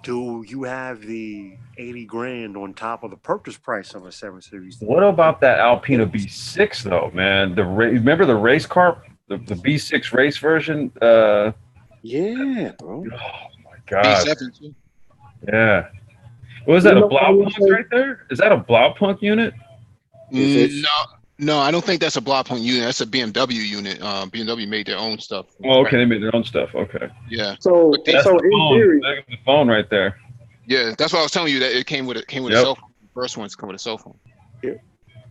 [SPEAKER 3] do you have the 80 grand on top of the purchase price of a 7 Series?
[SPEAKER 2] What about that Alpina B6 though, man? Remember the race car, the B6 race version?
[SPEAKER 3] Yeah, bro.
[SPEAKER 2] Oh my god.
[SPEAKER 1] B7 too.
[SPEAKER 2] Yeah. Was that a Blaupunk right there? Is that a Blaupunk unit?
[SPEAKER 1] No, I don't think that's a block point unit. That's a BMW unit. BMW made their own stuff.
[SPEAKER 2] Oh, okay, they made their own stuff. Okay.
[SPEAKER 1] Yeah.
[SPEAKER 4] So
[SPEAKER 2] That's
[SPEAKER 4] so
[SPEAKER 2] the
[SPEAKER 4] in
[SPEAKER 2] phone.
[SPEAKER 4] theory,
[SPEAKER 2] Look at the phone right there.
[SPEAKER 1] Yeah, that's what I was telling you, that it came with a
[SPEAKER 2] Yep.
[SPEAKER 1] cell phone. The first one's come with a cell phone.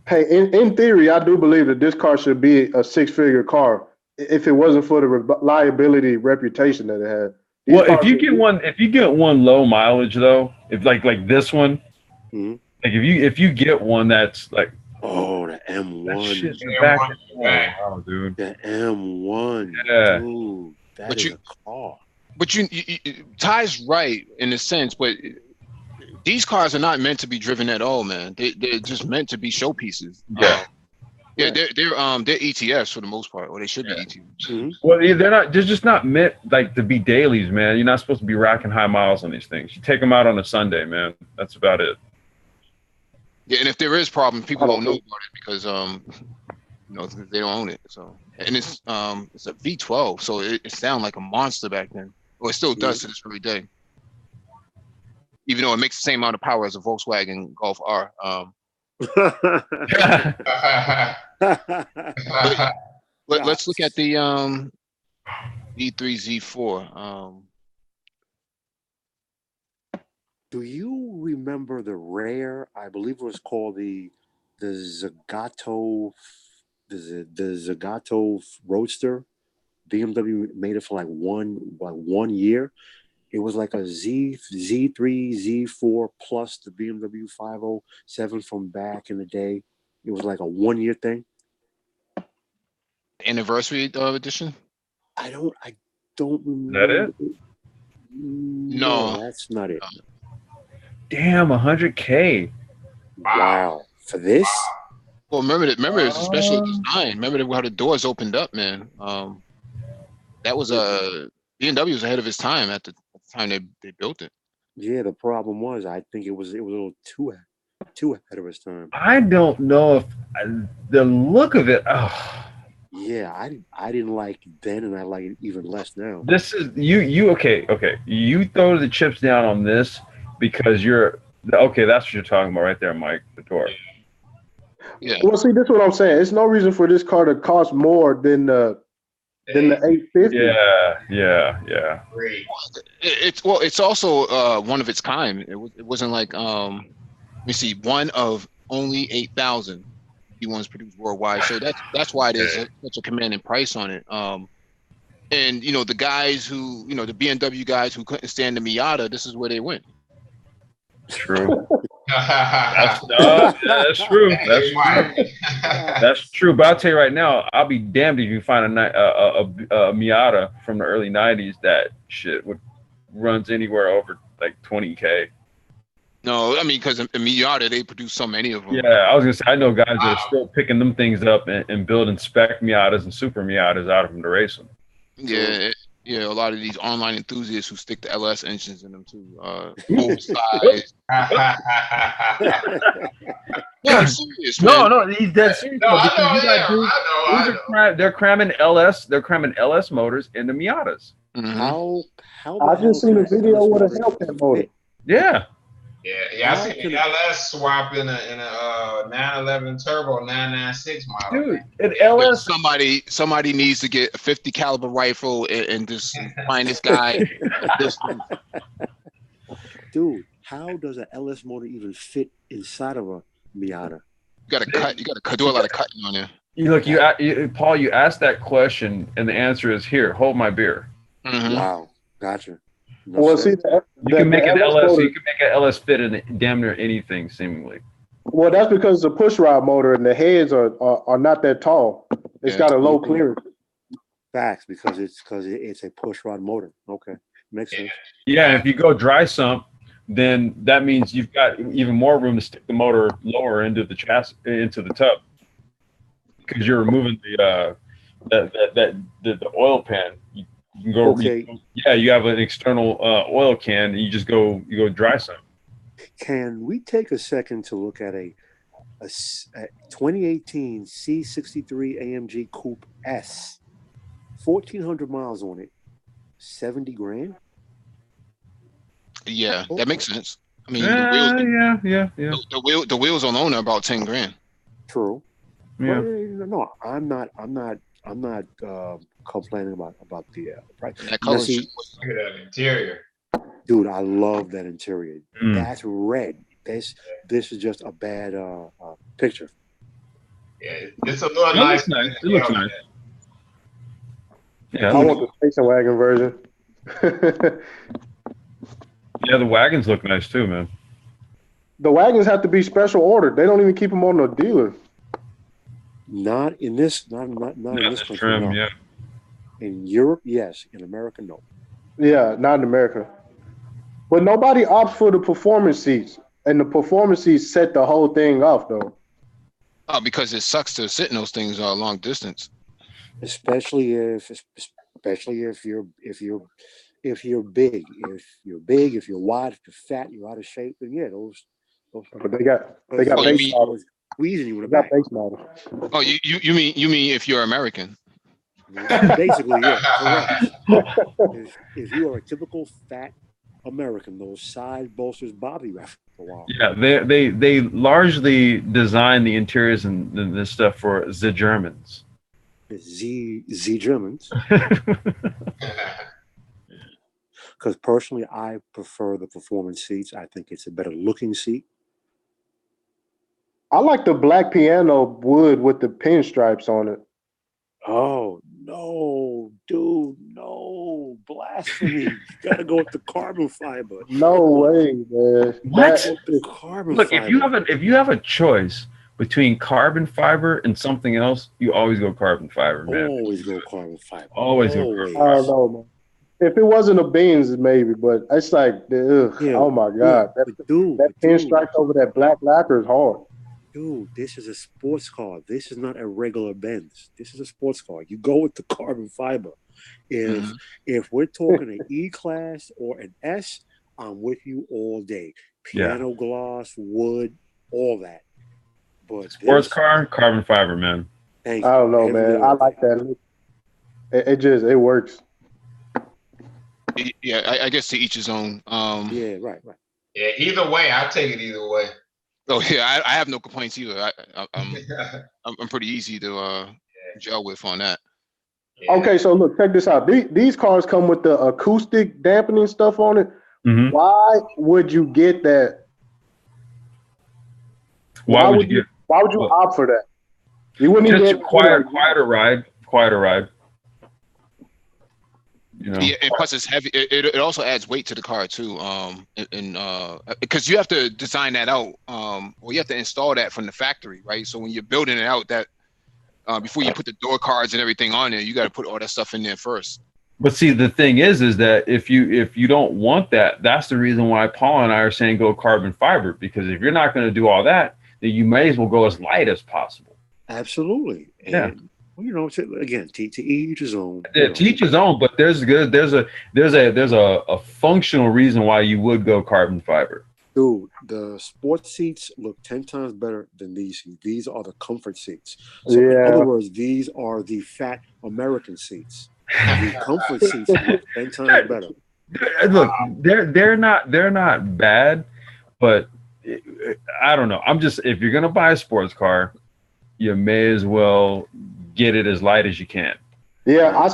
[SPEAKER 4] hey, in theory, I do believe that this car should be a six-figure car if it wasn't for the reliability reputation that it had. These
[SPEAKER 2] Well,
[SPEAKER 4] cars
[SPEAKER 2] if you
[SPEAKER 4] should
[SPEAKER 2] get one low mileage though, if like this one,
[SPEAKER 3] Mhm.
[SPEAKER 2] like if you get one that's like
[SPEAKER 3] Oh, the
[SPEAKER 2] that
[SPEAKER 3] M1.
[SPEAKER 2] shit's in the
[SPEAKER 5] Yeah,
[SPEAKER 2] back.
[SPEAKER 5] one in the back.
[SPEAKER 2] Oh, wow, dude.
[SPEAKER 3] The M1.
[SPEAKER 2] Yeah.
[SPEAKER 3] Dude, that
[SPEAKER 1] But
[SPEAKER 3] is
[SPEAKER 1] you-
[SPEAKER 3] a car.
[SPEAKER 1] But Ty's right in a sense, but these cars are not meant to be driven at all, man. They're just meant to be showpieces.
[SPEAKER 2] Yeah.
[SPEAKER 1] Yeah, they're ETFs for the most part, or they should be
[SPEAKER 2] Yeah.
[SPEAKER 1] ETFs.
[SPEAKER 3] Mhm.
[SPEAKER 2] Well, they're just not meant like to be dailies, man. You're not supposed to be racking high miles on these things. You take them out on a Sunday, man. That's about it.
[SPEAKER 1] Yeah, and if there is problems, people
[SPEAKER 4] I
[SPEAKER 1] don't
[SPEAKER 4] don't
[SPEAKER 1] know about it because they don't own it. So, and it's a V12, so it sounded like a monster back then. Well, it still does to this very day. Even though it makes the same amount of power as a Volkswagen Golf R. Let's look at the E3Z4.
[SPEAKER 3] Do you remember the rare? I believe it was called the Zagato, the Zagato Roadster. BMW made it for like one year. It was like a Z3, Z4 plus the BMW 507 from back in the day. It was like a 1 year thing.
[SPEAKER 1] Anniversary edition?
[SPEAKER 3] I don't remember.
[SPEAKER 2] That it?
[SPEAKER 1] No.
[SPEAKER 3] That's not it.
[SPEAKER 2] Damn, 100K.
[SPEAKER 3] Wow. For this?
[SPEAKER 1] Well, remember it's a special design. Remember how the doors opened up, man. That was BMW was ahead of its time at the time they built it.
[SPEAKER 3] Yeah, the problem was I think it was a little too ahead of its time.
[SPEAKER 2] I don't know if the look of it. Oh,
[SPEAKER 3] Yeah, I didn't like it then, and I like it even less now.
[SPEAKER 2] this is you okay. You throw the chips down on this because you're okay. That's what you're talking about right there, Mike. The door.
[SPEAKER 1] Yeah.
[SPEAKER 4] Well, see, that's what I'm saying. There's no reason for this car to cost more than the 850.
[SPEAKER 2] Yeah.
[SPEAKER 5] Great.
[SPEAKER 1] It's also one of its kind. It wasn't like let me see, one of only 8,000 E1s produced worldwide. So that's why there's such a commanding price on it. And the guys who the BMW guys who couldn't stand the Miata, this is where they went.
[SPEAKER 2] True. That's true. That's true. But I'll tell you right now, I'll be damned if you find a Miata from the early '90s that shit runs anywhere over like 20K.
[SPEAKER 1] No, I mean because in Miata they produce so many of them.
[SPEAKER 2] Yeah, I was gonna say I know guys that are still picking them things up and building spec Miatas and super Miatas out of them to race them.
[SPEAKER 1] Yeah, a lot of these online enthusiasts who stick the LS engines in them too. Oversized. No, I'm serious, man.
[SPEAKER 2] No, he's dead serious.
[SPEAKER 5] No, I know.
[SPEAKER 2] They're cramming LS motors into Miatas.
[SPEAKER 1] Mhm.
[SPEAKER 3] How
[SPEAKER 4] I just seen a video with a Hellcat motor.
[SPEAKER 2] Yeah.
[SPEAKER 5] Yeah, I seen the LS swap in a 911 Turbo 996 model.
[SPEAKER 2] Dude, an LS.
[SPEAKER 1] Somebody needs to get a 50 caliber rifle and just find this guy.
[SPEAKER 3] Dude, how does an LS motor even fit inside of a Miata?
[SPEAKER 1] You gotta do a lot of cutting on there.
[SPEAKER 2] Paul, you asked that question, and the answer is here. Hold my beer.
[SPEAKER 1] Mhm.
[SPEAKER 3] Wow, gotcha. No
[SPEAKER 4] Well,
[SPEAKER 3] sense.
[SPEAKER 4] see,
[SPEAKER 2] You can make an LS.
[SPEAKER 4] motor,
[SPEAKER 2] You can make an LS fit in damn near anything, seemingly.
[SPEAKER 4] well, that's because it's a push rod motor and the heads are not that tall. It's
[SPEAKER 1] Yeah.
[SPEAKER 4] got a low clearance.
[SPEAKER 3] Facts, because it's a push rod motor. Okay, makes sense.
[SPEAKER 2] Yeah, and if you go dry sump, then that means you've got even more room to stick the motor lower into the chassis, into the tub, because you're removing the oil pan. You can go.
[SPEAKER 3] Okay.
[SPEAKER 2] You have an external oil can. And you go dry sump.
[SPEAKER 3] Can we take a second to look at a 2018 C63 AMG Coupe S, 1,400 miles on it, 70 grand?
[SPEAKER 1] Yeah, that makes sense. I mean,
[SPEAKER 2] Yeah.
[SPEAKER 1] the wheels on owner about 10 grand.
[SPEAKER 3] True.
[SPEAKER 2] Yeah.
[SPEAKER 3] Well, no, I'm not complaining about the price.
[SPEAKER 1] That
[SPEAKER 3] Now,
[SPEAKER 1] color
[SPEAKER 3] see,
[SPEAKER 1] shit.
[SPEAKER 5] Look at that interior.
[SPEAKER 3] dude, I love that interior.
[SPEAKER 2] Mm.
[SPEAKER 3] That's red. This is just a bad picture.
[SPEAKER 5] Yeah, it's a little
[SPEAKER 2] It
[SPEAKER 5] nice.
[SPEAKER 2] looks nice. It looks nice. Yeah,
[SPEAKER 4] I want the station wagon version.
[SPEAKER 2] yeah, the wagons look nice too, man.
[SPEAKER 4] The wagons have to be special ordered. They don't even keep them on the dealer.
[SPEAKER 3] Not in this. Not in this country.
[SPEAKER 2] Trim,
[SPEAKER 3] No.
[SPEAKER 2] yeah.
[SPEAKER 3] In Europe, yes. In America, no.
[SPEAKER 4] Yeah, not in America. But nobody opts for the performance seats, and the performance seats set the whole thing off, though.
[SPEAKER 1] Oh, because it sucks to sit in those things a long distance.
[SPEAKER 3] Especially if you're big. If you're wide, if you're fat, you're out of shape, then yeah, those.
[SPEAKER 4] But they got
[SPEAKER 1] Oh,
[SPEAKER 4] base
[SPEAKER 1] you
[SPEAKER 4] models.
[SPEAKER 3] Squeezing you in the
[SPEAKER 4] They got
[SPEAKER 3] back.
[SPEAKER 4] base models.
[SPEAKER 1] Oh, you mean if you're American?
[SPEAKER 3] Basically, yeah, correct. If you are a typical fat American, those side bolsters bother you after a while.
[SPEAKER 2] Yeah, they largely design the interiors and this stuff for the Germans.
[SPEAKER 3] Z Germans. Because personally, I prefer the performance seats. I think it's a better looking seat.
[SPEAKER 4] I like the black piano wood with the pinstripes on it.
[SPEAKER 3] Oh no, dude, no blasphemy! You gotta go with the carbon fiber.
[SPEAKER 4] No way, man.
[SPEAKER 2] What?
[SPEAKER 3] The carbon
[SPEAKER 2] Look,
[SPEAKER 3] fiber.
[SPEAKER 2] if you have a choice between carbon fiber and something else, you always go carbon fiber, man.
[SPEAKER 3] Always go carbon fiber.
[SPEAKER 2] Always go
[SPEAKER 3] Always.
[SPEAKER 4] I don't know, man. If it wasn't a Benz, maybe, but it's like, ugh,
[SPEAKER 3] Yeah,
[SPEAKER 4] oh my God.
[SPEAKER 3] but dude,
[SPEAKER 4] That pinstripe over that black lacquer is hard.
[SPEAKER 3] Dude, this is a sports car. This is not a regular Benz. This is a sports car. You go with the carbon fiber. If we're talking an E-Class or an S, I'm with you all day. Piano glass, wood, all that. But
[SPEAKER 2] sports car, carbon fiber, man.
[SPEAKER 3] Thank
[SPEAKER 4] I don't know, man. I like that. It works.
[SPEAKER 1] Yeah, I guess to each his own.
[SPEAKER 3] Yeah, right.
[SPEAKER 5] Yeah, either way, I take it either way.
[SPEAKER 1] Oh yeah, I have no complaints either. I'm pretty easy to gel with on that.
[SPEAKER 5] Yeah.
[SPEAKER 4] Okay, so look, check this out. These cars come with the acoustic dampening stuff on it.
[SPEAKER 2] Mm-hmm.
[SPEAKER 4] Why would you get that?
[SPEAKER 2] Why would you
[SPEAKER 4] opt for that? You wouldn't
[SPEAKER 2] just
[SPEAKER 4] even
[SPEAKER 2] quieter ride. You know?
[SPEAKER 1] Yeah, and plus it's heavy. It also adds weight to the car too. Because you have to design that out. Or you have to install that from the factory, right? So when you're building it out, that before you put the door cards and everything on there, you got to put all that stuff in there first.
[SPEAKER 2] But see, the thing is that if you don't want that, that's the reason why Paul and I are saying go carbon fiber, because if you're not going to do all that, then you may as well go as light as possible.
[SPEAKER 3] Absolutely. And,
[SPEAKER 2] yeah.
[SPEAKER 3] You know, again, to each his own.
[SPEAKER 2] Yeah, to each his own. But there's a functional reason why you would go carbon fiber.
[SPEAKER 3] Dude, the sports seats look 10 times better than these seats. These are the comfort seats. So in other words, these are the fat American seats. The comfort seats look 10 times better.
[SPEAKER 2] Look, they're not bad, but I don't know. If you're gonna buy a sports car, you may as well get it as light as you can.
[SPEAKER 4] Yeah, I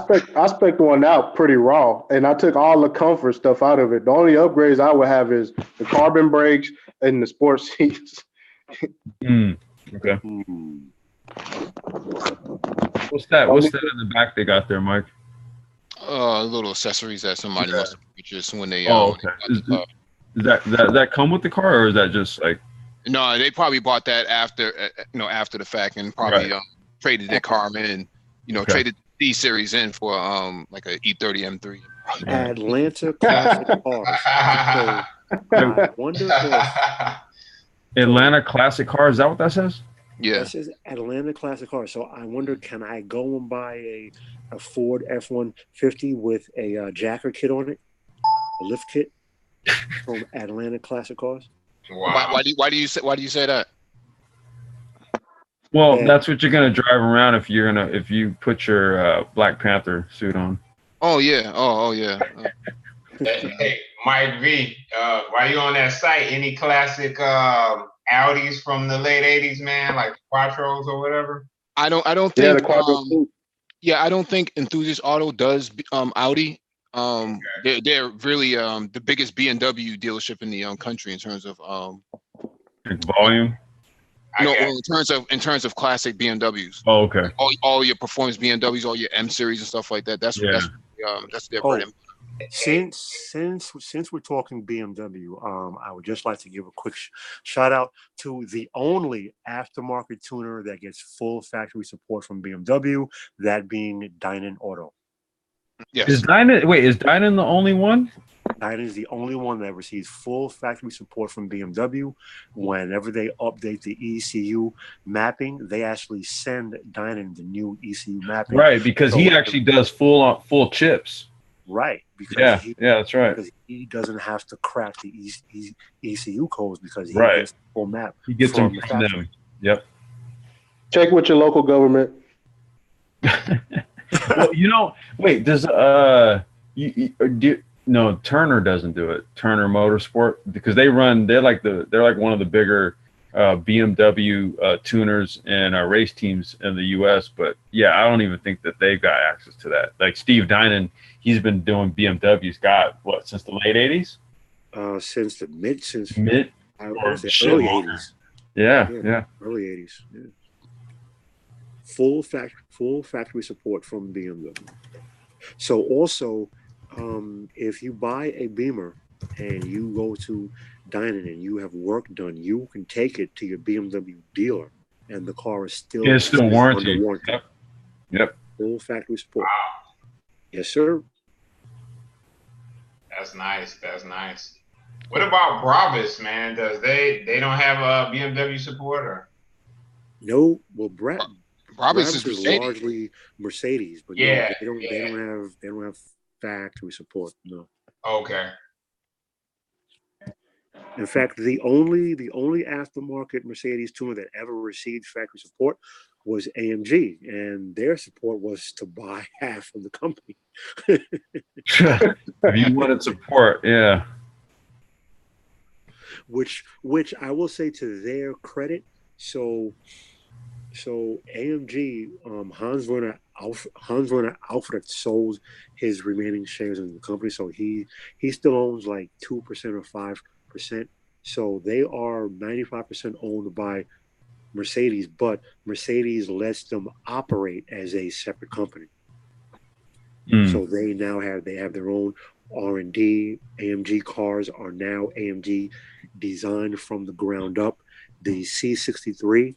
[SPEAKER 4] spec'd one out pretty raw, and I took all the comfort stuff out of it. The only upgrades I would have is the carbon brakes and the sports seats.
[SPEAKER 2] Okay. What's that in the back they got there, Mike?
[SPEAKER 1] Little accessories that somebody must have purchased when they.
[SPEAKER 2] Okay. Does that come with the car, or is that just like?
[SPEAKER 1] No, they probably bought that after the fact, and probably traded their car in, traded D series in for like a E30 M3.
[SPEAKER 3] Atlanta classic cars. I wonder if
[SPEAKER 2] Atlanta classic cars. Is that what that says?
[SPEAKER 1] Yeah.
[SPEAKER 3] That says Atlanta classic cars. So I wonder, can I go and buy a Ford F-150 with a jacker kit on it, a lift kit from Atlanta classic cars?
[SPEAKER 1] Wow. Why do you say that?
[SPEAKER 2] Well, that's what you're gonna drive around if you put your Black Panther suit on.
[SPEAKER 1] Oh yeah. Oh yeah.
[SPEAKER 5] Hey, Mike V, while you on that site, any classic Audis from the late '80s, man, like Quattros or whatever?
[SPEAKER 1] I don't
[SPEAKER 4] Yeah,
[SPEAKER 1] think
[SPEAKER 4] the Quadro coupe.
[SPEAKER 1] I don't think Enthusiast Auto does Audi. They're really the biggest BMW dealership in the country in terms of
[SPEAKER 2] Volume.
[SPEAKER 1] in terms of classic BMWs.
[SPEAKER 2] Oh, okay.
[SPEAKER 1] All your performance BMWs, all your M series and stuff like that. That's their bread and
[SPEAKER 3] Since we're talking BMW, I would just like to give a quick shout out to the only aftermarket tuner that gets full factory support from BMW, that being Dynan Auto.
[SPEAKER 1] yes.
[SPEAKER 2] Is Dynan the only one?
[SPEAKER 3] Dynan is the only one that receives full factory support from BMW. Whenever they update the ECU mapping, they actually send Dynan the new ECU mapping.
[SPEAKER 2] Right, because he actually does full chips.
[SPEAKER 3] Right. Because
[SPEAKER 2] that's right.
[SPEAKER 3] Because he doesn't have to crack the ECU codes because he
[SPEAKER 2] Right.
[SPEAKER 3] gets the full map.
[SPEAKER 2] He gets them
[SPEAKER 3] the
[SPEAKER 2] from them.
[SPEAKER 3] factory.
[SPEAKER 2] Yep.
[SPEAKER 4] Check with your local government.
[SPEAKER 2] Well, wait, does no, Turner doesn't do it. Turner Motorsport, because they're like one of the bigger BMW tuners and race teams in the US, but yeah, I don't even think that they've got access to that. Like Steve Dynan, he's been doing BMWs, since the late 80s?
[SPEAKER 3] Since I
[SPEAKER 2] or
[SPEAKER 3] would say
[SPEAKER 2] shit
[SPEAKER 3] early
[SPEAKER 2] longer.
[SPEAKER 3] 80s.
[SPEAKER 2] Yeah.
[SPEAKER 3] Early 80s. Yeah. Full factory support from BMW. So also, if you buy a Beamer and you go to Dynan and you have work done, you can take it to your BMW dealer, and the car is still
[SPEAKER 2] warranty.
[SPEAKER 3] under warranty.
[SPEAKER 2] Yep.
[SPEAKER 3] Full factory support.
[SPEAKER 5] Wow,
[SPEAKER 3] Yes, sir.
[SPEAKER 5] that's nice. That's nice. What about Brabus, man? Does they don't have BMW support or?
[SPEAKER 3] No, well,
[SPEAKER 1] Brabus is Mercedes.
[SPEAKER 3] largely Mercedes, but
[SPEAKER 5] Yeah,
[SPEAKER 3] no, they don't have factory support. No.
[SPEAKER 5] Okay.
[SPEAKER 3] In fact, the only aftermarket Mercedes tuner that ever received factory support was AMG, and their support was to buy half of the company.
[SPEAKER 2] If you wanted support, yeah.
[SPEAKER 3] Which I will say to their credit, so AMG, Hans Werner Alfred sold his remaining shares in the company, so he still owns like 2% or 5%. So they are 95% owned by Mercedes, but Mercedes lets them operate as a separate company. So they now have their own R&D. AMG cars are now AMG designed from the ground up. The C63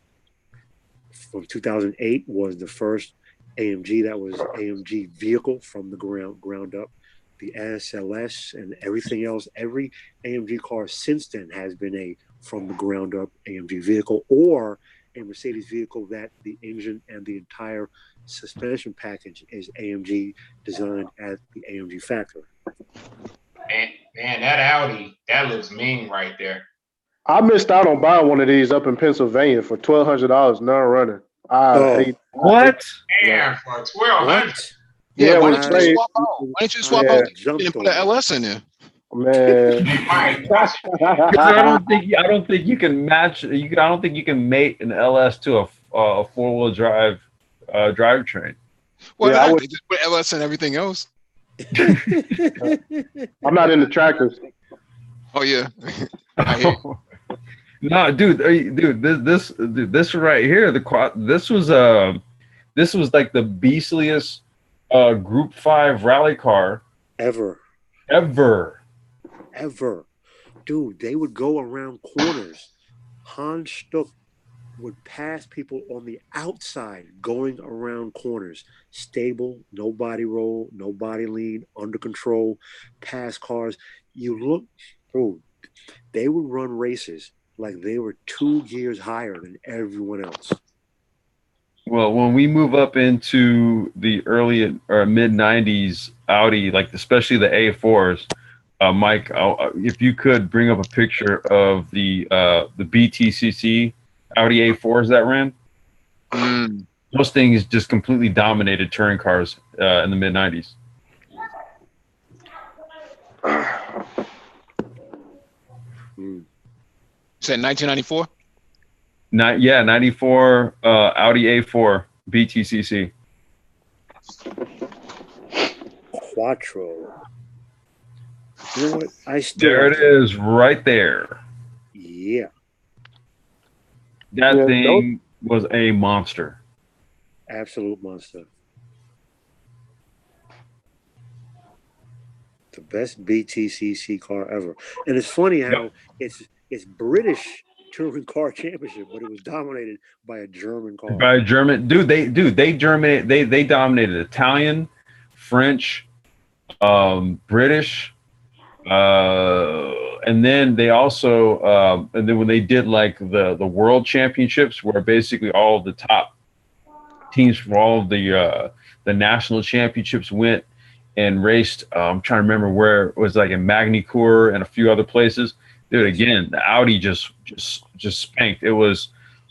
[SPEAKER 3] from 2008 was the first AMG that was AMG vehicle from the ground up. The SLS and everything else, every AMG car since then has been a from the ground up AMG vehicle, or a Mercedes vehicle that the engine and the entire suspension package is AMG designed at the AMG factory.
[SPEAKER 5] Man, that Audi, that looks mean right there.
[SPEAKER 4] I missed out on buying one of these up in Pennsylvania for $1,200 non-running.
[SPEAKER 2] What?
[SPEAKER 5] Damn, for 1,200.
[SPEAKER 4] Yeah,
[SPEAKER 1] why
[SPEAKER 4] when
[SPEAKER 1] didn't you swap out? Why didn't you swap out and put an LS in there?
[SPEAKER 4] Man,
[SPEAKER 2] Because I don't think you can match. I don't think you can mate an LS to a four-wheel drive drivetrain.
[SPEAKER 1] Well,
[SPEAKER 4] Yeah, I would-
[SPEAKER 1] they just put LS in everything else.
[SPEAKER 4] I'm not into tractors.
[SPEAKER 1] Oh yeah. I hear you.
[SPEAKER 2] No, dude, this right here, this was like the beastliest Group 5 rally car
[SPEAKER 3] Ever. Dude, they would go around corners. Hans Stuck would pass people on the outside going around corners. Stable, no body roll, no body lean, under control, pass cars. You look, bro, they would run races like they were 2 gears higher than everyone else.
[SPEAKER 2] Well, when we move up into the early or mid 90s Audi, like especially the A4s, Mike, if you could bring up a picture of the BTCC Audi A4s that ran. Those things just completely dominated touring cars in the mid 90s.
[SPEAKER 1] You said 1994?
[SPEAKER 2] 94 Audi A4 BTCC.
[SPEAKER 3] Quattro. You know what? I still
[SPEAKER 2] There it is, right there.
[SPEAKER 3] Yeah.
[SPEAKER 2] That thing was a monster.
[SPEAKER 3] Absolute monster. The best BTCC car ever. And it's funny how it's British touring car championship, but it was dominated by a German car.
[SPEAKER 2] By a German dude, they dominated Italian, French, British, and then they also and then when they did like the world championships, where basically all of the top teams from all of the national championships went and raced. I'm trying to remember where it was, like in Magny-Cours and a few other places. Dude, again, the Audi just spanked. It was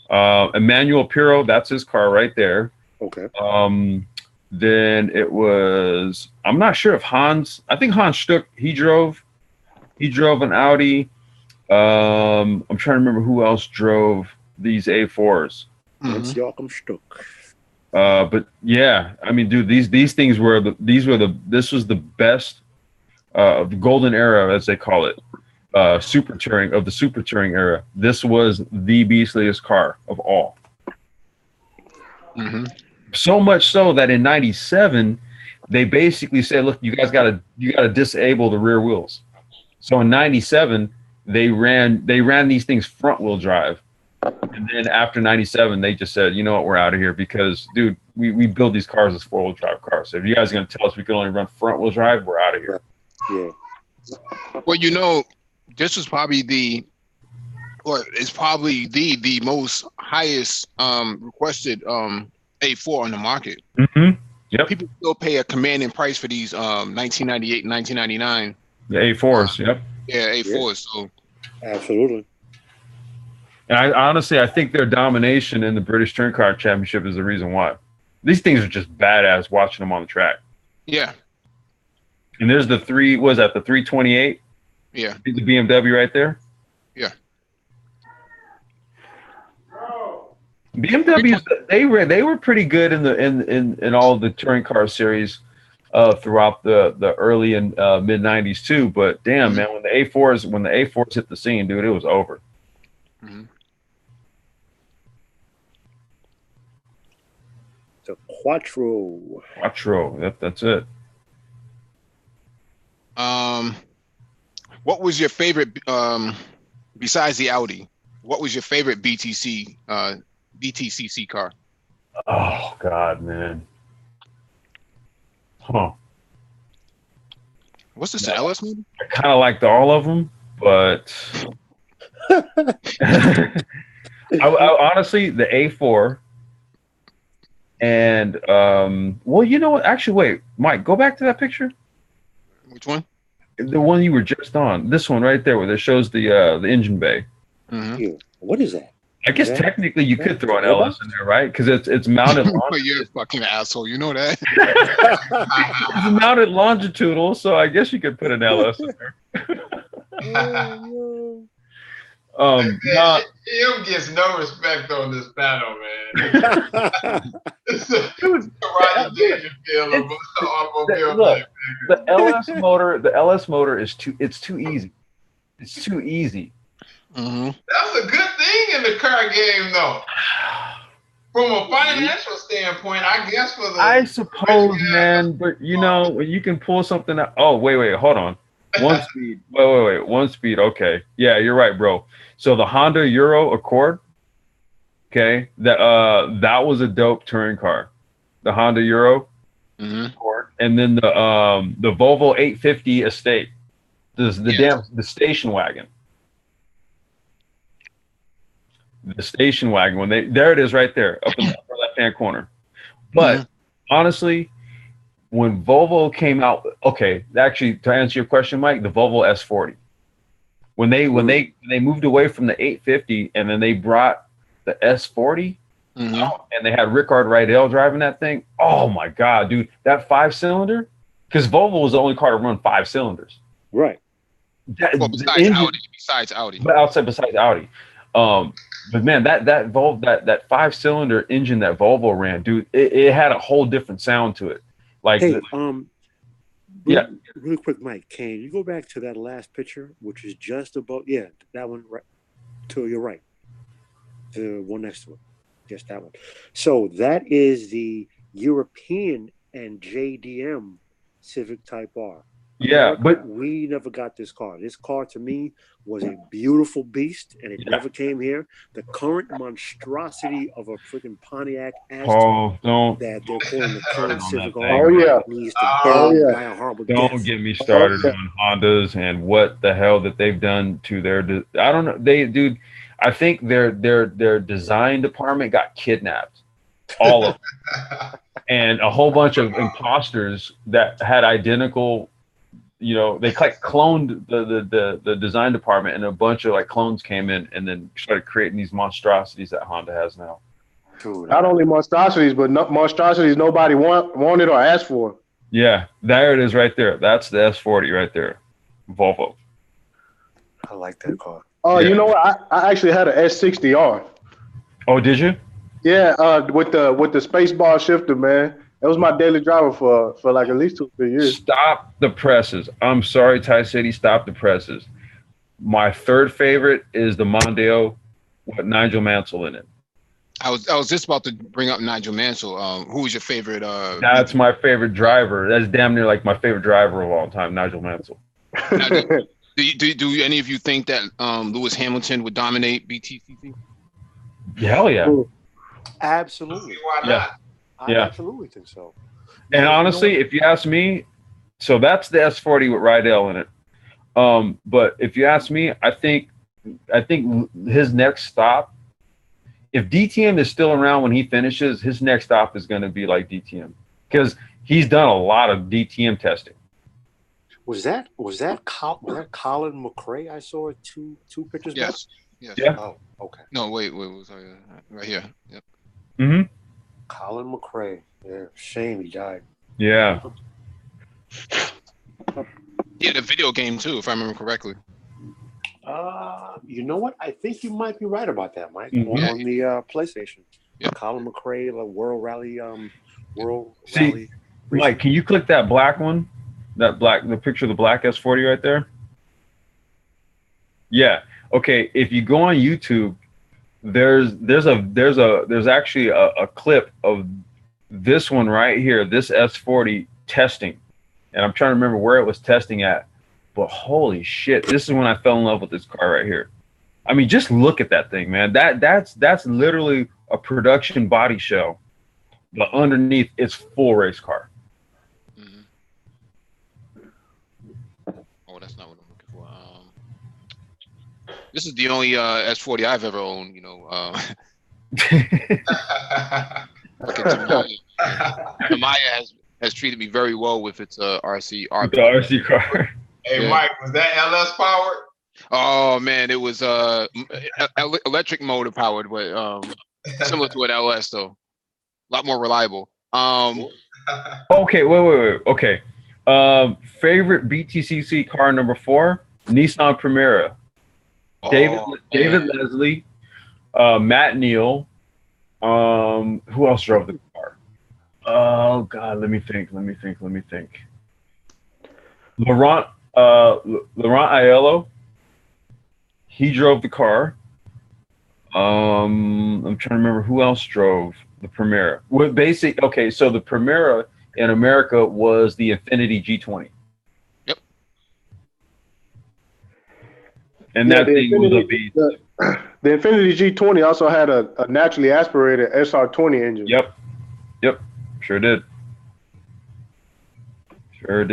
[SPEAKER 2] Emmanuel Pirro, that's his car right there.
[SPEAKER 3] Okay.
[SPEAKER 2] Then it was, I'm not sure if I think Hans Stuck, he drove an Audi. I'm trying to remember who else drove these A4s.
[SPEAKER 3] That's Joachim Stuck.
[SPEAKER 2] But yeah, I mean, dude, these things this was the best of the golden era, as they call it, super touring era. This was the beastliest car of all. So much so that in '97 they basically said, look, you guys gotta disable the rear wheels. So in '97 they ran these things front wheel drive. And then after '97, they just said, you know what, we're out of here because, dude, we build these cars as four-wheel drive cars. So if you guys are going to tell us we can only run front-wheel drive, we're out of here.
[SPEAKER 3] Yeah.
[SPEAKER 1] Well, you know, this was probably the most highest requested A4 on the market.
[SPEAKER 2] Yep.
[SPEAKER 1] People still pay a commanding price for these 1998 and 1999.
[SPEAKER 2] The A4s, yep.
[SPEAKER 1] Yeah, A4s.
[SPEAKER 3] Yeah.
[SPEAKER 1] So
[SPEAKER 3] Absolutely.
[SPEAKER 2] And I think their domination in the British Touring Car Championship is the reason why. These things are just badass watching them on the track.
[SPEAKER 1] yeah,
[SPEAKER 2] And there's the 328?
[SPEAKER 1] yeah,
[SPEAKER 2] The BMW right there?
[SPEAKER 1] yeah.
[SPEAKER 2] BMWs, they were pretty good in all of the touring car series throughout the early and mid '90s too. But damn, man, when the A4s hit the scene, dude, it was over.
[SPEAKER 3] The Quattro.
[SPEAKER 2] That's it.
[SPEAKER 1] What was your favorite besides the Audi? What was your favorite BTCC car?
[SPEAKER 2] Oh God, man. Huh.
[SPEAKER 1] What's this? The LS maybe?
[SPEAKER 2] I kind of liked all of them, but I honestly, the A4 and well, you know what? Actually, wait, Mike, go back to that picture.
[SPEAKER 1] Which one?
[SPEAKER 2] The one you were just on. This one right there, where it shows the engine bay.
[SPEAKER 3] Ew. What is that?
[SPEAKER 2] I guess technically you could throw an LS in there, right? Because it's mounted.
[SPEAKER 1] But you're a fucking asshole. You know that.
[SPEAKER 2] It's mounted longitudinal, so I guess you could put an LS in there.
[SPEAKER 5] Him gets no respect on this panel, man. It's a Roger Dangerfield of automobile.
[SPEAKER 2] Look, the LS motor is too easy. It's too easy.
[SPEAKER 5] That's a good thing in the car game, though. From a financial standpoint, I guess for the
[SPEAKER 2] I suppose, man, but you know, when you can pull something out. Oh, wait, hold on. One speed. Wait. 1 speed. Okay. Yeah, you're right, bro. So the Honda Euro Accord, okay, that was a dope touring car. The Honda Euro Accord. And then the Volvo 850 Estate. The station wagon. The station wagon, there it is right there, up in the upper left-hand corner. But honestly, when Volvo came out, okay, actually, to answer your question, Mike, the Volvo S40. When they moved away from the 850 and then they brought the S40 out, and they had Rickard Rydell driving that thing. Oh my God, dude, that 5-cylinder, because Volvo was the only car to run 5 cylinders.
[SPEAKER 3] Right.
[SPEAKER 1] Besides Audi.
[SPEAKER 2] Besides Audi. But man, that 5-cylinder engine that Volvo ran, dude, it had a whole different sound to it. Like,
[SPEAKER 3] Hey,
[SPEAKER 2] yeah.
[SPEAKER 3] Really quick, Mike, can you go back to that last picture, which is just above? Yeah, that one right to your right, the one next to it, just that one. So that is the European and JDM Civic Type R.
[SPEAKER 2] Yeah,
[SPEAKER 3] America,
[SPEAKER 2] but
[SPEAKER 3] we never got this car. This car to me was a beautiful beast, and it never came here. The current monstrosity of a freaking Pontiac Aztek
[SPEAKER 2] don't
[SPEAKER 3] that they're calling the current
[SPEAKER 2] on
[SPEAKER 3] Civic
[SPEAKER 2] that
[SPEAKER 3] R
[SPEAKER 2] thing.
[SPEAKER 4] Oh yeah.
[SPEAKER 3] needs to
[SPEAKER 4] Oh
[SPEAKER 3] burn,
[SPEAKER 4] yeah.
[SPEAKER 3] die a horrible
[SPEAKER 2] Don't
[SPEAKER 3] death.
[SPEAKER 2] get me
[SPEAKER 4] Oh
[SPEAKER 2] started
[SPEAKER 4] yeah.
[SPEAKER 2] on Hondas and what the hell that they've done to their. I don't know. Dude, I think their design department got kidnapped, all of them, and a whole bunch of imposters that had identical. You know, they like cloned the design department, and a bunch of like clones came in and then started creating these monstrosities that Honda has now.
[SPEAKER 3] Dude,
[SPEAKER 4] Not only monstrosities, but monstrosities nobody wanted or asked for.
[SPEAKER 2] Yeah, there it is right there. That's the S40 right there, Volvo.
[SPEAKER 3] I like that car.
[SPEAKER 4] Oh,
[SPEAKER 2] Yeah.
[SPEAKER 4] you know what? I actually had an S60R.
[SPEAKER 2] Oh, did you?
[SPEAKER 4] Yeah, with the space bar shifter, man. That was my daily driver for like at least 2-3 years.
[SPEAKER 2] Stop the presses. I'm sorry, Ty City. Stop the presses. My third favorite is the Mondeo with Nigel Mansell in it.
[SPEAKER 1] I was just about to bring up Nigel Mansell. Who was your favorite?
[SPEAKER 2] That's my favorite driver. That's damn near like my favorite driver of all time, Nigel Mansell.
[SPEAKER 1] Do any of you think that Lewis Hamilton would dominate BTCC?
[SPEAKER 2] Hell yeah.
[SPEAKER 3] Absolutely.
[SPEAKER 5] Why not?
[SPEAKER 2] Yeah.
[SPEAKER 3] I
[SPEAKER 2] Yeah.
[SPEAKER 3] absolutely think so.
[SPEAKER 2] And
[SPEAKER 3] You know
[SPEAKER 2] honestly,
[SPEAKER 3] what?
[SPEAKER 2] if you ask me, so that's the S40 with Rydell in it. But if you ask me, I think his next stop, if DTM is still around when he finishes, his next stop is going to be like DTM because he's done a lot of DTM testing.
[SPEAKER 3] Was that Colin McRae? I saw two pictures back.
[SPEAKER 1] Yes. Yes.
[SPEAKER 2] Yeah.
[SPEAKER 3] Oh, okay.
[SPEAKER 1] No, wait. Sorry. Right here. Yep.
[SPEAKER 2] Mm-hmm.
[SPEAKER 3] Colin McRae. Yeah, shame he died.
[SPEAKER 2] Yeah.
[SPEAKER 1] Yeah, the video game too, if I remember correctly.
[SPEAKER 3] You know what? I think you might be right about that, Mike.
[SPEAKER 2] Mhm.
[SPEAKER 3] On the PlayStation.
[SPEAKER 1] Yeah.
[SPEAKER 3] Colin McRae, the World Rally.
[SPEAKER 2] See,
[SPEAKER 3] Rally.
[SPEAKER 2] Mike, can you click that black one? The picture of the black S40 right there? Yeah. Okay. If you go on YouTube, there's actually a clip of this one right here, this S40 testing. And I'm trying to remember where it was testing at. But holy shit, this is when I fell in love with this car right here. I mean, just look at that thing, man. That's literally a production body shell. But underneath, it's full race car.
[SPEAKER 1] Mm-hmm. Oh, that's not what I'm looking for. This is the only S40 I've ever owned. You know, Tamaya has treated me very well with its RC.
[SPEAKER 2] The RC car.
[SPEAKER 5] Hey,
[SPEAKER 1] Yeah.
[SPEAKER 5] Mike, was that LS powered?
[SPEAKER 1] Oh man, it was electric motor powered, but similar to an LS though, a lot more reliable.
[SPEAKER 2] Okay, wait. Okay. Favorite BTCC car number 4, Nissan Primera. David Leslie, Matt Neal. Who else drove the car? Oh God, let me think. Laurent Aiello. He drove the car. I'm trying to remember who else drove the Primera. Well, okay, so the Primera in America was the Infiniti G20.
[SPEAKER 1] Yep.
[SPEAKER 2] And that thing was a beast.
[SPEAKER 4] The Infiniti G20 also had a naturally aspirated SR20 engine.
[SPEAKER 2] Yep. Sure did.
[SPEAKER 3] Are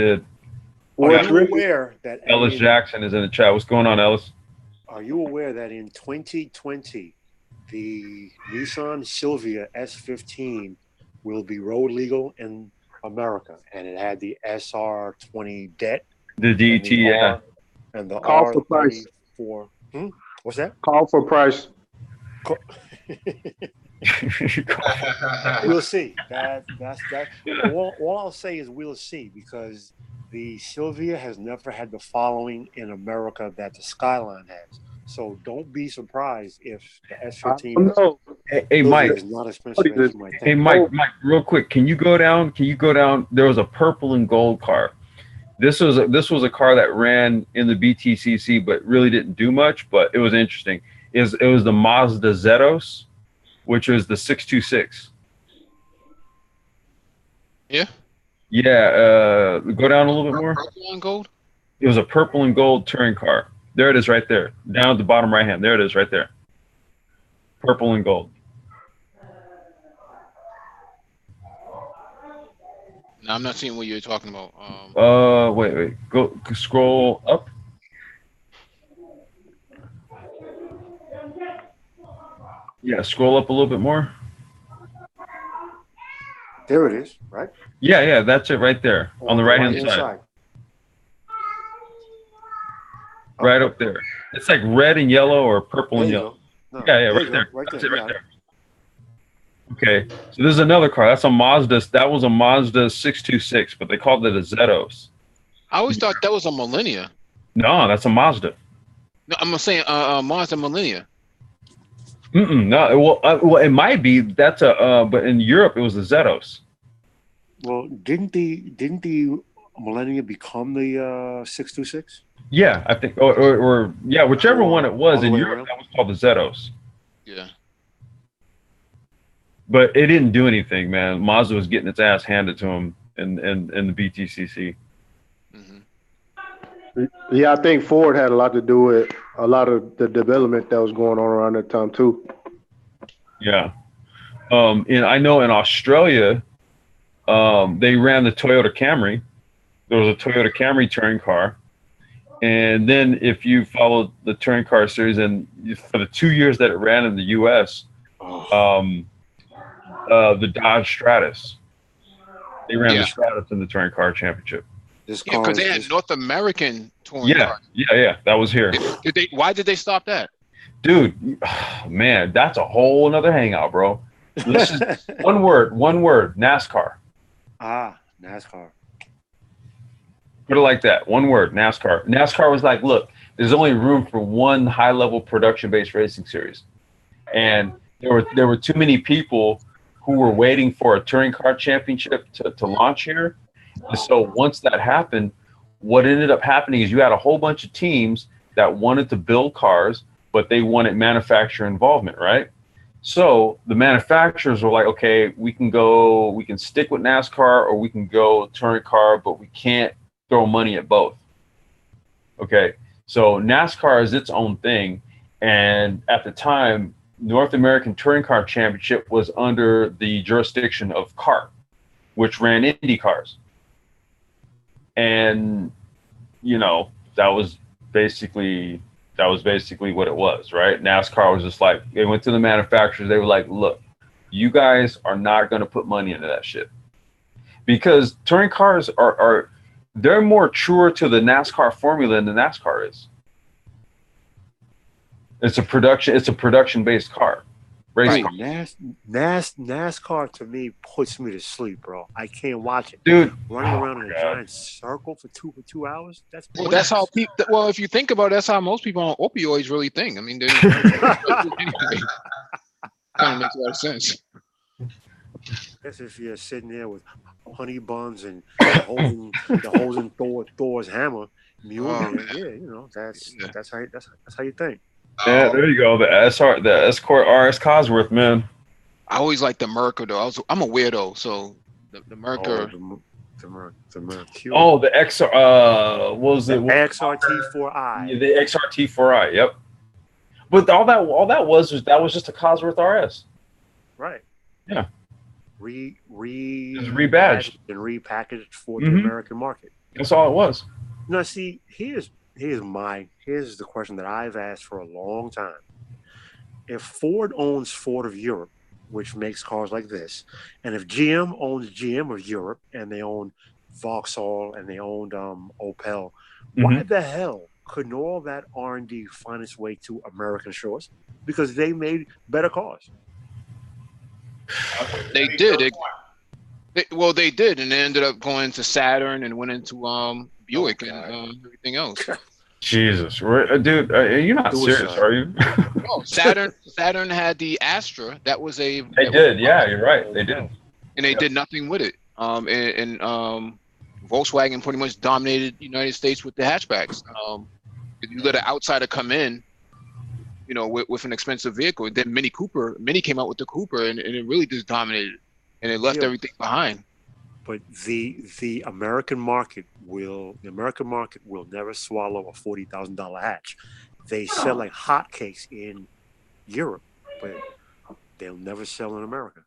[SPEAKER 4] What's
[SPEAKER 3] you
[SPEAKER 4] Ricky?
[SPEAKER 3] aware that
[SPEAKER 2] Ellis Jackson is in the chat. What's going on, Ellis?
[SPEAKER 3] Are you aware that in 2020, the Nissan Silvia S15 will be road legal in America, and it had the SR20 det,
[SPEAKER 2] The DT, yeah.
[SPEAKER 3] and the
[SPEAKER 4] Call for price.
[SPEAKER 3] R34. What's that?
[SPEAKER 4] Call for price.
[SPEAKER 3] We'll see. That's that. All I'll say is we'll see, because the Silvia has never had the following in America that the Skyline has. So don't be surprised if the
[SPEAKER 4] I
[SPEAKER 3] S15
[SPEAKER 4] don't know.
[SPEAKER 2] Hey, Mike.
[SPEAKER 3] is not expensive as you might
[SPEAKER 2] Hey,
[SPEAKER 3] think.
[SPEAKER 2] Mike, real quick, can you go down? There was a purple and gold car. This was a car that ran in the BTCC, but really didn't do much. But it was interesting. It was the Mazda Zetos, which was the 626.
[SPEAKER 1] Yeah.
[SPEAKER 2] Yeah. Go down a little bit more.
[SPEAKER 1] Purple and gold.
[SPEAKER 2] It was a purple and gold touring car. There it is, right there, down at the bottom right hand. There it is, right there. Purple and gold.
[SPEAKER 1] No, I'm not seeing what you're talking about.
[SPEAKER 2] Wait. Go scroll up. Yeah, scroll up a little bit more.
[SPEAKER 3] There it is, right?
[SPEAKER 2] Yeah, that's it right there on the right hand side. Right up there. It's like red and yellow or purple and yellow.
[SPEAKER 3] No,
[SPEAKER 2] Yeah, right there.
[SPEAKER 3] Right
[SPEAKER 2] That's
[SPEAKER 3] there.
[SPEAKER 2] it right there. Okay, so this is another car. That's a Mazda. That was a Mazda 626, but they called it a Zetos.
[SPEAKER 1] I always thought that was a Millennia.
[SPEAKER 2] No, that's a Mazda.
[SPEAKER 1] No, I'm saying Mazda Millennia.
[SPEAKER 2] No, well, it might be. That's a but in Europe it was the Zetos.
[SPEAKER 3] Well, didn't the Millennia become the 626?
[SPEAKER 2] Yeah, I think, or yeah, whichever one it was in Europe,
[SPEAKER 3] around?
[SPEAKER 2] that was called the Zetos.
[SPEAKER 1] Yeah.
[SPEAKER 2] But it didn't do anything, man. Mazda was getting its ass handed to him in the BTCC.
[SPEAKER 1] Mm-hmm.
[SPEAKER 4] Yeah, I think Ford had a lot to do with a lot of the development that was going on around that time too.
[SPEAKER 2] Yeah. And I know in Australia, they ran the Toyota Camry. There was a Toyota Camry touring car. And then if you followed the touring car series, and for the 2 years that it ran in the U.S., the Dodge Stratus. They ran the Stratus in the touring car championship.
[SPEAKER 1] Yeah, because they had North American touring cars.
[SPEAKER 2] Yeah, that was here.
[SPEAKER 1] Why did they stop that?
[SPEAKER 2] Dude, man, that's a whole nother hangout, bro. This is one word, NASCAR.
[SPEAKER 3] NASCAR.
[SPEAKER 2] Put it like that, one word, NASCAR. NASCAR was like, look, there's only room for one high-level production-based racing series. And there were too many people who were waiting for a touring car championship to launch here. And so once that happened, what ended up happening is you had a whole bunch of teams that wanted to build cars, but they wanted manufacturer involvement, right? So the manufacturers were like, okay, we can stick with NASCAR or we can go touring car, but we can't throw money at both. Okay, so NASCAR is its own thing. And at the time, North American Touring Car Championship was under the jurisdiction of CART, which ran Indy cars. And, that was basically what it was, right? NASCAR was just like, they went to the manufacturers. They were like, look, you guys are not going to put money into that shit. Because touring cars they're more truer to the NASCAR formula than the NASCAR is. It's a production-based car. Race car.
[SPEAKER 3] NASCAR to me puts me to sleep, bro. I can't watch it,
[SPEAKER 2] dude.
[SPEAKER 3] Running around in a giant circle for two hours.
[SPEAKER 1] That's how people. Well, if you think about it, that's how most people on opioids really think. I mean, kind of makes a lot of sense.
[SPEAKER 3] Guess if you're sitting there with honey buns and holding Thor's hammer, that's how you think.
[SPEAKER 2] Yeah, there you go. The Escort RS Cosworth, man.
[SPEAKER 1] I always like the Mercer though. I'm a weirdo, so the Mercer.
[SPEAKER 3] The Mercury.
[SPEAKER 2] Oh, the XR. What was it?
[SPEAKER 3] XRT4i.
[SPEAKER 2] Yeah, the XRT4i. Yep. But all that was just a Cosworth RS.
[SPEAKER 3] Right.
[SPEAKER 2] Yeah.
[SPEAKER 3] Rebadged and repackaged for the American market.
[SPEAKER 2] That's all it was.
[SPEAKER 3] Now, see, here's the question that I've asked for a long time. If Ford owns Ford of Europe, which makes cars like this, and if GM owns GM of Europe and they own Vauxhall and they owned Opel, why the hell couldn't all that R&D find its way to American shores? Because they made better cars.
[SPEAKER 1] They did. They did, and they ended up going to Saturn and went into Buick and everything else.
[SPEAKER 2] Jesus, dude, you're not serious,
[SPEAKER 3] Suicide.
[SPEAKER 2] are you?
[SPEAKER 1] No, Saturn had the Astra. That was a.
[SPEAKER 2] They did, yeah, you're right. They did.
[SPEAKER 1] And they did nothing with it. And Volkswagen pretty much dominated the United States with the hatchbacks. If you let an outsider come in, with an expensive vehicle, then Mini came out with the Cooper, and it really just dominated, and it left everything behind.
[SPEAKER 3] But the American market will never swallow a $40,000 hatch. They sell like hotcakes in Europe, but they'll never sell in America.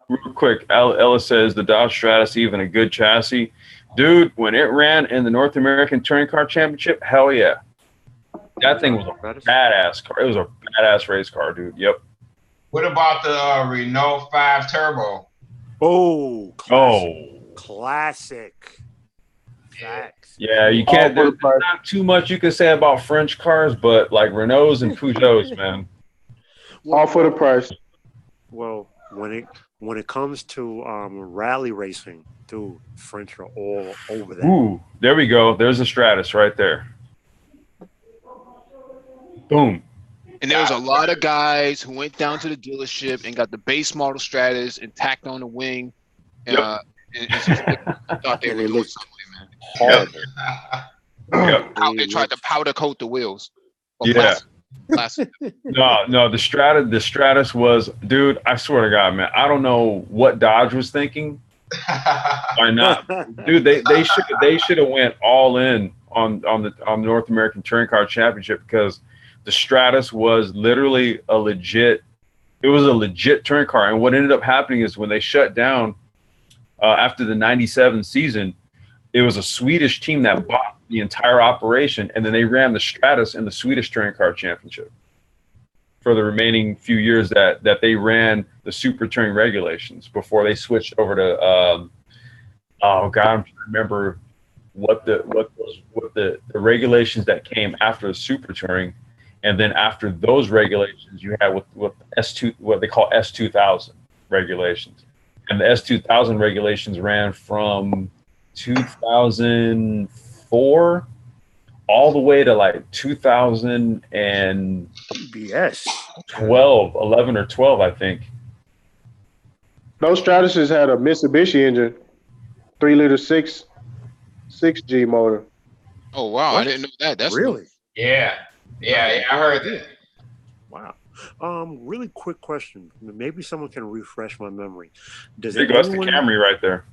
[SPEAKER 2] Real quick, Ella says the Dodge Stratus even a good chassis, dude. When it ran in the North American Touring Car Championship, hell yeah, that thing was a badass car. It was a badass race car, dude. Yep.
[SPEAKER 5] What about the Renault 5 Turbo?
[SPEAKER 3] Oh, classic. Facts.
[SPEAKER 2] Yeah, you can't. There's not too much you can say about French cars, but like Renaults and Peugeots, man.
[SPEAKER 4] All for the price.
[SPEAKER 3] Well, when it comes to rally racing, dude, French are all over that.
[SPEAKER 2] Ooh, there we go. There's a Stratus right there. Boom.
[SPEAKER 1] And there was a lot of guys who went down to the dealership and got the base model Stratus and tacked on the wing. And thought they were doing something, man. They tried to powder coat the wheels. Plastic.
[SPEAKER 2] No, the Stratus was, dude, I swear to God, man, I don't know what Dodge was thinking. Why not? Dude, they should have went all in on the North American Touring Car Championship, because the Stratus was literally a legit touring car. And what ended up happening is when they shut down after the 97 season, it was a Swedish team that bought the entire operation, and then they ran the Stratus in the Swedish Touring Car Championship for the remaining few years that they ran the Super Touring regulations before they switched over to oh God, I'm trying to remember what the regulations that came after the Super Touring. And then after those regulations, you had with S2, what they call S2000 regulations. And the S2000 regulations ran from 2004 all the way to like 2012, 11 or 12, I think.
[SPEAKER 4] Those Stratuses had a Mitsubishi engine, 3-liter 6G motor.
[SPEAKER 1] Oh wow, I didn't know that. That's
[SPEAKER 3] really
[SPEAKER 5] Yeah, I heard that.
[SPEAKER 3] Wow. Really quick question. Maybe someone can refresh my memory.
[SPEAKER 2] There goes the Camry right there.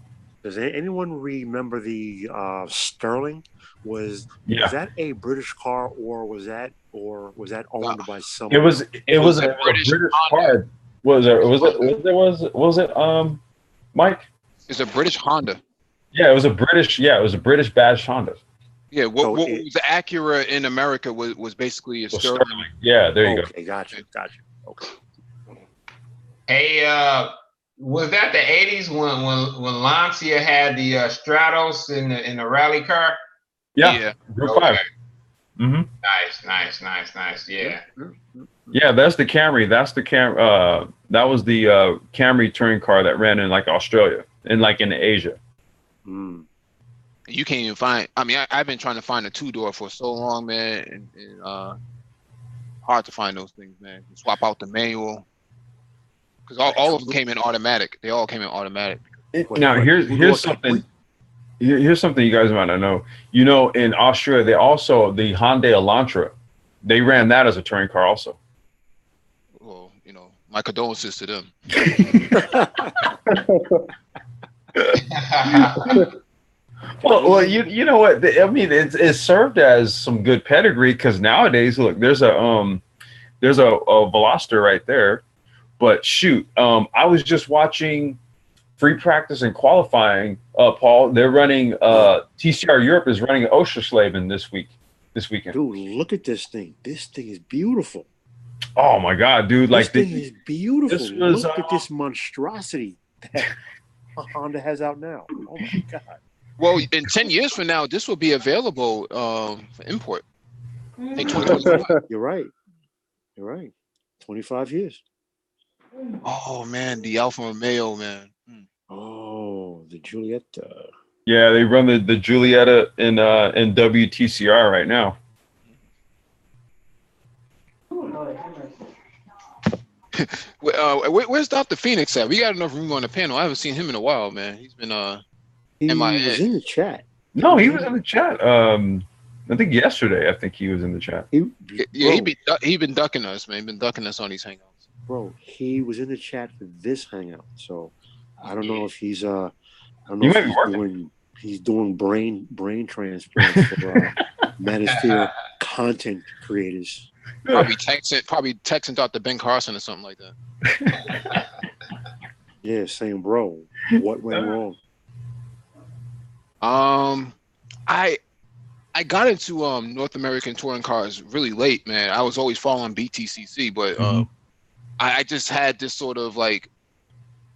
[SPEAKER 3] Does anyone remember the Sterling? Was that a British car, or was that owned by someone?
[SPEAKER 2] It was a British car. Was it Mike?
[SPEAKER 1] It's a British Honda.
[SPEAKER 2] Yeah, it was a British badged Honda.
[SPEAKER 1] Yeah, what was the Acura in America was basically a Sterling.
[SPEAKER 2] Yeah, there you go.
[SPEAKER 3] Okay, gotcha. Okay.
[SPEAKER 5] Hey, was that the 80s when Lancia had the Stratos in the rally car?
[SPEAKER 2] Yeah. Group 5. Mm-hmm.
[SPEAKER 5] Nice. Yeah.
[SPEAKER 2] Yeah, that's the Camry. That was the Camry touring car that ran in like Australia and like in Asia.
[SPEAKER 3] Mm.
[SPEAKER 1] You can't even find. I mean, I've been trying to find a 2-door for so long, man, and hard to find those things, man. You swap out the manual, because all of them came in automatic. They all came in automatic.
[SPEAKER 2] Now here's something. Here's something you guys might not know. You know, in Austria, they also the Hyundai Elantra, they ran that as a touring car also.
[SPEAKER 1] Well, my condolences to them.
[SPEAKER 2] Well, you know what? I mean, it's served as some good pedigree, because nowadays, look, there's a Veloster right there. But shoot, I was just watching free practice and qualifying. Paul, they're running TCR Europe is running Oschersleben this weekend.
[SPEAKER 3] Dude, look at this thing. This thing is beautiful.
[SPEAKER 2] Oh my God, dude!
[SPEAKER 3] This thing is beautiful. Look at this monstrosity that Honda has out now. Oh my God.
[SPEAKER 1] Well, in 10 years from now, this will be available for import. I think 2025.
[SPEAKER 3] You're right. 25 years.
[SPEAKER 1] Oh man, the Alfa Romeo, man.
[SPEAKER 3] Oh, the Giulietta.
[SPEAKER 2] Yeah, they run the Giulietta in WTCR right now.
[SPEAKER 1] Where's Dr. Phoenix at? We got enough room on the panel. I haven't seen him in a while, man. He's been
[SPEAKER 3] He
[SPEAKER 1] MIA.
[SPEAKER 3] was in the chat.
[SPEAKER 2] No, he was in the chat. I think yesterday. I think he was in the chat.
[SPEAKER 1] He been ducking us, man. He been ducking us on these hangouts.
[SPEAKER 3] Bro, he was in the chat for this hangout. So I don't know if he's he's doing brain transplants for Manosphere content creators.
[SPEAKER 1] Probably texting Dr. Ben Carson or something like that.
[SPEAKER 3] Yeah, saying, bro, what went wrong?
[SPEAKER 1] I got into North American touring cars really late, man. I was always following BTCC, but I just had this sort of like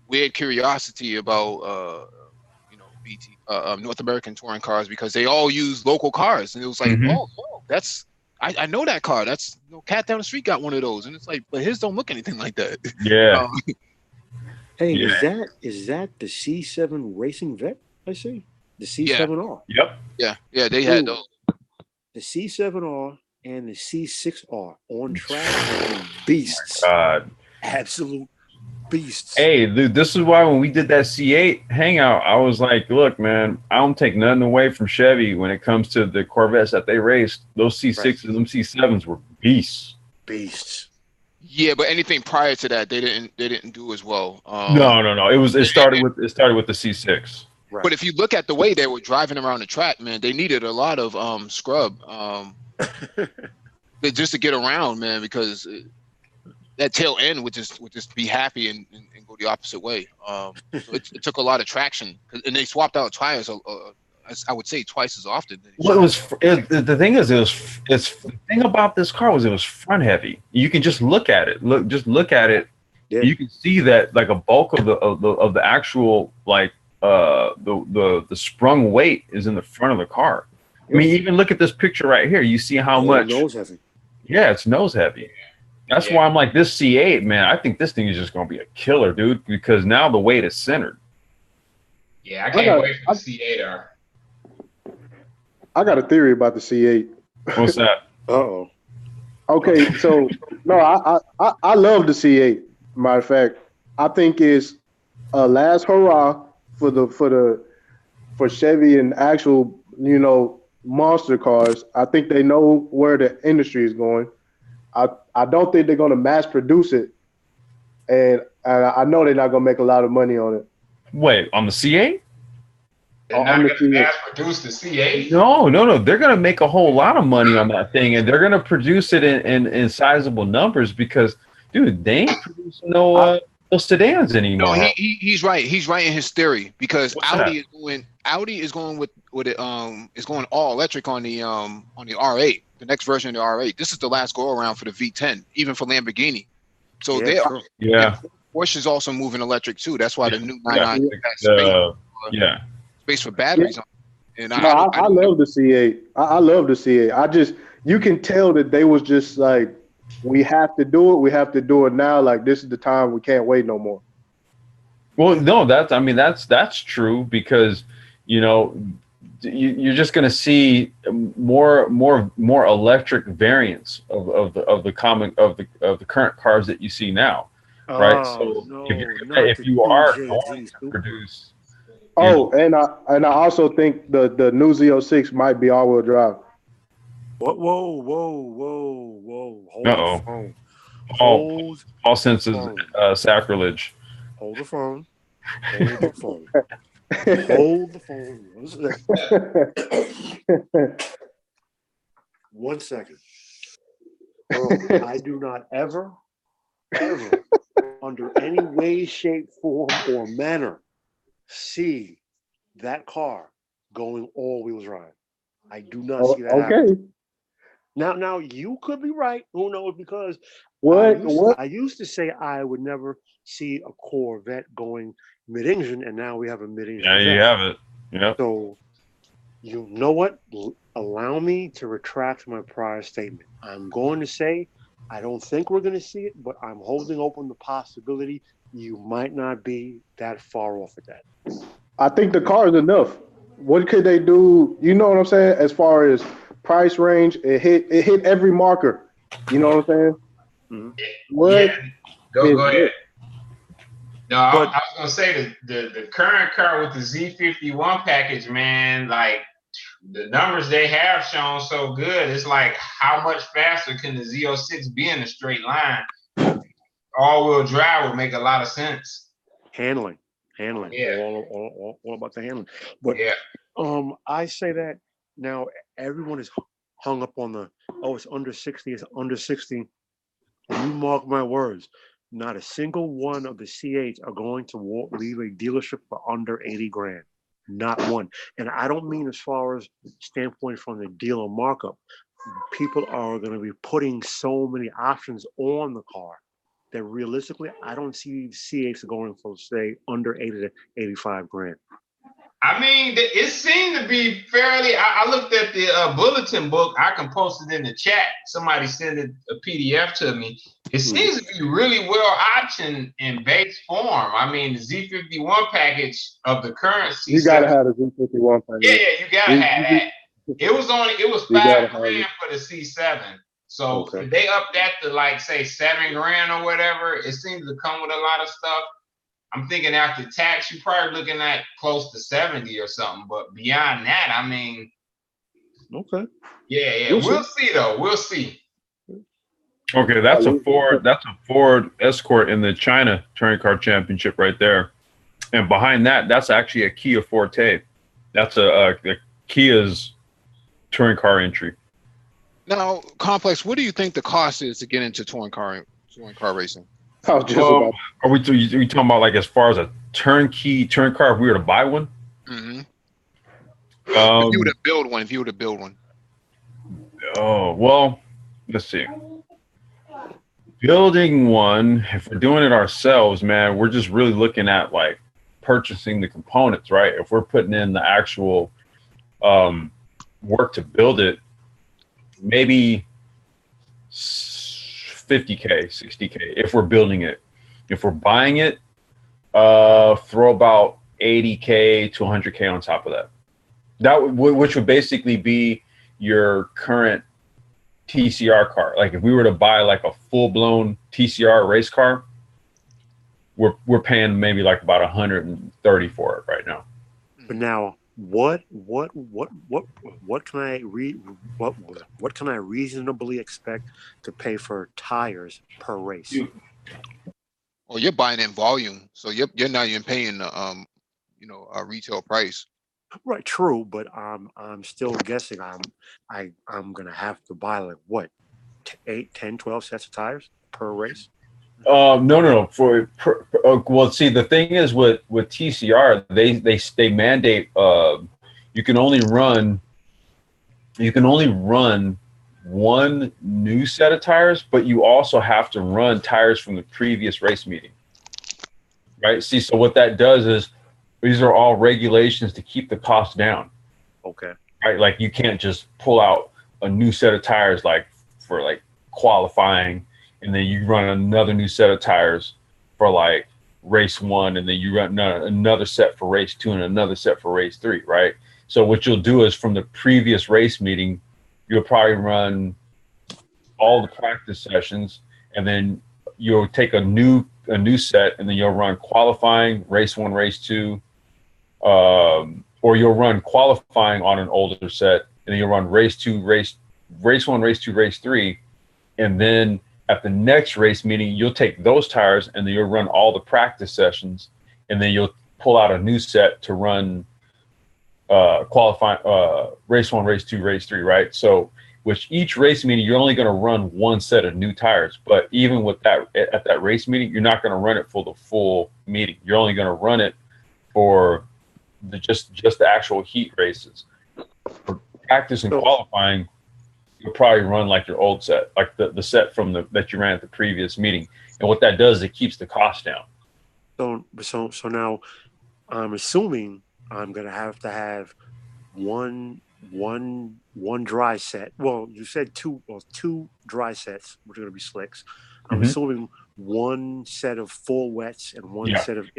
[SPEAKER 1] weird curiosity about North American touring cars because they all use local cars, and it was like, oh, that's I know that car. That's cat down the street got one of those, and it's like, but his don't look anything like that.
[SPEAKER 2] Yeah.
[SPEAKER 3] Hey, is that the C7 Racing Vet? I see the C7R.
[SPEAKER 2] Yep.
[SPEAKER 1] Yeah, they had those.
[SPEAKER 3] The C7R and the C6R on track are beasts.
[SPEAKER 2] Oh God,
[SPEAKER 3] absolute beasts.
[SPEAKER 2] Hey, dude, this is why when we did that C8 hangout, I was like, look, man, I don't take nothing away from Chevy when it comes to the Corvettes that they raced. Those C6s and them C7s were beasts.
[SPEAKER 3] Beasts.
[SPEAKER 1] Yeah, but anything prior to that, they didn't do as well.
[SPEAKER 2] No. It started with the C6.
[SPEAKER 3] Right.
[SPEAKER 1] But if you look at the way they were driving around the track, man, they needed a lot of scrub just to get around, man, because that tail end would just be happy and go the opposite way. So it took a lot of traction, and they swapped out tires. I would say twice as often.
[SPEAKER 2] Well, the thing about this car was it was front heavy. You can just look at it. Look at it. Yeah. You can see that like a bulk of the actual like the sprung weight is in the front of the car. I mean, even look at this picture right here. You see how much
[SPEAKER 3] nose heavy.
[SPEAKER 2] Yeah, it's nose heavy. That's why I'm like, this C8, man, I think this thing is just gonna be a killer, dude, because now the weight is centered.
[SPEAKER 5] Yeah, I can't wait for the C8R.
[SPEAKER 4] I got a theory about the C8.
[SPEAKER 2] What's that?
[SPEAKER 4] Uh-oh. Okay, so no, I love the C8. Matter of fact, I think it's a last hurrah for Chevy and actual, monster cars. I think they know where the industry is going. I don't think they're going to mass produce it, and I know they're not going to make a lot of money on it.
[SPEAKER 2] Wait, on the C8?
[SPEAKER 5] They're not going to mass produce the C8?
[SPEAKER 2] No. They're going to make a whole lot of money on that thing, and they're going to produce it in sizable numbers because, dude, they ain't producing no sedans anymore.
[SPEAKER 1] No, he's right. He's right in his theory because Audi is going with it. Is going all electric on the R8, the next version of the R8. This is the last go around for the V10, even for Lamborghini. So Porsche is also moving electric too. That's why the new 99 space for batteries. And
[SPEAKER 4] I love the C8. I love the C8. You can tell that they was just like, we have to do it. We have to do it now. Like, this is the time. We can't wait no more.
[SPEAKER 2] Well, no, that's true because, you're just going to see more electric variants of the current cars that you see now, right? So if you are going to produce.
[SPEAKER 4] And I also think the new Z06 might be all-wheel drive.
[SPEAKER 3] What? Whoa!
[SPEAKER 2] Hold all senses sacrilege.
[SPEAKER 3] Hold the phone. Hold the phone. 1 second. Bro, I do not ever, under any way, shape, form, or manner, see that car going all-wheel drive. I do not see that happen. Now you could be right. Who knows? Because I used to say I would never see a Corvette going mid-engine, and now we have a mid-engine.
[SPEAKER 2] Yeah, you have it. Yeah.
[SPEAKER 3] So, you know what? Allow me to retract my prior statement. I'm going to say I don't think we're going to see it, but I'm holding open the possibility you might not be that far off at that.
[SPEAKER 4] I think the car is enough. What could they do? You know what I'm saying? As far as price range, it hit every marker. You know what I'm saying?
[SPEAKER 5] Mm-hmm. Go ahead. No, I was gonna say the current car with the Z51 package, man, like the numbers they have shown so good. It's like how much faster can the Z06 be in a straight line? All-wheel drive would make a lot of sense.
[SPEAKER 3] Handling.
[SPEAKER 5] Yeah.
[SPEAKER 3] All about the handling. But
[SPEAKER 5] Yeah.
[SPEAKER 3] I say that now everyone is hung up on it's under 60, it's under 60. You mark my words, not a single one of the C8s are going to leave a dealership for under 80 grand. Not one. And I don't mean as far as standpoint from the dealer markup. People are going to be putting so many options on the car that realistically, I don't see C8s going for, say, under 80 to 85 grand.
[SPEAKER 5] I mean, it seemed to be fairly. I looked at the bulletin book. I can post it in the chat. Somebody sent a PDF to me. It seems to be really well optioned in base form. I mean, the Z51 package of the current C7.
[SPEAKER 4] You gotta have the Z51 package.
[SPEAKER 5] Yeah, you gotta have that. It was $5 grand for the C7. So if they up that to like say $7 grand or whatever, it seems to come with a lot of stuff. I'm thinking after tax, you're probably looking at close to 70 or something. But beyond that, I mean,
[SPEAKER 3] okay.
[SPEAKER 5] Yeah. We'll see though. We'll see.
[SPEAKER 2] Okay, that's a Ford Escort in the China Touring Car Championship right there, and behind that, that's actually a Kia Forte. That's a Kia's touring car entry.
[SPEAKER 1] Now, Complex, what do you think the cost is to get into touring car racing?
[SPEAKER 2] Are we talking about like as far as a turnkey touring car if we were to buy one?
[SPEAKER 1] Mm-hmm. If you were to build one.
[SPEAKER 2] Oh, well, let's see. Building one, if we're doing it ourselves, man, we're just really looking at like purchasing the components, right? If we're putting in the actual work to build it, maybe 50K, 60K if we're building it. If we're buying it, throw about 80K to 100K on top of that. Which would basically be your current TCR car. Like if we were to buy like a full-blown TCR race car, we're paying maybe like about 130 for it right now.
[SPEAKER 3] But now, what can I reasonably expect to pay for tires per race?
[SPEAKER 1] Well, you're buying in volume, so you're not even paying a retail price.
[SPEAKER 3] Right, true, but I'm still guessing I'm gonna have to buy like what, 8, 10, 12 sets of tires per race?
[SPEAKER 2] No. Well, see, the thing is with TCR, they mandate you can only run one new set of tires, but you also have to run tires from the previous race meeting. Right? See, so what that does is these are all regulations to keep the cost down.
[SPEAKER 3] Okay.
[SPEAKER 2] Right? Like you can't just pull out a new set of tires like for like qualifying, and then you run another new set of tires for like race 1, and then you run another set for race 2 and another set for race 3, right? So what you'll do is from the previous race meeting, you'll probably run all the practice sessions, and then you'll take a new set, and then you'll run qualifying, race 1, race 2, or you'll run qualifying on an older set, and then you'll run race 1, race 2, race 3, and then at the next race meeting, you'll take those tires and then you'll run all the practice sessions, and then you'll pull out a new set to run qualifying race 1, race 2, race 3, right? So with each race meeting, you're only going to run one set of new tires. But even with that, at that race meeting, you're not going to run it for the full meeting. You're only going to run it for just the actual heat races. For practice and qualifying, you'll probably run like your old set, like the set from that you ran at the previous meeting. And what that does, it keeps the cost down.
[SPEAKER 3] So now I'm assuming I'm gonna have to have one dry set. Well, you said two dry sets, which are gonna be slicks. I'm assuming one set of full wets and one set of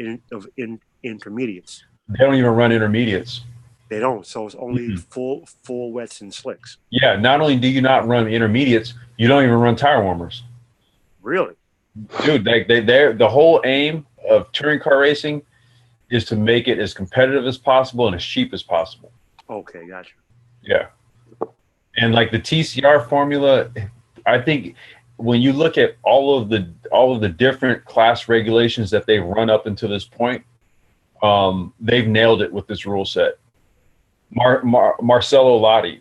[SPEAKER 3] intermediates.
[SPEAKER 2] They don't even run intermediates.
[SPEAKER 3] They don't. So it's only full wets and slicks.
[SPEAKER 2] Yeah. Not only do you not run intermediates, you don't even run tire warmers.
[SPEAKER 3] Really?
[SPEAKER 2] dude, they're the whole aim of touring car racing is to make it as competitive as possible and as cheap as possible.
[SPEAKER 3] Okay, gotcha.
[SPEAKER 2] Yeah. And like the TCR formula, I think when you look at all of the different class regulations that they've run up until this point, they've nailed it with this rule set. Marcello Lotti,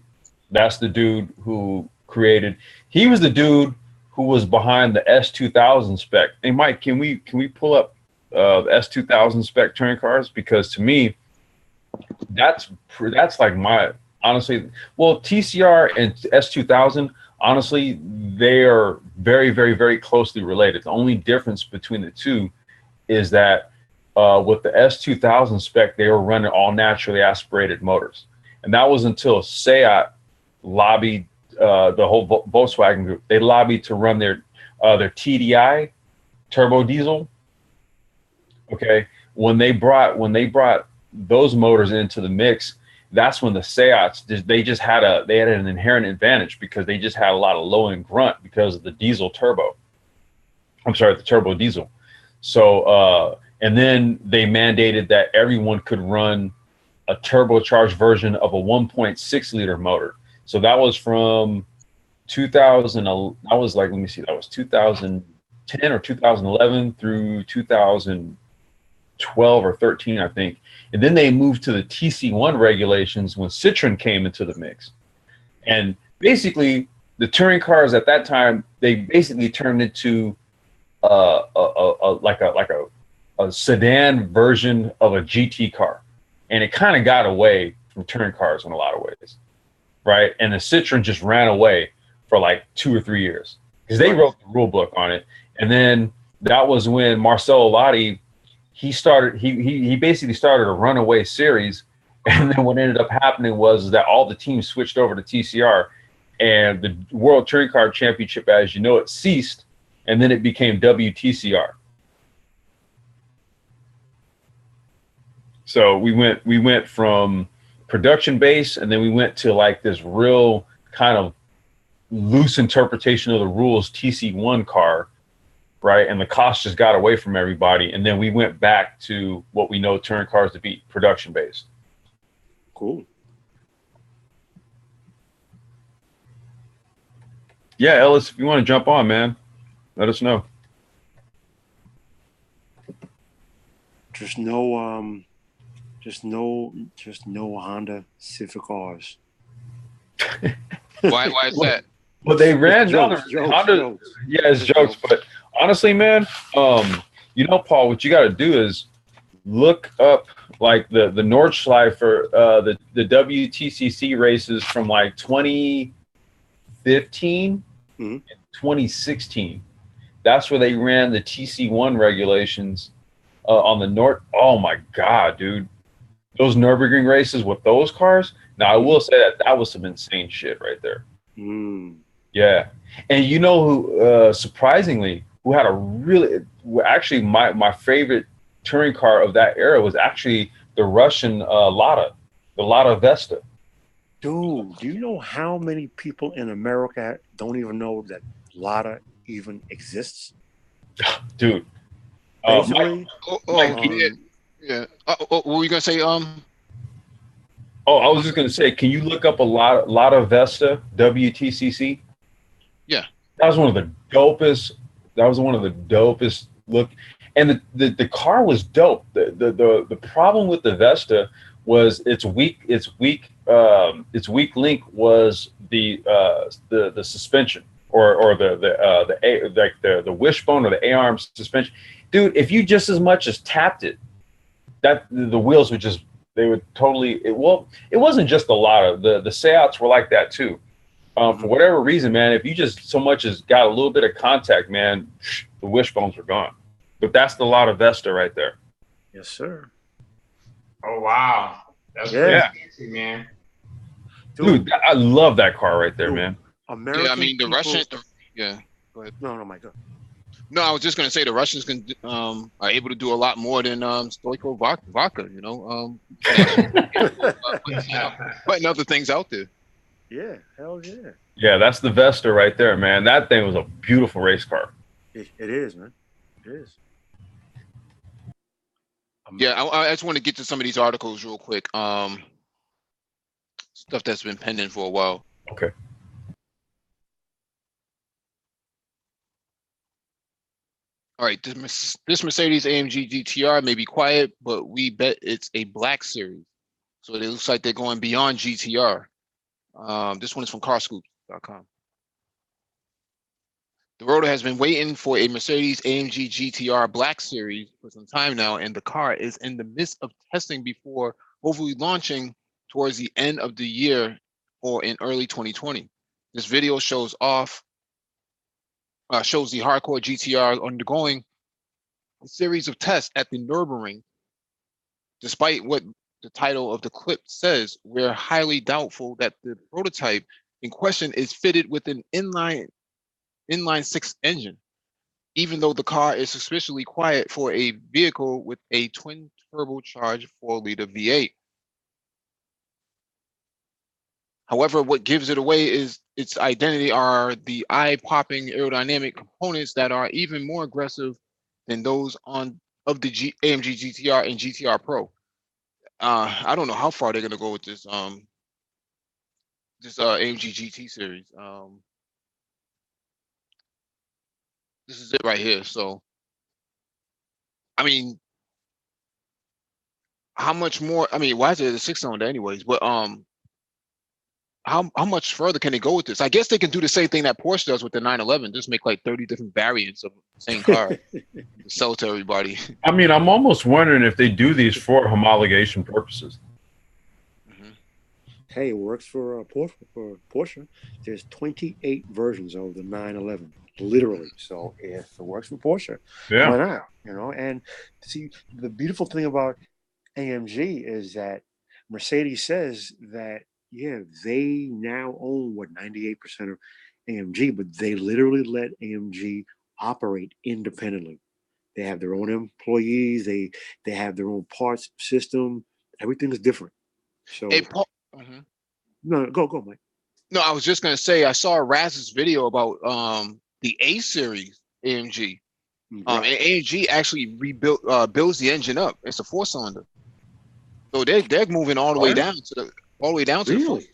[SPEAKER 2] that's the dude who created. He was the dude who was behind the S2000 spec. Hey, Mike, can we pull up S2000 spec touring cars? Because to me, that's like my honestly. Well, TCR and S2000, honestly, they are very, very, very closely related. The only difference between the two is that with the S2000 spec, they were running all naturally aspirated motors, and that was until Seat lobbied the whole Volkswagen group. They lobbied to run their TDI turbo diesel. Okay, when they brought those motors into the mix, that's when the Seats they had an inherent advantage because they just had a lot of low end grunt because of the diesel turbo. I'm sorry, the turbo diesel. So and then they mandated that everyone could run a turbocharged version of a 1.6 liter motor. So that was from 2000. That was like, let me see, that was 2010 or 2011 through 2012 or 13, I think. And then they moved to the TC1 regulations when Citroen came into the mix. And basically, the touring cars at that time, they basically turned into a sedan version of a GT car. And it kind of got away from touring cars in a lot of ways. Right, and the Citroen just ran away for like 2 or 3 years because they wrote the rule book on it, and then that was when Marcello Lotti he basically started a runaway series, and then what ended up happening was that all the teams switched over to TCR, and the World Touring Car Championship, as you know, it ceased, and then it became WTCR. So we went from production base, and then we went to like this real kind of loose interpretation of the rules TC1 car, right? And the cost just got away from everybody, and then we went back to what we know touring cars to be, production based.
[SPEAKER 3] Cool.
[SPEAKER 2] Yeah, Ellis, if you want to jump on, man, let us know.
[SPEAKER 3] Just no Honda Civic R's.
[SPEAKER 1] Why is that?
[SPEAKER 2] Well, they ran
[SPEAKER 3] Jokes.
[SPEAKER 2] Honda. Yeah, it's jokes, but honestly, man, you know, Paul, what you got to do is look up like the Nordschleife for the WTCC races from like 2015 and 2016. That's where they ran the TC1 regulations on the North. Oh my God, dude. Those Nürburgring races with those cars. Now, I will say that was some insane shit right there. Yeah. And you know who, surprisingly, who had a really, actually my favorite touring car of that era was actually the Russian Lada, the Lada Vesta.
[SPEAKER 3] Dude, do you know how many people in America don't even know that Lada even exists?
[SPEAKER 2] Dude.
[SPEAKER 3] Basically,
[SPEAKER 1] Yeah. What were you gonna say?
[SPEAKER 2] Oh, I was just gonna say, can you look up a Lada Vesta WTCC?
[SPEAKER 1] Yeah.
[SPEAKER 2] That was one of the dopest. Look, and the car was dope. The problem with the Vesta was its weak link was the suspension or the wishbone or the A-arm suspension. Dude, if you just as much as tapped it, that the wheels would just, they would totally, it wasn't just a lot of, the Seats were like that too. For whatever reason, man, if you just so much as got a little bit of contact, man, the wishbones were gone. But that's the Lada Vesta right there.
[SPEAKER 3] yes, sir.
[SPEAKER 5] Oh wow, that's
[SPEAKER 3] Yeah.
[SPEAKER 5] pretty fancy, man.
[SPEAKER 2] Dude, I love that car right there, man.
[SPEAKER 3] American
[SPEAKER 1] Yeah, I mean the
[SPEAKER 3] people-
[SPEAKER 1] Russian. Yeah. Go ahead.
[SPEAKER 3] No, my God.
[SPEAKER 1] No, I was just gonna say the Russians are able to do a lot more than Stoico vodka. You know, putting other things out there.
[SPEAKER 3] Yeah, hell yeah.
[SPEAKER 2] Yeah, that's the Vesta right there, man. That thing was a beautiful race car.
[SPEAKER 3] It is, man. It is.
[SPEAKER 1] Yeah, I just want to get to some of these articles real quick. Stuff that's been pending for a while.
[SPEAKER 2] Okay.
[SPEAKER 1] All right, this Mercedes AMG GTR may be quiet, but we bet it's a black series. So it looks like they're going beyond GTR. This one is from carscoop.com. The rotor has been waiting for a Mercedes AMG GTR Black Series for some time now, and the car is in the midst of testing before hopefully launching towards the end of the year or in early 2020. This video shows the hardcore GTR undergoing a series of tests at the Nürburgring. Despite what the title of the clip says, we're highly doubtful that the prototype in question is fitted with an inline six engine, even though the car is suspiciously quiet for a vehicle with a twin turbocharged 4-liter V8. However, what gives it away is its identity are the eye-popping aerodynamic components that are even more aggressive than those of the AMG GTR and GTR Pro. I don't know how far they're gonna go with this AMG GT series. This is it right here. So, I mean, how much more? I mean, why is it a 6-cylinder anyways? But how much further can they go with this? I guess they can do the same thing that Porsche does with the 911, just make like 30 different variants of the same car, sell to everybody.
[SPEAKER 2] I mean, I'm almost wondering if they do these for homologation purposes.
[SPEAKER 3] Hey, it works for Porsche. There's 28 versions of the 911, literally. So if it works for Porsche, why not? You know, and see, the beautiful thing about AMG is that Mercedes says that, yeah, they now own 98% of AMG, but they literally let AMG operate independently. They have their own employees. They have their own parts system. Everything is different. So.
[SPEAKER 1] Hey, Paul,
[SPEAKER 3] No, go, Mike.
[SPEAKER 1] No, I was just gonna say I saw Raz's video about the A series AMG. And AMG actually builds the engine up. It's a 4-cylinder, so they're moving all the way down to the
[SPEAKER 3] Really?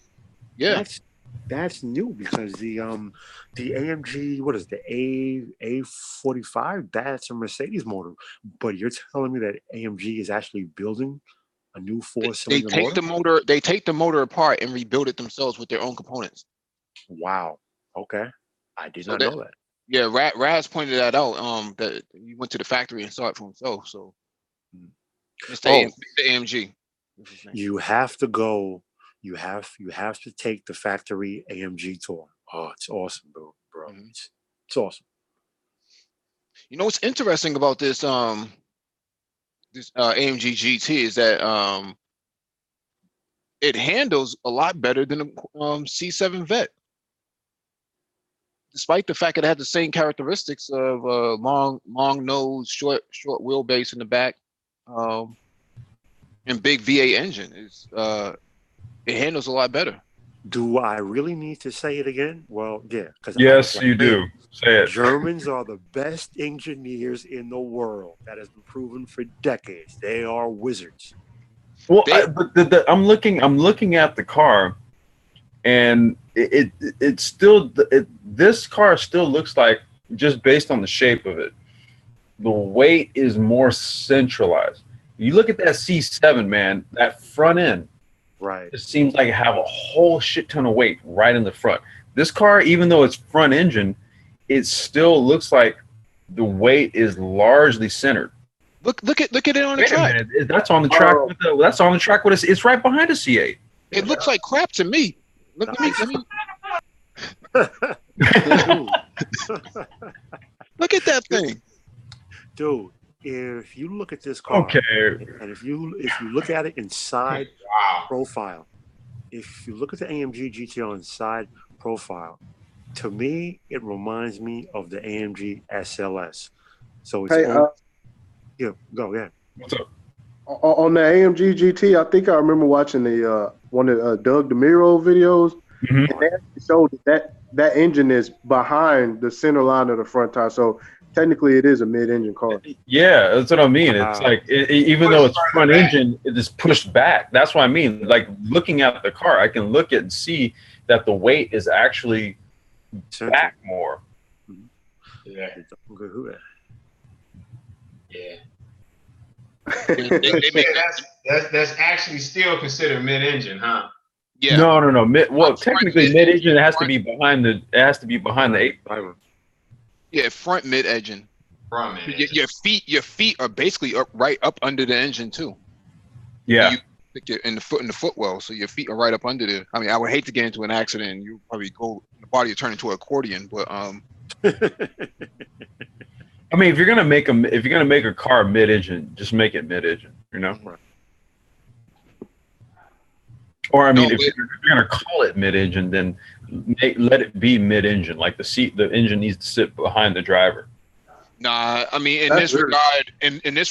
[SPEAKER 1] Yeah,
[SPEAKER 3] that's new because the AMG, what is the A45? That's a Mercedes motor, but you're telling me that AMG is actually building a new 4-cylinder motor?
[SPEAKER 1] They take the motor apart and rebuild it themselves with their own components.
[SPEAKER 3] Wow. Okay. I did not know that.
[SPEAKER 1] Yeah, Raz pointed that out. That he went to the factory and saw it for himself. So it's the AMG.
[SPEAKER 3] You have to go. You have to take the factory AMG tour. Oh, it's awesome, bro. It's awesome.
[SPEAKER 1] You know what's interesting about this this AMG GT is that it handles a lot better than a C7 Vet, despite the fact that it had the same characteristics of long nose, short wheelbase in the back, and big V8 engine. It handles a lot better.
[SPEAKER 3] Do I really need to say it again? Well, yeah.
[SPEAKER 2] Yes, you do. Say it.
[SPEAKER 3] Germans are the best engineers in the world. That has been proven for decades. They are wizards.
[SPEAKER 2] Well, I'm looking at the car, and it's still this car still looks like, just based on the shape of it, the weight is more centralized. You look at that C7, man, that front end.
[SPEAKER 3] Right.
[SPEAKER 2] It seems like it have a whole shit ton of weight right in the front. This car, even though it's front engine, it still looks like the weight is largely centered.
[SPEAKER 1] Look at it on the track.
[SPEAKER 2] That's on the track. That's on the track. It's right behind the C8.
[SPEAKER 1] It looks like crap to me. Let me. Look at that thing,
[SPEAKER 3] dude. If you look at this car, and if you look at it inside profile, if you look at the AMG GTR inside profile, to me it reminds me of the AMG SLS. So it's go ahead.
[SPEAKER 2] What's up?
[SPEAKER 4] On the AMG GT, I think I remember watching the one of Doug DeMiro videos, and they actually showed that engine is behind the center line of the front tire. So technically it is a mid-engine car.
[SPEAKER 2] Yeah, that's what I mean. It's like even though it's front engine, it is pushed back. That's what I mean. Like looking at the car, I can look at and see that the weight is actually back more.
[SPEAKER 5] Yeah. Yeah. That's actually still considered mid-engine, huh?
[SPEAKER 1] Yeah.
[SPEAKER 2] No. Well, technically, mid-engine has to be behind the. It has to be behind the 8.
[SPEAKER 1] Yeah, front mid-engine.
[SPEAKER 5] Front mid-engine.
[SPEAKER 1] Your feet are basically right up under the engine too.
[SPEAKER 2] Yeah.
[SPEAKER 1] You stick in the footwell, so your feet are right up under there. I mean, I would hate to get into an accident and you probably the body would turn into an accordion, but
[SPEAKER 2] I mean, if you're gonna make a car mid-engine, just make it mid-engine, you know.
[SPEAKER 3] Right.
[SPEAKER 2] Or I mean, if you're gonna call it mid-engine, then let it be mid-engine. Like the engine needs to sit behind the driver.
[SPEAKER 1] Nah, I mean, in this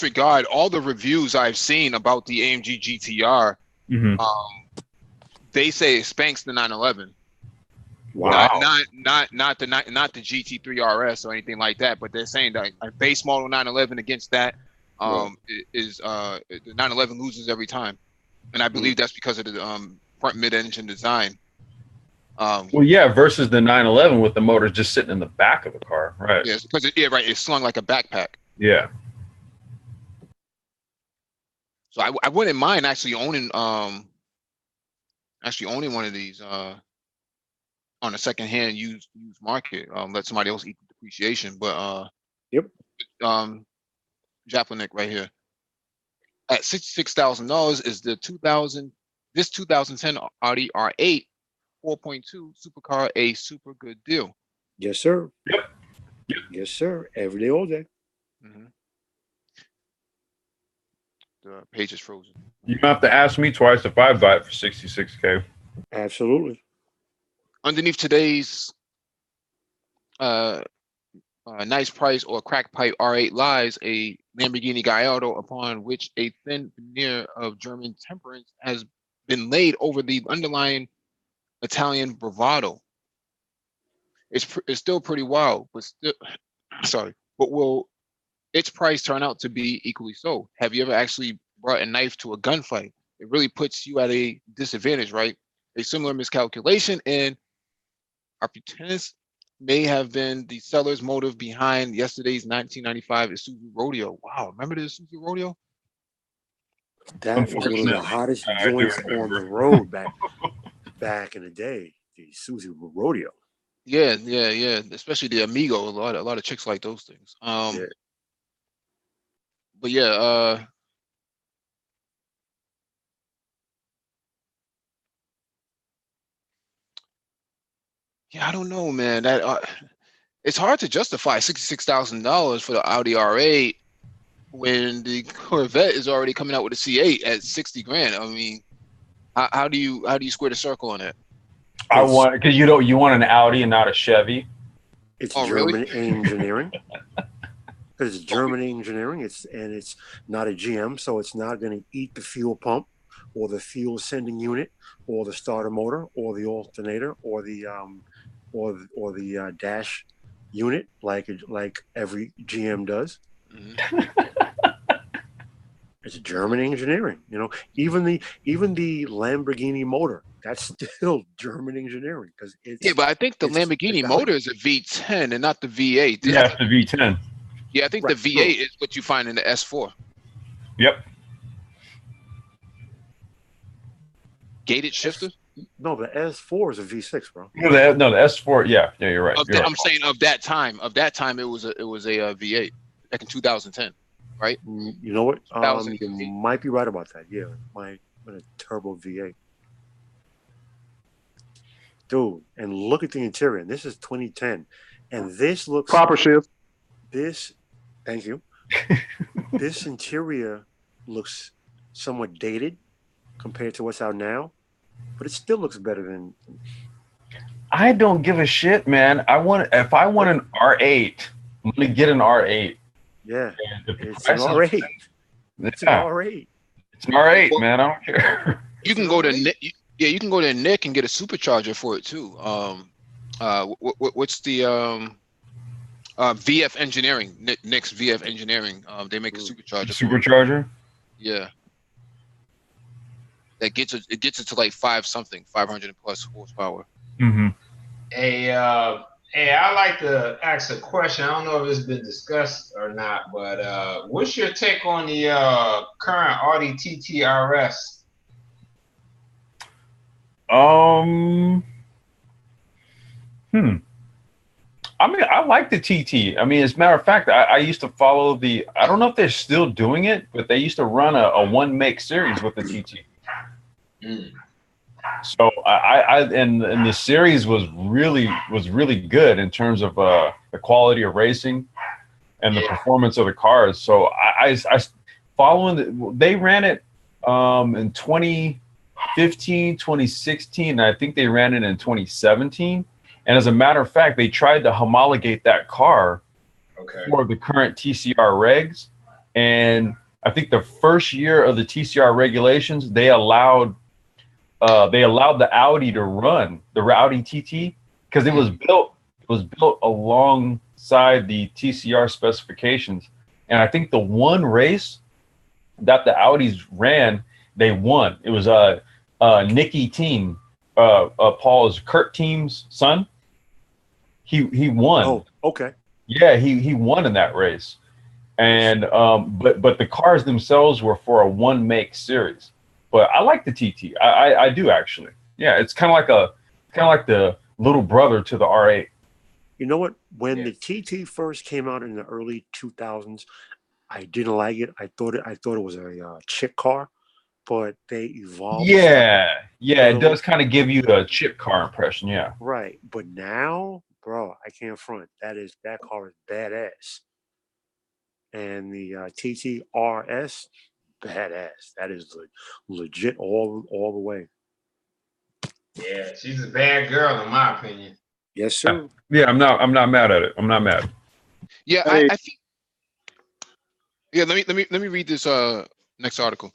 [SPEAKER 1] regard, all the reviews I've seen about the AMG GTR, they say it spanks the 911.
[SPEAKER 2] Wow.
[SPEAKER 1] Not the GT3 RS or anything like that, but they're saying that a base model 911 against that is the 911 loses every time, and I believe that's because of the front mid-engine design.
[SPEAKER 2] Well, yeah, versus the 911 with the motor just sitting in the back of the car, right?
[SPEAKER 1] Yes, because it's slung like a backpack.
[SPEAKER 2] Yeah.
[SPEAKER 1] So I wouldn't mind actually owning one of these on a secondhand used market. Let somebody else eat the depreciation, but Japlanik right here at $66,000 is the 2010 Audi R8 4.2 supercar, a super good deal.
[SPEAKER 3] Yes, sir.
[SPEAKER 2] Yep.
[SPEAKER 3] Yes, sir. Every day, all day.
[SPEAKER 1] The page is frozen.
[SPEAKER 2] You don't have to ask me twice if I buy it for $66K.
[SPEAKER 3] Absolutely.
[SPEAKER 1] Underneath today's nice price or crack pipe R8 lies a Lamborghini Gallardo upon which a thin veneer of German temperance has been laid over the underlying Italian bravado. It's still pretty wild, but will its price turn out to be equally so? Have you ever actually brought a knife to a gunfight? It really puts you at a disadvantage, right? A similar miscalculation and opportunist may have been the seller's motive behind yesterday's 1995 Isuzu Rodeo. Wow, remember the Isuzu Rodeo?
[SPEAKER 3] That was one of the hottest joints on the road back in the day. The Isuzu Rodeo.
[SPEAKER 1] Yeah. Especially the Amigo. A lot of chicks like those things. But yeah, I don't know, man. That it's hard to justify $66,000 for the Audi R8 when the Corvette is already coming out with a C8 at 60 grand. I mean, how do you square the circle on that?
[SPEAKER 2] Because you want an Audi and not a Chevy.
[SPEAKER 3] It's German engineering. Because it's German engineering. It's not a GM, so it's not going to eat the fuel pump or the fuel sending unit or the starter motor or the alternator or the dash unit like every GM does. It's German engineering, you know. Even the Lamborghini motor, that's still German engineering because it's
[SPEAKER 1] but I think the Lamborghini motor is a V10 and not the V8.
[SPEAKER 2] Yeah, it's the V10.
[SPEAKER 1] Yeah, I think the V8 is what you find in the S4.
[SPEAKER 2] Yep.
[SPEAKER 1] Gated shifter?
[SPEAKER 3] No, the S4 is a V6, bro.
[SPEAKER 2] No, the S4. Yeah, you're right.
[SPEAKER 1] I'm saying of that time. Of that time, it was a V8 back in 2010, right?
[SPEAKER 3] You know what? You might be right about that. Yeah, my turbo V8. Dude, and look at the interior. And this is 2010, and this looks
[SPEAKER 4] proper shift.
[SPEAKER 3] Thank you. This interior looks somewhat dated compared to what's out now, but it still looks better than.
[SPEAKER 2] I don't give a shit, man. If I want an R8, let me get an R8.
[SPEAKER 3] Yeah, it's an R8. It's an R8.
[SPEAKER 2] It's an R8, man. I don't care.
[SPEAKER 1] You can go to Nick and get a supercharger for it too. What's the VF Engineering, Nick's VF Engineering. They make a supercharger.
[SPEAKER 2] Supercharger.
[SPEAKER 1] Yeah. That gets it to like 500 plus horsepower.
[SPEAKER 2] Mm-hmm.
[SPEAKER 5] Hey, I'd like to ask a question. I don't know if it's been discussed or not, but what's your take on the current Audi TT RS?
[SPEAKER 2] I mean, I like the TT. I mean, as a matter of fact, I used to follow I don't know if they're still doing it, but they used to run a one make series with the TT.
[SPEAKER 5] Mm.
[SPEAKER 2] So and the series was really good in terms of the quality of racing and the performance of the cars. So I they ran it in 2015, 2016, and I think they ran it in 2017. And as a matter of fact, they tried to homologate that car for the current TCR regs. And I think the first year of the TCR regulations, they allowed the Audi to run the Audi TT because it was built alongside the TCR specifications. And I think the one race that the Audis ran, they won. It was Nicky Team, Paul's Kurt Team's son. He won.
[SPEAKER 3] Oh, okay.
[SPEAKER 2] Yeah, he won in that race. And but the cars themselves were for a one make series. But I like the TT. I do actually. Yeah, it's kind of like the little brother to the R8.
[SPEAKER 3] You know what? When the TT first came out in the early 2000s, I didn't like it. I thought it was a chick car, but they evolved.
[SPEAKER 2] Yeah, it does kind of give you a chip car impression. Yeah.
[SPEAKER 3] Right, but now, bro, I can't front. That car is badass, and the TTRS. Badass. That is legit all the way.
[SPEAKER 5] Yeah, she's a bad girl in my opinion.
[SPEAKER 3] Yes, sir.
[SPEAKER 2] Yeah, I'm not mad at it. I'm not mad.
[SPEAKER 1] Yeah, I think. Yeah, let me read this next article.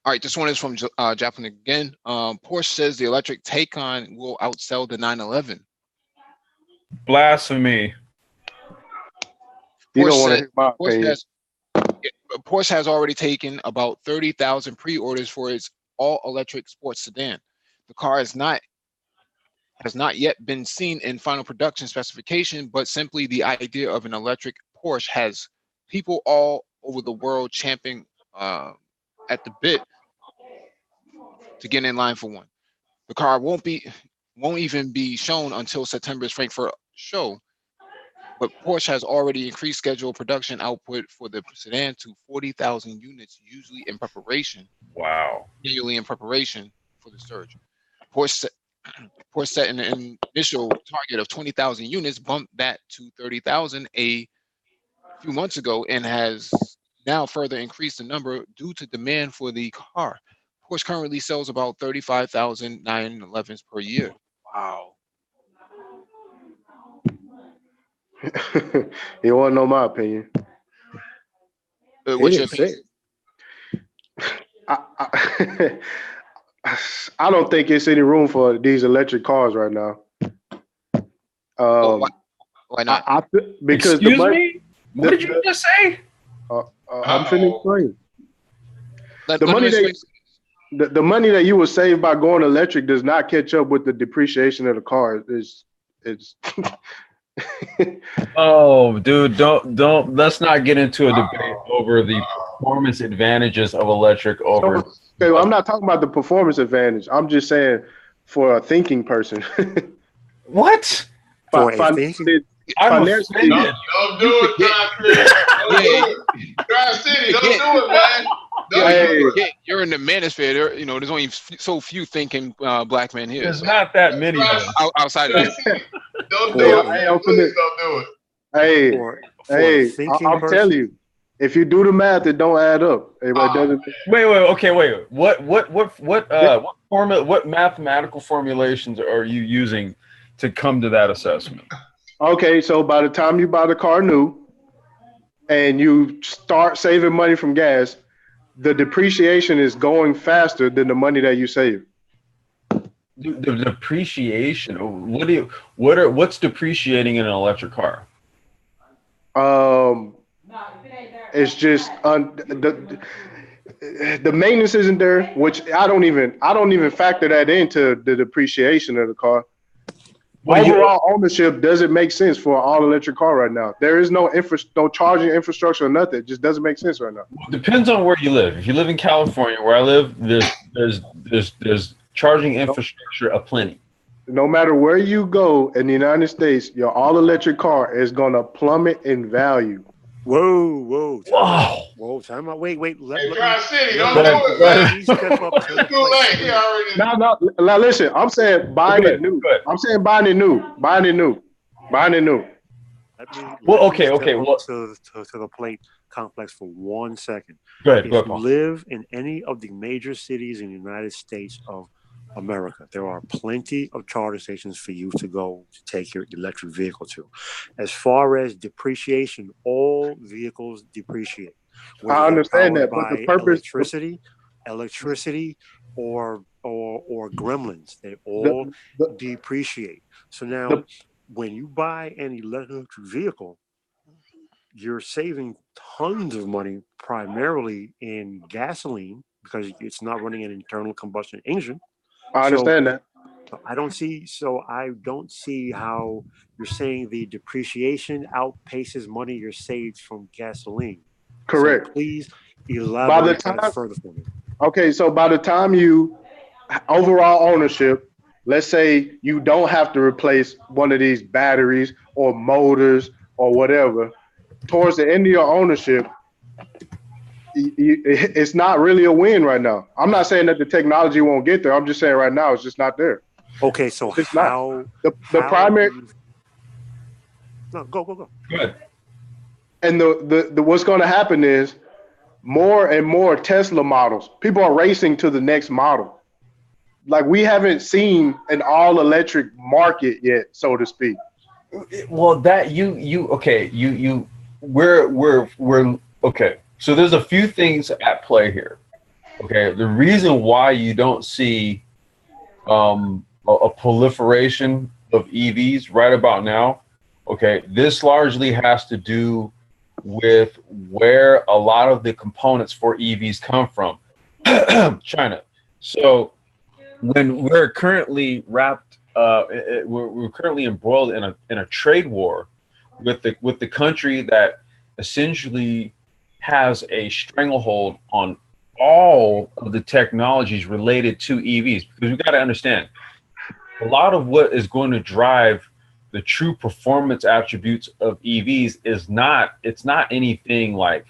[SPEAKER 1] All right, this one is from Joplin again. Porsche says the electric Taycan will outsell the 911.
[SPEAKER 2] Blasphemy.
[SPEAKER 4] You don't want to hear my opinion.
[SPEAKER 1] Porsche has already taken about 30,000 pre-orders for its all-electric sports sedan. The car has not yet been seen in final production specification, but simply the idea of an electric Porsche has people all over the world champing at the bit to get in line for one. The car won't even be shown until September's Frankfurt show. But Porsche has already increased scheduled production output for the sedan to 40,000 units, usually in preparation.
[SPEAKER 2] Wow.
[SPEAKER 1] Annually in preparation for the surge. Porsche set an initial target of 20,000 units, bumped that to 30,000 a few months ago, and has now further increased the number due to demand for the car. Porsche currently sells about 35,000 911s per year. Wow.
[SPEAKER 4] You want to know my opinion?
[SPEAKER 1] What's your opinion?
[SPEAKER 4] I don't think it's any room for these electric cars right now.
[SPEAKER 1] Why not?
[SPEAKER 4] Because
[SPEAKER 2] Excuse me? What did you just say?
[SPEAKER 4] I'm finna explain. The money that you will save by going electric does not catch up with the depreciation of the car. It's
[SPEAKER 2] Oh, dude, don't let's not get into a debate over the performance advantages of electric over.
[SPEAKER 4] Okay, well, I'm not talking about the performance advantage. I'm just saying for a thinking person.
[SPEAKER 2] What?
[SPEAKER 3] For a thinking?
[SPEAKER 2] I'm
[SPEAKER 4] Financially,
[SPEAKER 2] offended.
[SPEAKER 5] Don't do it, Tri-City. Don't do it, man.
[SPEAKER 1] You're in the manosphere. You know, there's only so few thinking black men here.
[SPEAKER 2] There's not that many of us.
[SPEAKER 1] Outside of this.
[SPEAKER 5] Don't do it.
[SPEAKER 4] Hey,
[SPEAKER 5] Please don't do it.
[SPEAKER 4] I'm telling you, if you do the math, it don't add up. It doesn't.
[SPEAKER 2] Wait. What mathematical formulations are you using to come to that assessment?
[SPEAKER 4] Okay, so by the time you buy the car new and you start saving money from gas, the depreciation is going faster than the money that you save.
[SPEAKER 2] The depreciation. What's depreciating in an electric car?
[SPEAKER 4] It's just the maintenance isn't there, which I don't even factor that into the depreciation of the car.
[SPEAKER 2] Well,
[SPEAKER 4] Overall ownership doesn't make sense for an all electric car right now. There is no charging infrastructure or nothing. It just doesn't make sense right now.
[SPEAKER 2] depends on where you live. If you live in California, where I live, there's charging infrastructure aplenty.
[SPEAKER 4] No matter where you go in the United States, your all electric car is gonna plummet in value.
[SPEAKER 3] Whoa.
[SPEAKER 2] Wow.
[SPEAKER 3] Whoa, time out. Wait.
[SPEAKER 5] Hey, Tri City, don't do it, man.
[SPEAKER 3] Step up to the
[SPEAKER 5] It's too late. He already.
[SPEAKER 4] No. Now listen, I'm saying buying it new. I'm saying buying it new.
[SPEAKER 2] Well, okay.
[SPEAKER 3] Well, to the plate complex for 1 second.
[SPEAKER 2] Go ahead,
[SPEAKER 3] If you
[SPEAKER 2] Paul.
[SPEAKER 3] live in any of the major cities in the United States of America, there are plenty of charging stations for you to go to take your electric vehicle to. As far as depreciation, all vehicles depreciate.
[SPEAKER 4] I understand that, but the purpose,
[SPEAKER 3] electricity, or gremlins, they all depreciate. So now, when you buy an electric vehicle, you're saving tons of money, primarily in gasoline, because it's not running an internal combustion engine.
[SPEAKER 4] I understand that.
[SPEAKER 3] I don't see how you're saying the depreciation outpaces money you're saved from gasoline.
[SPEAKER 4] Correct.
[SPEAKER 3] So please elaborate further for me.
[SPEAKER 4] Okay, so by the time you overall ownership, let's say you don't have to replace one of these batteries or motors or whatever, towards the end of your ownership, it's not really a win right now. I'm not saying that the technology won't get there. I'm just saying right now it's just not there.
[SPEAKER 3] Okay, so
[SPEAKER 4] it's
[SPEAKER 3] how
[SPEAKER 4] not. The primary.
[SPEAKER 3] No, go.
[SPEAKER 2] Go ahead.
[SPEAKER 4] And the what's going to happen is more and more Tesla models. People are racing to the next model. Like, we haven't seen an all electric market yet, so to speak.
[SPEAKER 2] Well, that we're okay. So there's a few things at play here. Okay, the reason why you don't see a proliferation of EVs right about now, okay, this largely has to do with where a lot of the components for EVs come from. China. So when we're currently we're currently embroiled in a trade war with the country that essentially has a stranglehold on all of the technologies related to EVs, because we've got to understand a lot of what is going to drive the true performance attributes of EVs it's not anything like,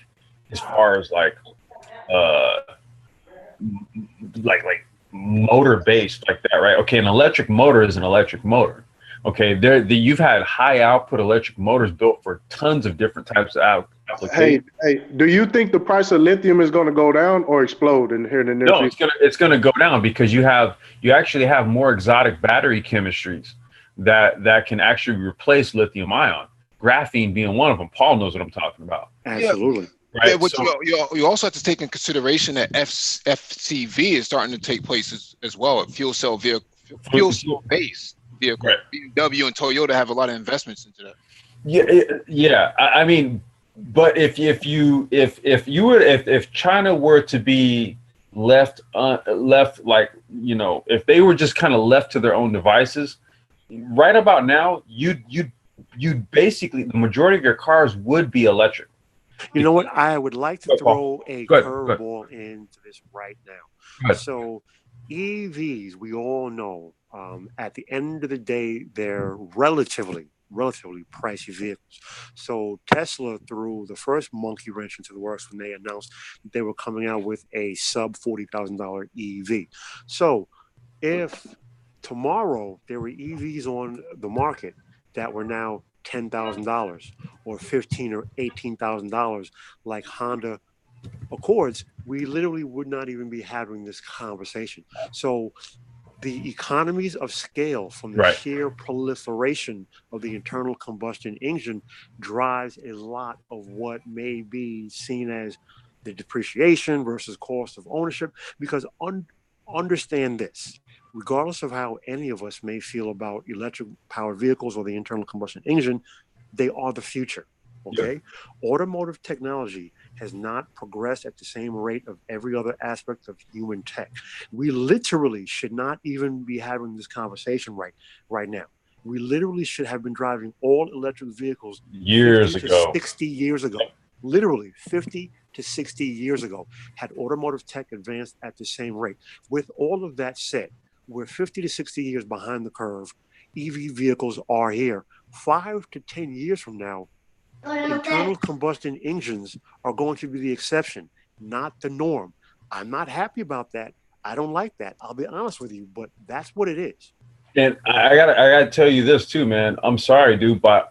[SPEAKER 2] as far as like motor based like that, right? Okay, an electric motor is an electric motor. Okay, you've had high output electric motors built for tons of different types of applications.
[SPEAKER 4] Hey, do you think the price of lithium is going to go down or explode in the near future?
[SPEAKER 2] No, it's going to go down, because you actually have more exotic battery chemistries that can actually replace lithium ion. Graphene being one of them. Paul knows what I'm talking about.
[SPEAKER 3] Absolutely.
[SPEAKER 2] Right.
[SPEAKER 1] Yeah, but you also have to take in consideration that FCV is starting to take place as well. A fuel cell based vehicle.
[SPEAKER 2] Right.
[SPEAKER 1] BMW and Toyota have a lot of investments into that.
[SPEAKER 2] Yeah. I mean, but if China were to be left like, if they were just kind of left to their own devices, right about now, you'd basically, the majority of your cars would be electric.
[SPEAKER 3] You know what? I would like to throw a curveball into this right now. So EVs, we all know, at the end of the day, they're relatively pricey vehicles. So Tesla threw the first monkey wrench into the works when they announced that they were coming out with a sub $40,000 EV. So if tomorrow there were EVs on the market that were now $10,000 or $15,000 or $18,000, like Honda Accords, we literally would not even be having this conversation. So the economies of scale from the sheer proliferation of the internal combustion engine drives a lot of what may be seen as the depreciation versus cost of ownership. Because understand this, regardless of how any of us may feel about electric powered vehicles or the internal combustion engine, they are the future. Okay, automotive technology has not progressed at the same rate of every other aspect of human tech. We literally should not even be having this conversation right now. We literally should have been driving all electric vehicles
[SPEAKER 2] years
[SPEAKER 3] 50
[SPEAKER 2] ago.
[SPEAKER 3] to 60 years ago. Literally 50 to 60 years ago, had automotive tech advanced at the same rate. With all of that said, we're 50 to 60 years behind the curve. EV vehicles are here. 5 to 10 years from now, internal combustion engines are going to be the exception, not the norm. I'm not happy about that. I don't like that. I'll be honest with you, but that's what it is.
[SPEAKER 2] And I gotta tell you this too, man. I'm sorry, dude. By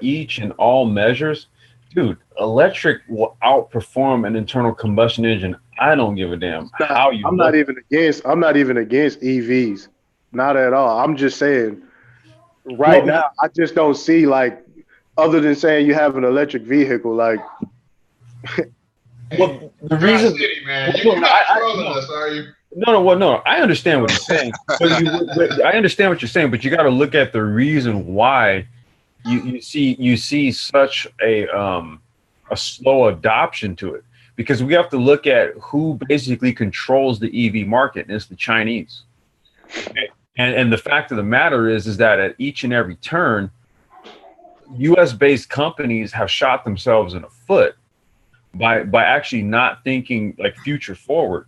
[SPEAKER 2] each and all measures, dude, electric will outperform an internal combustion engine. I don't give a damn how you.
[SPEAKER 4] I'm not even against EVs, not at all. I'm just saying, right now, I just don't see, like, other than saying you have an electric vehicle, like.
[SPEAKER 2] Well, the reason,
[SPEAKER 5] City, man. You're not trolling us, are you?
[SPEAKER 2] No. I understand what you're saying. I understand what you're saying, but you got to look at the reason why you see such a slow adoption to it, because we have to look at who basically controls the EV market, and it's the Chinese. And the fact of the matter is that at each and every turn, U.S. based companies have shot themselves in the foot by actually not thinking like future forward,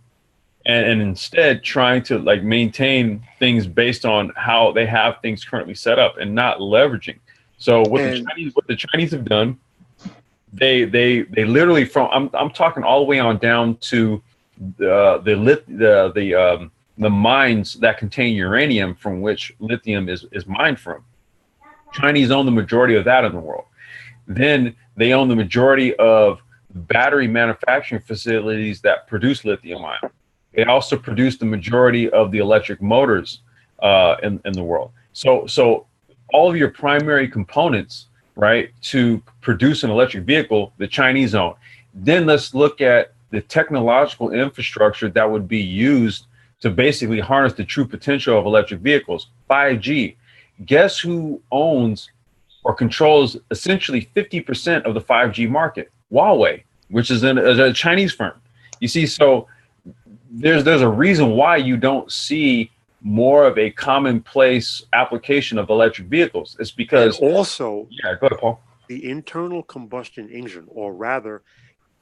[SPEAKER 2] and instead trying to like maintain things based on how they have things currently set up and not leveraging. So what the Chinese have done, they literally, from I'm talking all the way on down to the mines that contain uranium from which lithium is mined from. Chinese own the majority of that in the world. Then they own the majority of battery manufacturing facilities that produce lithium ion. They also produce the majority of the electric motors in the world. So all of your primary components, right, to produce an electric vehicle, the Chinese own. Then let's look at the technological infrastructure that would be used to basically harness the true potential of electric vehicles. 5G. Guess who owns or controls essentially 50% of the 5G market? Huawei, which is a Chinese firm. You see, so there's a reason why you don't see more of a commonplace application of electric vehicles. It's because
[SPEAKER 3] and also,
[SPEAKER 2] yeah, go ahead, Paul.
[SPEAKER 3] The internal combustion engine, or rather,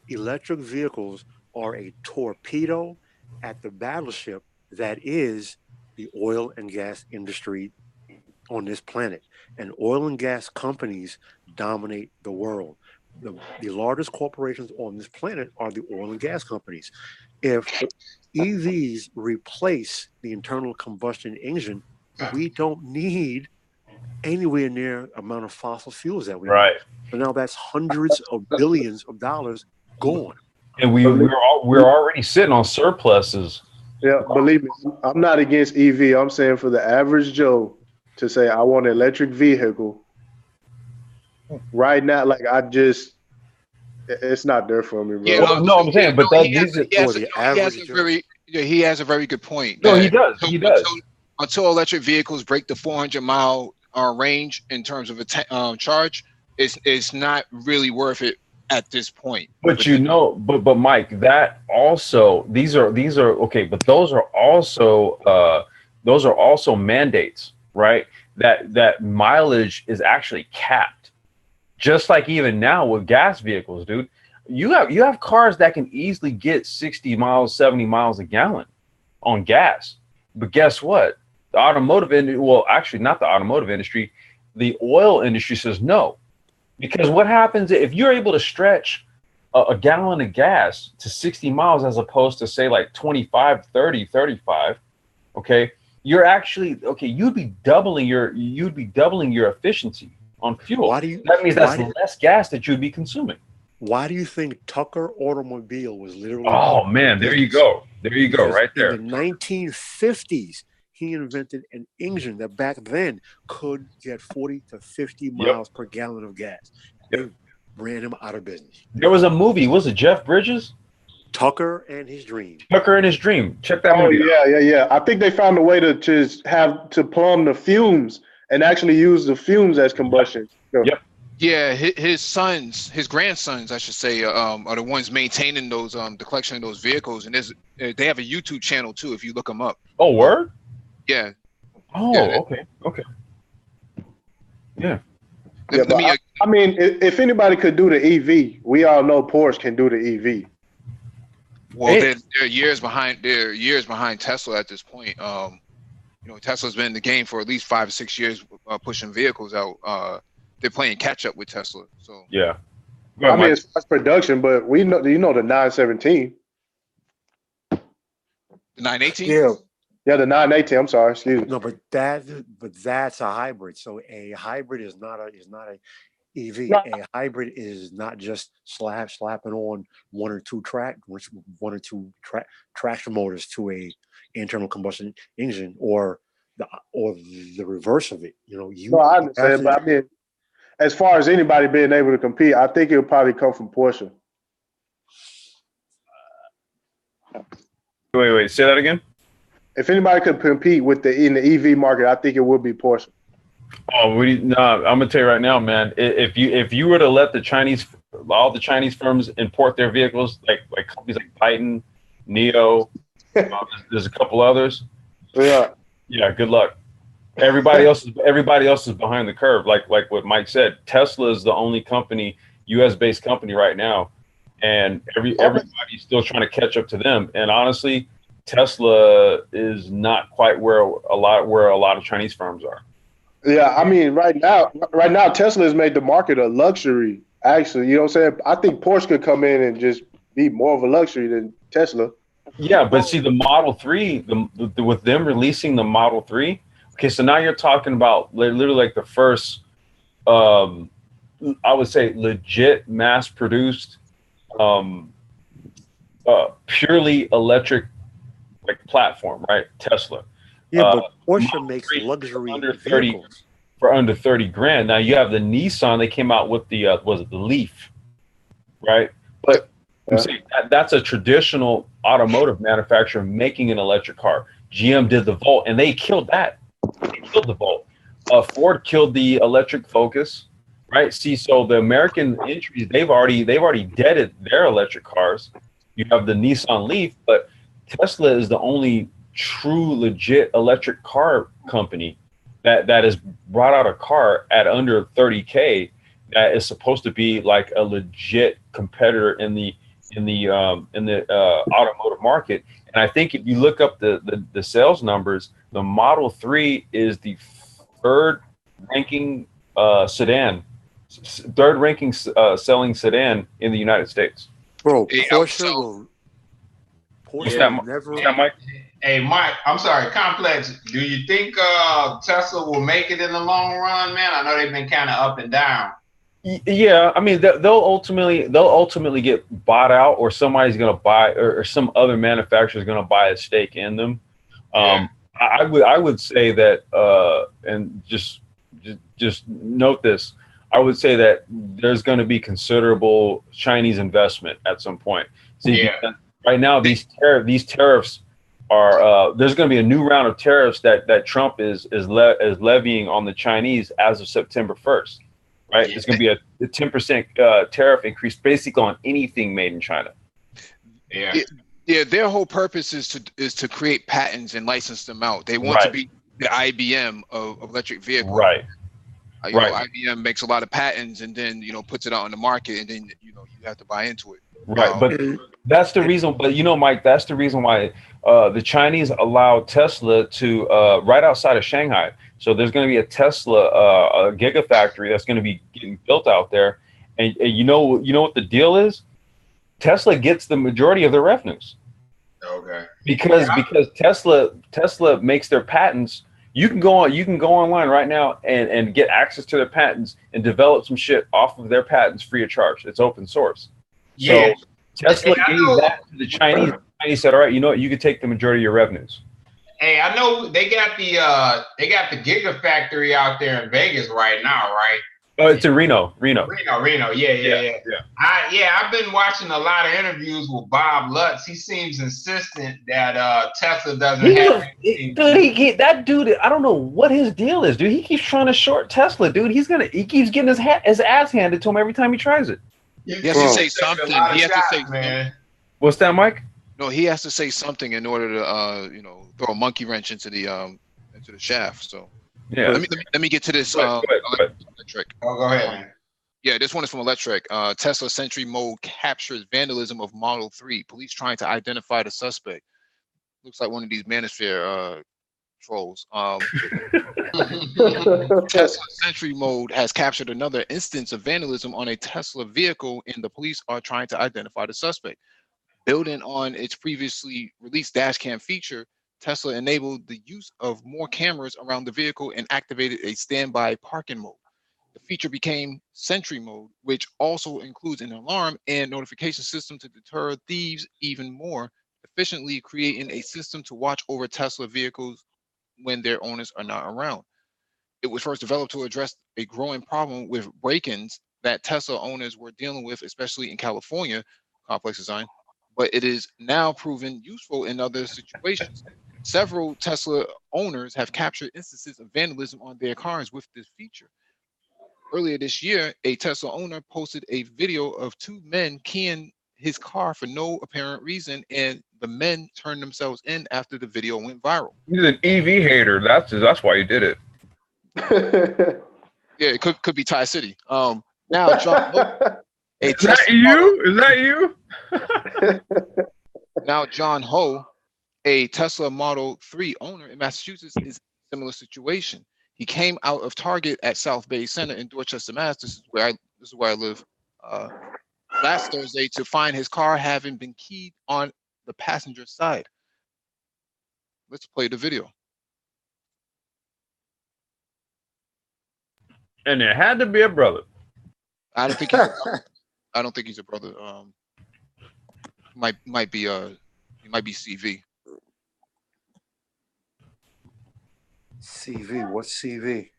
[SPEAKER 3] electric vehicles are a torpedo at the battleship that is the oil and gas industry on this planet. And oil and gas companies dominate the world. The largest corporations on this planet are the oil and gas companies. If EVs replace the internal combustion engine, we don't need anywhere near amount of fossil fuels that we need. So now that's hundreds of billions of dollars gone.
[SPEAKER 2] And we're already sitting on surpluses.
[SPEAKER 4] Yeah, believe me, I'm not against EV. I'm saying for the average Joe to say I want an electric vehicle right now, like it's not there for me, bro.
[SPEAKER 2] Yeah, I'm saying, but he
[SPEAKER 1] has a very good point.
[SPEAKER 2] No, he does.
[SPEAKER 1] Until electric vehicles break the 400-mile range in terms of a charge, it's not really worth it at this point.
[SPEAKER 2] But but Mike, that also these are okay, but those are also mandates, right? That mileage is actually capped. Just like even now with gas vehicles, dude, you have cars that can easily get 60 miles, 70 miles a gallon on gas. But guess what? The automotive industry, well, actually not the automotive industry, the oil industry says no. Because what happens if you're able to stretch a gallon of gas to 60 miles as opposed to say like 25, 30, 35, okay? You're actually, okay, you'd be doubling your efficiency on fuel. That means that's less gas that you'd be consuming.
[SPEAKER 3] Why do you think Tucker Automobile was literally?
[SPEAKER 2] Oh man, there you go. There you go, right there.
[SPEAKER 3] In the 1950s, he invented an engine that back then could get 40 to 50 miles per gallon of gas. They ran him out of business.
[SPEAKER 2] There was a movie. Was it Jeff Bridges?
[SPEAKER 3] Tucker and His Dream.
[SPEAKER 2] Tucker and His Dream. Check that movie out.
[SPEAKER 4] Yeah. I think they found a way to plumb the fumes and actually use the fumes as combustion.
[SPEAKER 2] Yep.
[SPEAKER 1] Yeah, his grandsons, I should say, are the ones maintaining those the collection of those vehicles, and they have a YouTube channel too. If you look them up.
[SPEAKER 2] Oh, word.
[SPEAKER 1] Yeah.
[SPEAKER 2] Oh,
[SPEAKER 1] Yeah.
[SPEAKER 2] okay. Yeah.
[SPEAKER 4] Yeah,
[SPEAKER 1] Let me.
[SPEAKER 4] I mean, if anybody could do the EV, we all know Porsche can do the EV.
[SPEAKER 1] Well, they're years behind. They're years behind Tesla at this point. Tesla's been in the game for at least 5 or 6 years, pushing vehicles out. They're playing catch up with Tesla. So
[SPEAKER 2] yeah.
[SPEAKER 4] I mean, as far as production, but we know, the 917.
[SPEAKER 1] The 918.
[SPEAKER 4] Yeah, the 918. I'm sorry, excuse me.
[SPEAKER 3] No, but that's a hybrid. So a hybrid is not a EV.
[SPEAKER 4] No.
[SPEAKER 3] A hybrid is not just slapping on one or two traction motors to a internal combustion engine, or the reverse of it.
[SPEAKER 4] No, I understand, but I mean, as far as anybody being able to compete, I think it'll probably come from Porsche.
[SPEAKER 2] Wait, say that again.
[SPEAKER 4] If anybody could compete in the EV market, I think it would be Porsche.
[SPEAKER 2] Oh, I'm gonna tell you right now, man. If you were to let all the Chinese firms import their vehicles, like companies like Titan, Neo, there's a couple others.
[SPEAKER 4] Yeah.
[SPEAKER 2] Yeah. Good luck. Everybody else is behind the curve. Like what Mike said, Tesla is the only company, U.S.-based company right now, and everybody's still trying to catch up to them. And honestly, Tesla is not quite where a lot of Chinese firms are.
[SPEAKER 4] Yeah, I mean, right now, Tesla has made the market a luxury. Actually, you know what I'm saying? I think Porsche could come in and just be more of a luxury than Tesla.
[SPEAKER 2] Yeah, but see, the Model 3, with them releasing the Model 3, okay, so now you're talking about literally like the first, I would say, legit mass-produced, purely electric platform, right? Tesla.
[SPEAKER 3] Yeah, but Porsche makes luxury vehicles
[SPEAKER 2] for under 30 grand. Now you have the Nissan. They came out with the was it the Leaf, right? But I'm saying that's a traditional automotive manufacturer making an electric car. GM did the Volt, and they killed that. They killed the Volt. Ford killed the electric Focus, right? See, so the American entries, they've already deaded their electric cars. You have the Nissan Leaf, but Tesla is the only true legit electric car company that has brought out a car at under 30K that is supposed to be like a legit competitor in the automotive market. And I think if you look up the sales numbers, the Model 3 is the third ranking selling sedan in the United States.
[SPEAKER 3] Bro, Porsche will never.
[SPEAKER 2] Mike?
[SPEAKER 5] Hey, Mike, I'm sorry, Complex. Do you think Tesla will make it in the long run, man? I know they've been kind of up and down.
[SPEAKER 2] Yeah, I mean they'll ultimately get bought out, or somebody's going to buy, or some other manufacturer is going to buy a stake in them. I would say that, and just note this. I would say that there's going to be considerable Chinese investment at some point. See, right now these tariffs are there's going to be a new round of tariffs that Trump is levying on the Chinese as of September 1st. Right, it's going to be a 10% tariff increase, basically on anything made in China.
[SPEAKER 1] Yeah. Their whole purpose is to create patents and license them out. They want to be the IBM of electric vehicles.
[SPEAKER 2] Right.
[SPEAKER 1] IBM makes a lot of patents and then puts it out on the market, and then you have to buy into it.
[SPEAKER 2] Right, but that's the reason. But Mike, that's the reason why the Chinese allowed Tesla to right outside of Shanghai. So there's going to be a Tesla a gigafactory that's going to be getting built out there, and you know what the deal is? Tesla gets the majority of their revenues.
[SPEAKER 5] Okay.
[SPEAKER 2] Because Tesla makes their patents. You can go online right now and get access to their patents and develop some shit off of their patents free of charge. It's open source.
[SPEAKER 5] Yeah.
[SPEAKER 2] So Tesla gave that to the Chinese. The Chinese said, all right, you know what? You can take the majority of your revenues.
[SPEAKER 5] Hey, I know they got the Gigafactory out there in Vegas right now, right?
[SPEAKER 2] Oh, it's in Reno. Reno.
[SPEAKER 5] Reno. Yeah. I've been watching a lot of interviews with Bob Lutz. He seems insistent that Tesla doesn't have anything.
[SPEAKER 2] Dude, that dude, I don't know what his deal is, dude. He keeps trying to short Tesla, dude. He keeps getting his ass handed to him every time he tries it.
[SPEAKER 1] He has to say something. He has to say, man.
[SPEAKER 2] What's that, Mike?
[SPEAKER 1] No, he has to say something in order to, throw a monkey wrench into the shaft. So
[SPEAKER 2] yeah,
[SPEAKER 1] let me get to this electric.
[SPEAKER 5] Oh, go ahead. Man.
[SPEAKER 1] Yeah, this one is from Electric. Tesla Sentry mode captures vandalism of Model 3. Police trying to identify the suspect. Looks like one of these manosphere trolls. Tesla Sentry mode has captured another instance of vandalism on a Tesla vehicle, and the police are trying to identify the suspect. Building on its previously released dash cam feature, Tesla enabled the use of more cameras around the vehicle and activated a standby parking mode. The feature became Sentry mode, which also includes an alarm and notification system to deter thieves even more efficiently, creating a system to watch over Tesla vehicles when their owners are not around. It was first developed to address a growing problem with break-ins that Tesla owners were dealing with, especially in California, complex design, but it is now proven useful in other situations. Several Tesla owners have captured instances of vandalism on their cars with this feature. Earlier this year, a Tesla owner posted a video of two men keying his car for no apparent reason, and the men turned themselves in after the video went viral.
[SPEAKER 2] He's an EV hater. That's why he did it.
[SPEAKER 1] Yeah, it could be Tie City. Now, John,
[SPEAKER 2] Is that you?
[SPEAKER 1] Now, John Ho, a Tesla Model 3 owner in Massachusetts, is in a similar situation. He came out of Target at South Bay Center in Dorchester, Mass. This is where I live. Last Thursday, to find his car having been keyed on the passenger side. Let's play the video.
[SPEAKER 2] And it had to be a brother.
[SPEAKER 1] I don't think he's a brother. Might be he might be CV.
[SPEAKER 3] CV. What's CV?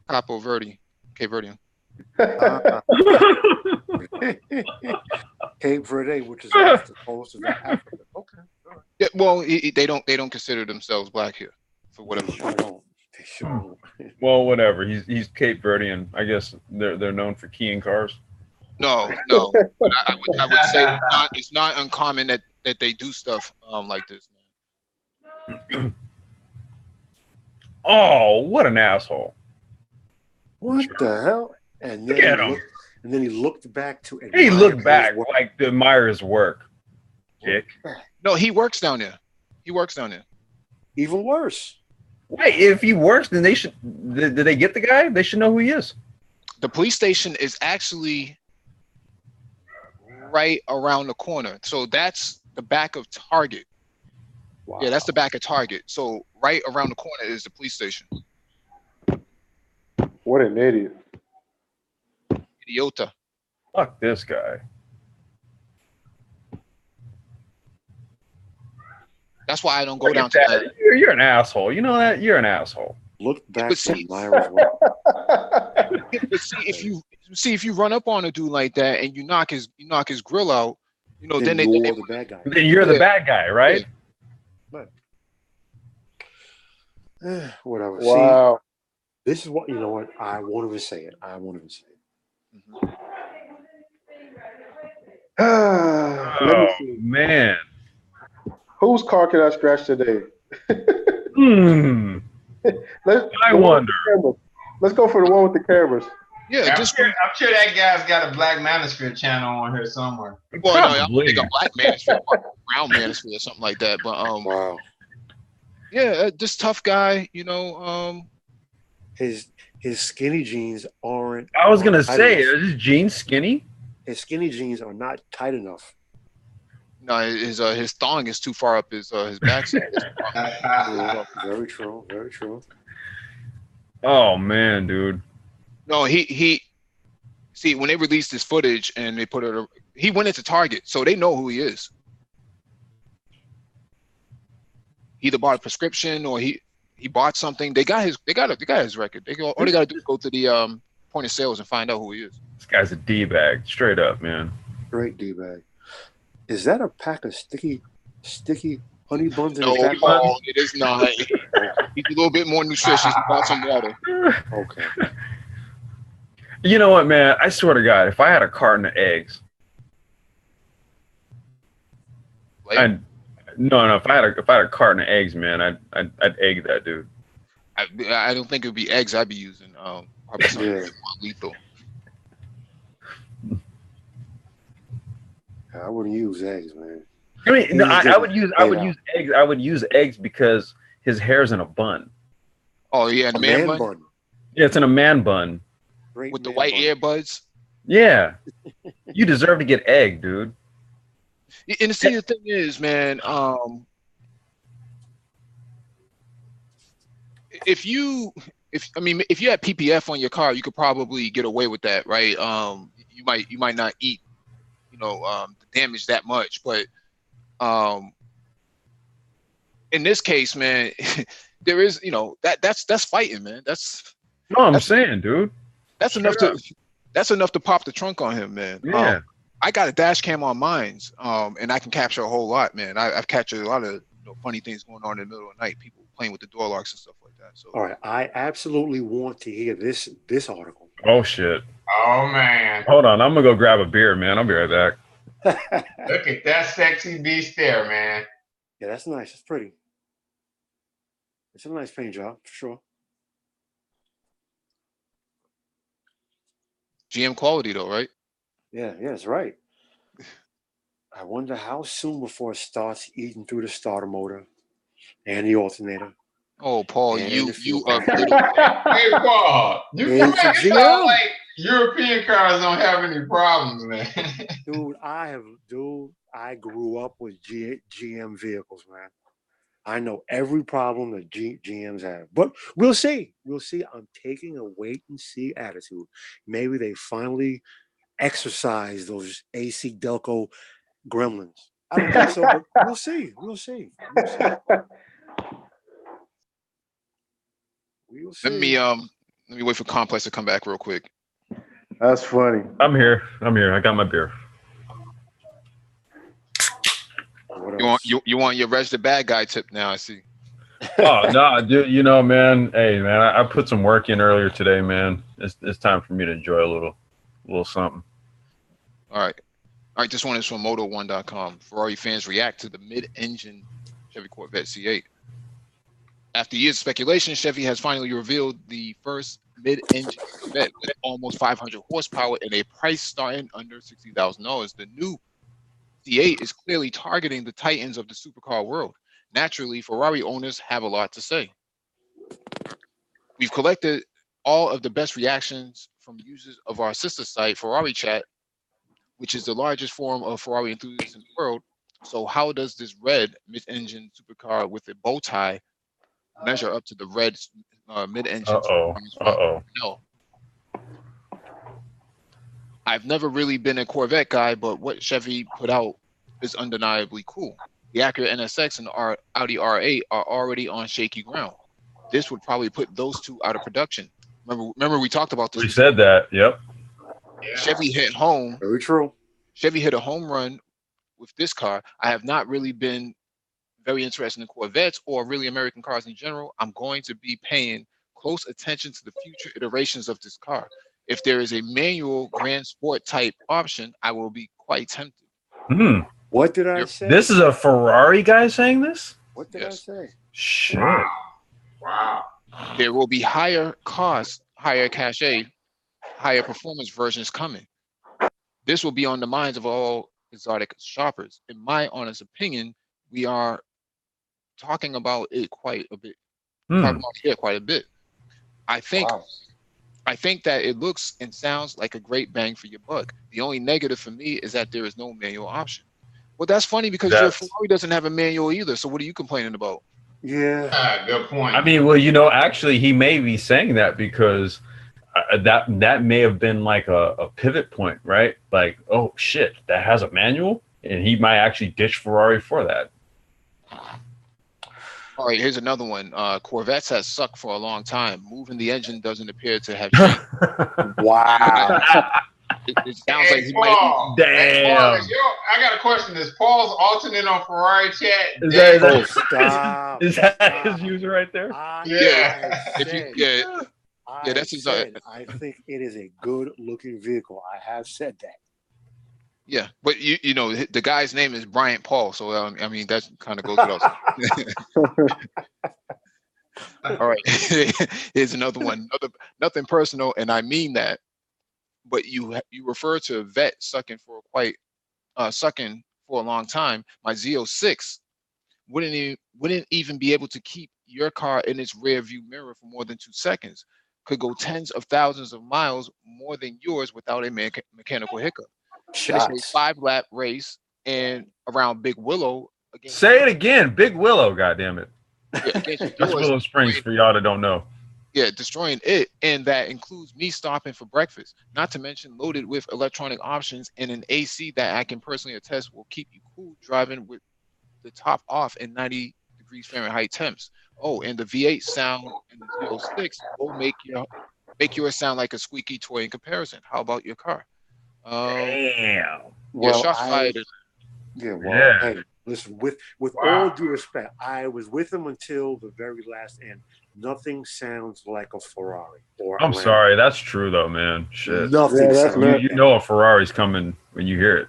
[SPEAKER 1] Capo Verde, Cape Verdean.
[SPEAKER 3] Cape Verde, which is off the coast of Africa. Okay. All right.
[SPEAKER 1] Yeah, well, they don't consider themselves black here for whatever.
[SPEAKER 3] They sure don't.
[SPEAKER 2] Well, whatever. He's Cape Verdean. I guess they're known for keying cars.
[SPEAKER 1] No. But I would say it's not uncommon that they do stuff like this, man.
[SPEAKER 2] Oh, what an asshole!
[SPEAKER 3] What the hell? And then he looked back to.
[SPEAKER 2] He looked back like to admire his work. Dick.
[SPEAKER 1] No, he works down there.
[SPEAKER 3] Even worse.
[SPEAKER 2] Wait, if he works, then they should. Did they get the guy? They should know who he is.
[SPEAKER 1] The police station is actually right around the corner. So that's the back of Target. Wow. Yeah, that's the back of Target. So right around the corner is the police station.
[SPEAKER 4] What an idiot.
[SPEAKER 1] Idiota.
[SPEAKER 2] Fuck this guy.
[SPEAKER 1] That's why I don't go down to that.
[SPEAKER 2] You're an asshole. You know that? You're an asshole.
[SPEAKER 3] Look back to Myra's work.
[SPEAKER 1] But see, if you run up on a dude like that and you knock his grill out, then
[SPEAKER 3] you're the bad guy.
[SPEAKER 2] Then you're the bad guy, right?
[SPEAKER 3] Yeah. Whatever.
[SPEAKER 4] Wow.
[SPEAKER 3] See, this is what I won't even say it.
[SPEAKER 1] Mm-hmm.
[SPEAKER 4] Oh,
[SPEAKER 2] man.
[SPEAKER 4] Whose car can I scratch today?
[SPEAKER 2] I wonder.
[SPEAKER 4] Let's go for the one with the cameras.
[SPEAKER 1] Yeah,
[SPEAKER 5] I'm sure that guy's got a Black Manosphere channel on here somewhere.
[SPEAKER 1] Well, no, I don't think a Black Manosphere, Brown Manosphere, or something like that. But
[SPEAKER 3] wow.
[SPEAKER 1] Yeah, this tough guy,
[SPEAKER 3] His skinny jeans aren't.
[SPEAKER 2] I was gonna say, is his jeans skinny?
[SPEAKER 3] His skinny jeans are not tight enough.
[SPEAKER 1] No, his thong is too far up his backside.
[SPEAKER 3] Very true. Very true.
[SPEAKER 2] Oh man, dude.
[SPEAKER 1] No, he see when they released this footage and they put it. He went into Target, so they know who he is. He either bought a prescription or he bought something. They got his record. All they got to do is go to the point of sales and find out who he is.
[SPEAKER 2] This guy's a D-bag, straight up, man.
[SPEAKER 3] Great D-bag. Is that a pack of sticky honey buns in
[SPEAKER 1] No,
[SPEAKER 3] his back
[SPEAKER 1] Paul,
[SPEAKER 3] pocket?
[SPEAKER 1] it is not. He's a little bit more nutritious without some water.
[SPEAKER 3] Okay.
[SPEAKER 2] You know what, man? I swear to God, if I had a carton of eggs,
[SPEAKER 1] Like,
[SPEAKER 2] no, if I had a carton of eggs, man, I'd egg that dude.
[SPEAKER 1] I don't think it would be eggs I'd be using. Probably something
[SPEAKER 3] Yeah.
[SPEAKER 1] a bit more lethal.
[SPEAKER 3] I wouldn't use eggs, man.
[SPEAKER 2] I mean, no,
[SPEAKER 3] He's
[SPEAKER 2] I would use
[SPEAKER 3] getting
[SPEAKER 2] eggs. I would use eggs because his hair's in a bun.
[SPEAKER 1] Oh yeah,
[SPEAKER 3] A
[SPEAKER 1] the man bun
[SPEAKER 3] bun.
[SPEAKER 2] Yeah, it's in a man bun.
[SPEAKER 3] Great
[SPEAKER 1] with the
[SPEAKER 3] man
[SPEAKER 1] white
[SPEAKER 3] bun.
[SPEAKER 1] earbuds.
[SPEAKER 2] Yeah, you deserve to get egg, dude.
[SPEAKER 1] And see, the thing is, man, if you had PPF on your car, you could probably get away with that, right? You might not eat, the damage that much, but in this case, man, there is, that's fighting, man.
[SPEAKER 2] No, I'm saying, dude.
[SPEAKER 1] That's
[SPEAKER 2] Straight
[SPEAKER 1] enough to
[SPEAKER 2] up.
[SPEAKER 1] that's enough to pop the trunk on him, man.
[SPEAKER 2] Yeah.
[SPEAKER 1] I got a dash cam on mine, and I can capture a whole lot, man. I've captured a lot of funny things going on in the middle of the night, people playing with the door locks and stuff like that. So,
[SPEAKER 3] All right, I absolutely want to hear this article.
[SPEAKER 2] Oh shit.
[SPEAKER 5] Oh man,
[SPEAKER 2] Hold on, I'm gonna go grab a beer, man. I'll be right back.
[SPEAKER 5] look at that sexy beast there, man.
[SPEAKER 3] Yeah, that's nice. That's pretty. It's a nice paint job for sure.
[SPEAKER 1] GM quality, though, right?
[SPEAKER 3] Yeah, that's right. I wonder how soon before it starts eating through the starter motor and the alternator.
[SPEAKER 1] Oh, Paul,
[SPEAKER 3] And
[SPEAKER 1] you
[SPEAKER 3] the fuel
[SPEAKER 1] are
[SPEAKER 3] pump.
[SPEAKER 1] little.
[SPEAKER 5] Hey, Paul, you
[SPEAKER 3] It's
[SPEAKER 5] make
[SPEAKER 3] a
[SPEAKER 5] it
[SPEAKER 3] GM.
[SPEAKER 5] sound like European cars don't have any problems, man.
[SPEAKER 3] Dude, I grew up with GM vehicles, man. I know every problem that GMs have, but we'll see. We'll see. I'm taking a wait and see attitude. Maybe they finally exercise those AC Delco gremlins. I don't think so, but we'll see. We'll see. We'll see. We'll see.
[SPEAKER 1] Let me wait for Complex to come back real quick.
[SPEAKER 4] That's funny.
[SPEAKER 2] I'm here. I got my beer.
[SPEAKER 3] What
[SPEAKER 1] You
[SPEAKER 3] else?
[SPEAKER 1] want your registered bad guy tip now? I see.
[SPEAKER 2] Oh no, dude. Man. Hey, man. I put some work in earlier today, man. It's time for me to enjoy a little something.
[SPEAKER 1] All right. This one is from Moto1.com. Ferrari fans react to the mid-engine Chevy Corvette C8. After years of speculation, Chevy has finally revealed the first mid-engine Corvette with almost 500 horsepower and a price starting under $60,000. The new C8 is clearly targeting the titans of the supercar world. Naturally, Ferrari owners have a lot to say. We've collected all of the best reactions from users of our sister site, Ferrari Chat, which is the largest forum of Ferrari enthusiasts in the world. So how does this red mid-engine supercar with a bow tie measure up to the red mid-engine? No. I've never really been a Corvette guy, but what Chevy put out is undeniably cool. The Acura NSX and the Audi R8 are already on shaky ground. This would probably put those two out of production. Remember we talked about this.
[SPEAKER 2] We said that. Yep.
[SPEAKER 5] Yeah.
[SPEAKER 1] Chevy hit home.
[SPEAKER 3] Very true.
[SPEAKER 1] Chevy hit a home run with this car. I have not really been very interested in Corvettes or really American cars in general. I'm going to be paying close attention to the future iterations of this car. If there is a manual Grand Sport type option, I will be quite tempted.
[SPEAKER 3] What did I say?
[SPEAKER 2] This is a Ferrari guy saying this?
[SPEAKER 3] What did
[SPEAKER 1] Yes.
[SPEAKER 3] I say?
[SPEAKER 2] Shit.
[SPEAKER 5] Wow.
[SPEAKER 1] There will be higher cost, higher cachet, higher performance versions coming. This will be on the minds of all exotic shoppers. In my honest opinion, we are talking about it quite a bit. Talking about it quite a bit. I think that it looks and sounds like a great bang for your buck. The only negative for me is that there is no manual option. Well, that's funny because your Ferrari doesn't have a manual either. So what are you complaining about?
[SPEAKER 3] Yeah.
[SPEAKER 5] Good point.
[SPEAKER 2] I mean, well, actually, he may be saying that because that may have been like a pivot point, right? Like, oh shit, that has a manual, and he might actually ditch Ferrari for that.
[SPEAKER 1] All right, here's another one. Corvettes has sucked for a long time. Moving the engine doesn't appear to have changed.
[SPEAKER 3] Wow.
[SPEAKER 1] It sounds like
[SPEAKER 5] Hey,
[SPEAKER 1] he might.
[SPEAKER 5] Paul. Hey, Paul, I got a question. Is Paul's alternate on Ferrari chat?
[SPEAKER 3] Oh, stop.
[SPEAKER 2] Is that
[SPEAKER 3] Stop.
[SPEAKER 2] his user right there?
[SPEAKER 5] Yeah.
[SPEAKER 1] If you, that's his.
[SPEAKER 3] I think it is a good-looking vehicle. I have said that.
[SPEAKER 1] Yeah, but you know the guy's name is Bryant Paul, so I mean that kind of goes without saying. All right, here's another one. Nothing personal, and I mean that. But you refer to a vet sucking for a long time. My Z06 wouldn't even be able to keep your car in its rear view mirror for more than 2 seconds. Could go tens of thousands of miles more than yours without a mechanical hiccup. Finished a 5-lap race and around Big Willow.
[SPEAKER 2] Say it again, Big Willow. Goddamn it!
[SPEAKER 1] That's
[SPEAKER 2] Willow Springs for y'all that don't know.
[SPEAKER 1] Yeah, destroying it, and that includes me stopping for breakfast. Not to mention loaded with electronic options and an AC that I can personally attest will keep you cool driving with the top off in 90 degrees Fahrenheit temps. Oh, and the V8 sound in the 06 will make yours sound like a squeaky toy in comparison. How about your car?
[SPEAKER 2] Damn.
[SPEAKER 3] Well,
[SPEAKER 1] shots fired.
[SPEAKER 3] Hey, listen, with all due respect, I was with him until the very last end. Nothing sounds like a Ferrari.
[SPEAKER 2] I'm sorry, that's true though, man. Shit.
[SPEAKER 3] Nothing sounds
[SPEAKER 2] you know a Ferrari's coming when you hear it.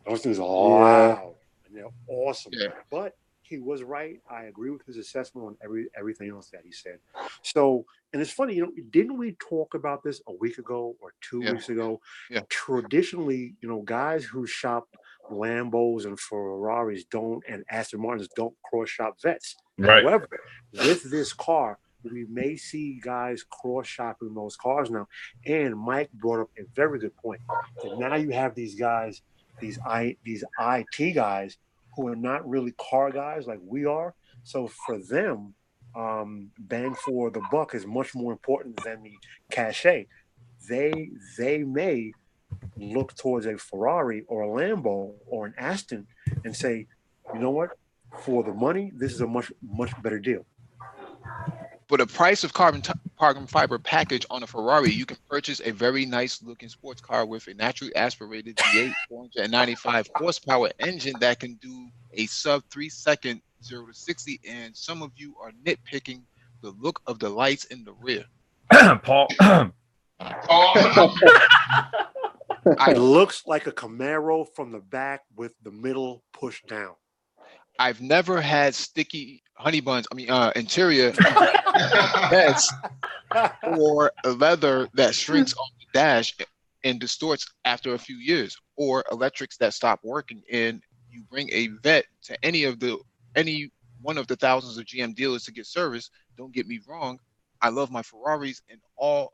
[SPEAKER 3] Those things are loud and they're awesome.
[SPEAKER 1] Yeah.
[SPEAKER 3] But he was right. I agree with his assessment on everything else that he said. So, and it's funny, didn't we talk about this a week ago or 2 weeks ago?
[SPEAKER 1] Yeah.
[SPEAKER 3] Traditionally, guys who shop Lambos and Ferraris and Aston Martins don't cross shop vets.
[SPEAKER 2] Right.
[SPEAKER 3] However, with this car, we may see guys cross shopping those cars now. And Mike brought up a very good point. That now you have these guys, these IT guys who are not really car guys like we are. So for them, bang for the buck is much more important than the cachet. They may look towards a Ferrari or a Lambo or an Aston and say, you know what? For the money, this is a much better deal.
[SPEAKER 1] For the price of carbon fiber package on a Ferrari, you can purchase a very nice looking sports car with a naturally aspirated V8 495 horsepower engine that can do a sub 3 second 0 to 60. And some of you are nitpicking the look of the lights in the rear.
[SPEAKER 2] Paul.
[SPEAKER 3] It looks like a Camaro from the back with the middle pushed down.
[SPEAKER 1] I've never had sticky honey buns. Interior beds or a leather that shrinks on the dash and distorts after a few years, or electrics that stop working. And you bring a vet to any one of the thousands of GM dealers to get service. Don't get me wrong, I love my Ferraris and all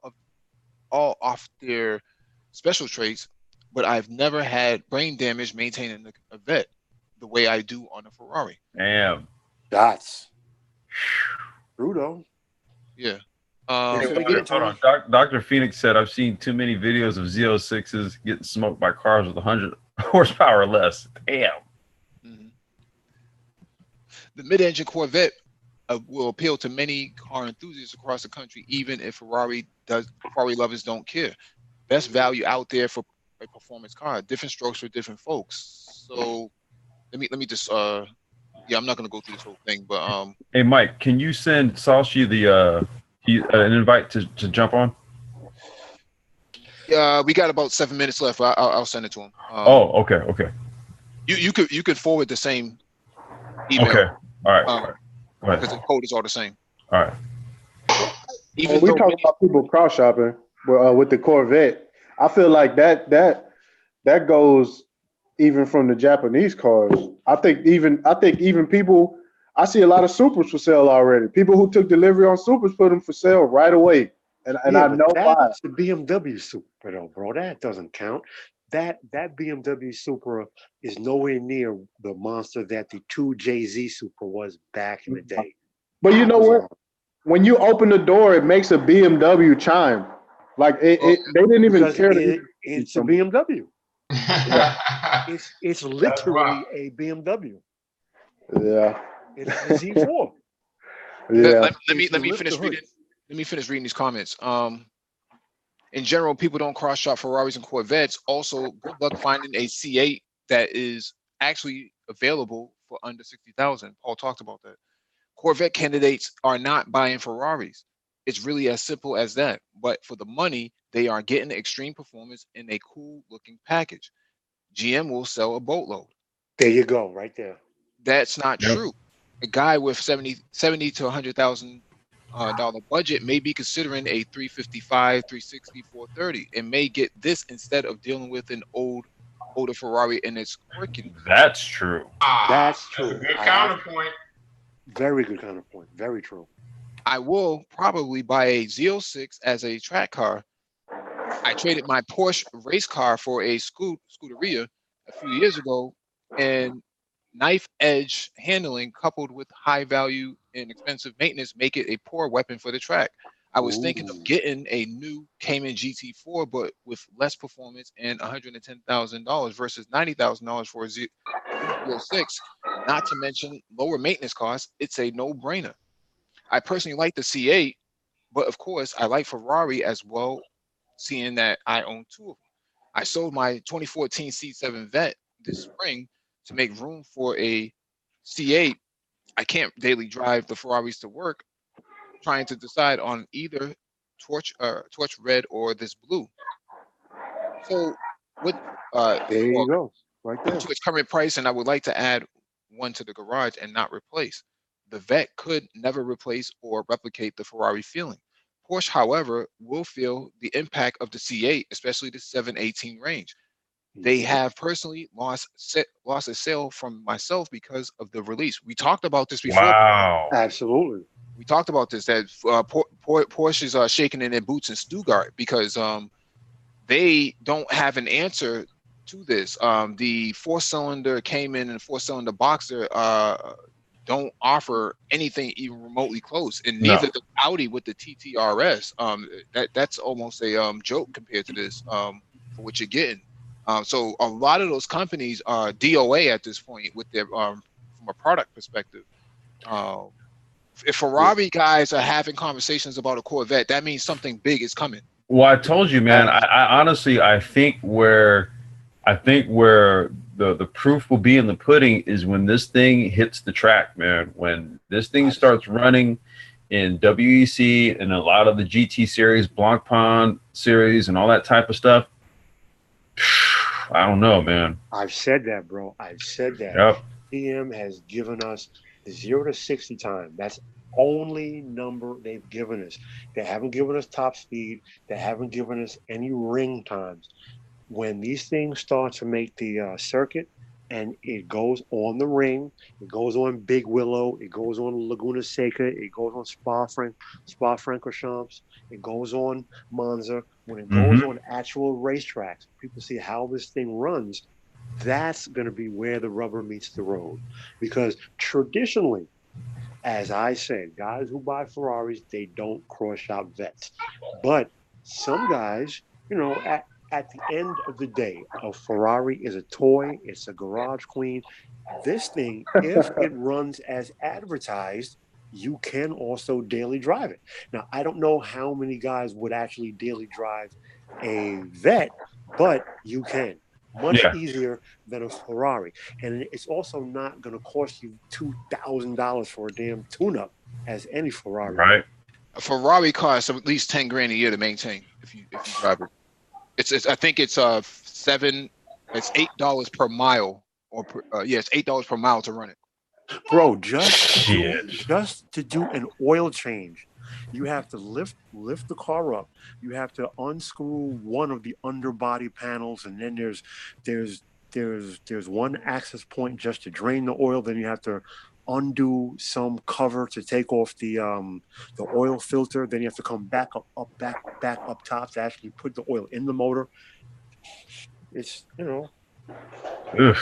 [SPEAKER 1] off their special traits, but I've never had brain damage maintaining a vet the way I do on a Ferrari.
[SPEAKER 2] Damn.
[SPEAKER 3] That's Rudo.
[SPEAKER 1] Yeah.
[SPEAKER 2] Hold on. Dr. Phoenix said, I've seen too many videos of Z06s getting smoked by cars with 100 horsepower or less. Damn.
[SPEAKER 1] Mm-hmm. The mid-engine Corvette will appeal to many car enthusiasts across the country, even if Ferrari lovers don't care. Best value out there for a performance car. Different strokes for different folks. So let me just I'm not gonna go through this whole thing, but
[SPEAKER 2] hey Mike, can you send Salshi an invite to jump on?
[SPEAKER 1] We got about 7 minutes left. I'll send it to him.
[SPEAKER 2] Okay.
[SPEAKER 1] You could forward the same email.
[SPEAKER 2] Okay. All right.
[SPEAKER 1] Because the code is all the same.
[SPEAKER 2] All right.
[SPEAKER 4] When we talk about people cross shopping with the Corvette, I feel like that goes even from the Japanese cars. I think even people, I see a lot of Supers for sale already. People who took delivery on Supers put them for sale right away. And I know why.
[SPEAKER 3] That's the BMW Supra though, bro. That doesn't count. That BMW Supra is nowhere near the monster that the 2 JZ Supra was back in the day.
[SPEAKER 4] But you know what? When you open the door, it makes a BMW chime. Like they didn't even care.
[SPEAKER 3] It's a BMW. It's literally a BMW.
[SPEAKER 4] Yeah.
[SPEAKER 3] It's a Z4.
[SPEAKER 4] Yeah.
[SPEAKER 1] Let me
[SPEAKER 3] If you lift
[SPEAKER 1] finish
[SPEAKER 3] the hood,
[SPEAKER 1] reading. Let me finish reading these comments. In general, people don't cross shop Ferraris and Corvettes. Also, good luck finding a C8 that is actually available for under 60,000. Paul talked about that. Corvette candidates are not buying Ferraris. It's really as simple as that. But for the money, they are getting extreme performance in a cool looking package. GM will sell a boatload.
[SPEAKER 3] there you go, right there.
[SPEAKER 1] That's not
[SPEAKER 2] Yep.
[SPEAKER 1] true. A guy with 70 to $100,000 dollar budget may be considering a 355, 360, 430, and may get this instead of dealing with an older Ferrari and its quirkiness.
[SPEAKER 2] That's true.
[SPEAKER 3] That's
[SPEAKER 5] That's
[SPEAKER 3] true.
[SPEAKER 5] a good
[SPEAKER 3] I
[SPEAKER 5] counterpoint.
[SPEAKER 3] Very good counterpoint. Very true.
[SPEAKER 1] I will probably buy a Z06 as a track car. I traded my Porsche race car for a Scuderia a few years ago, and knife edge handling coupled with high value and expensive maintenance make it a poor weapon for the track. I was thinking of
[SPEAKER 3] Ooh.
[SPEAKER 1] getting a new Cayman GT4, but with less performance and $110,000 versus $90,000 for a Z06, not to mention lower maintenance costs. It's a no-brainer. I personally like the C8, but of course, I like Ferrari as well, seeing that I own two of them. I sold my 2014 C7 Vet this spring to make room for a C8. I can't daily drive the Ferraris to work, trying to decide on either torch red or this blue. So with
[SPEAKER 3] There
[SPEAKER 1] well,
[SPEAKER 3] you go. Right
[SPEAKER 1] due
[SPEAKER 3] there.
[SPEAKER 1] to its current price, and I would like to add one to the garage and not replace. The Vet could never replace or replicate the Ferrari feeling. Porsche, however, will feel the impact of the C8, especially the 718 range. They
[SPEAKER 3] Yep.
[SPEAKER 1] have personally lost a sale from myself because of the release. We talked about this before.
[SPEAKER 2] Wow.
[SPEAKER 3] Absolutely.
[SPEAKER 1] We talked about this that Porsches are shaking in their boots in Stuttgart because they don't have an answer to this. The four-cylinder Cayman and four-cylinder Boxer don't offer anything even remotely close, and
[SPEAKER 2] No.
[SPEAKER 1] neither the Audi with the TTRS. That's almost a joke compared to this for what you're getting. So a lot of those companies are DOA at this point with their from a product perspective. If Ferrari guys are having conversations about a Corvette, that means something big is coming.
[SPEAKER 2] Well, I told you, man. I honestly, I think where the proof will be in the pudding is when this thing hits the track, man. When this thing starts running in WEC and a lot of the GT series, Blanc Pond series, and all that type of stuff. I don't know, man.
[SPEAKER 3] I've said that, bro. I've said that.
[SPEAKER 2] Yep.
[SPEAKER 3] PM has given us the 0 to 60 time. That's only number they've given us. They haven't given us top speed. They haven't given us any ring times. When these things start to make the circuit and it goes on the ring, it goes on Big Willow, it goes on Laguna Seca, it goes on Spa-Francorchamps, it goes on Monza. When it goes on actual racetracks, people see how this thing runs. That's going to be where the rubber meets the road. Because traditionally, as I said, guys who buy Ferraris, they don't cross shop vets. But some guys, you know, at the end of the day, a Ferrari is a toy. It's a garage queen. This thing, if it runs as advertised, you can also daily drive it. Now, I don't know how many guys would actually daily drive a vet, but you can. Much easier than a Ferrari. And it's also not going to cost you $2,000 for a damn tune-up as any Ferrari.
[SPEAKER 2] Right.
[SPEAKER 1] A Ferrari costs at least 10 grand a year to maintain if you drive it. It's I think it's $8 per mile or it's $8 per mile to run it.
[SPEAKER 3] Bro, just to do an oil change, you have to lift the car up. You have to unscrew one of the underbody panels, and then there's one access point just to drain the oil. Then you have to undo some cover to take off the oil filter. Then you have to come back up top to actually put the oil in the motor. It's, you know.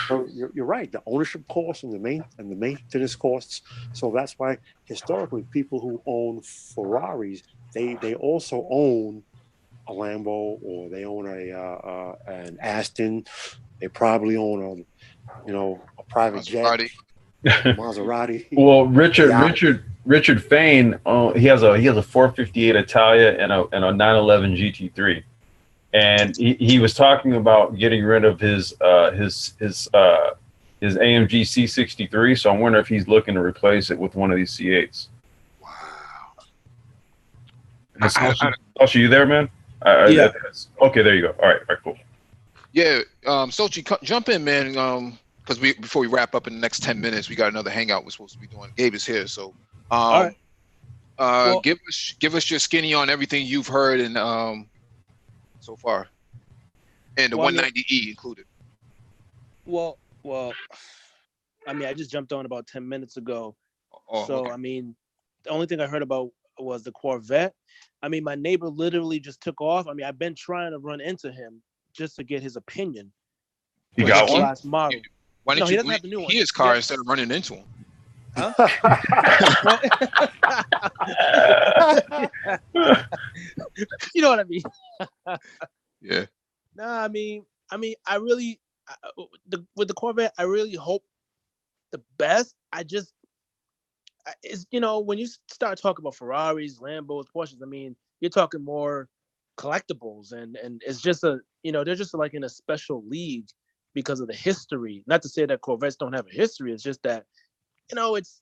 [SPEAKER 3] So you're right. The ownership costs and the maintenance costs. So that's why historically people who own Ferraris, they also own a Lambo, or they own an Aston. They probably own a private jet. Maserati.
[SPEAKER 2] Well, Richard
[SPEAKER 3] Yeah.
[SPEAKER 2] Richard Richard Fain, he has a 458 Italia and a 911 GT3, and he was talking about getting rid of his AMG C63. So I'm wondering if he's looking to replace it with one of these C8s.
[SPEAKER 1] Wow.
[SPEAKER 2] Are you there, man?
[SPEAKER 6] Yeah.
[SPEAKER 2] Okay, there you go. All right, cool.
[SPEAKER 1] Yeah, Sochi, jump in, man. Because before we wrap up in the next 10 minutes, we got another hangout we're supposed to be doing. Gabe is here, so
[SPEAKER 6] All right. Well,
[SPEAKER 1] give us your skinny on everything you've heard and so far, and the
[SPEAKER 6] Well, I mean-
[SPEAKER 1] 190E included.
[SPEAKER 6] well, I mean, I just jumped on about 10 minutes ago.
[SPEAKER 1] Oh,
[SPEAKER 6] So,
[SPEAKER 1] okay.
[SPEAKER 6] I mean, the only thing I heard about was the Corvette. I mean, my neighbor literally just took off. I mean, I've been trying to run into him just to get his opinion.
[SPEAKER 2] You
[SPEAKER 6] for
[SPEAKER 2] got
[SPEAKER 6] the
[SPEAKER 2] one?
[SPEAKER 6] last model.
[SPEAKER 1] Why
[SPEAKER 6] No,
[SPEAKER 1] didn't
[SPEAKER 6] he
[SPEAKER 1] you
[SPEAKER 6] doesn't have the new one.
[SPEAKER 1] key his car
[SPEAKER 6] Yeah.
[SPEAKER 1] instead of running into him?
[SPEAKER 6] You know what I mean?
[SPEAKER 1] Yeah.
[SPEAKER 6] Nah, I mean, I really, with the Corvette, I really hope the best. It's, when you start talking about Ferraris, Lambos, Porsches, I mean, you're talking more collectibles, and it's just they're just like in a special league because of the history. Not to say that Corvettes don't have a history. It's just that it's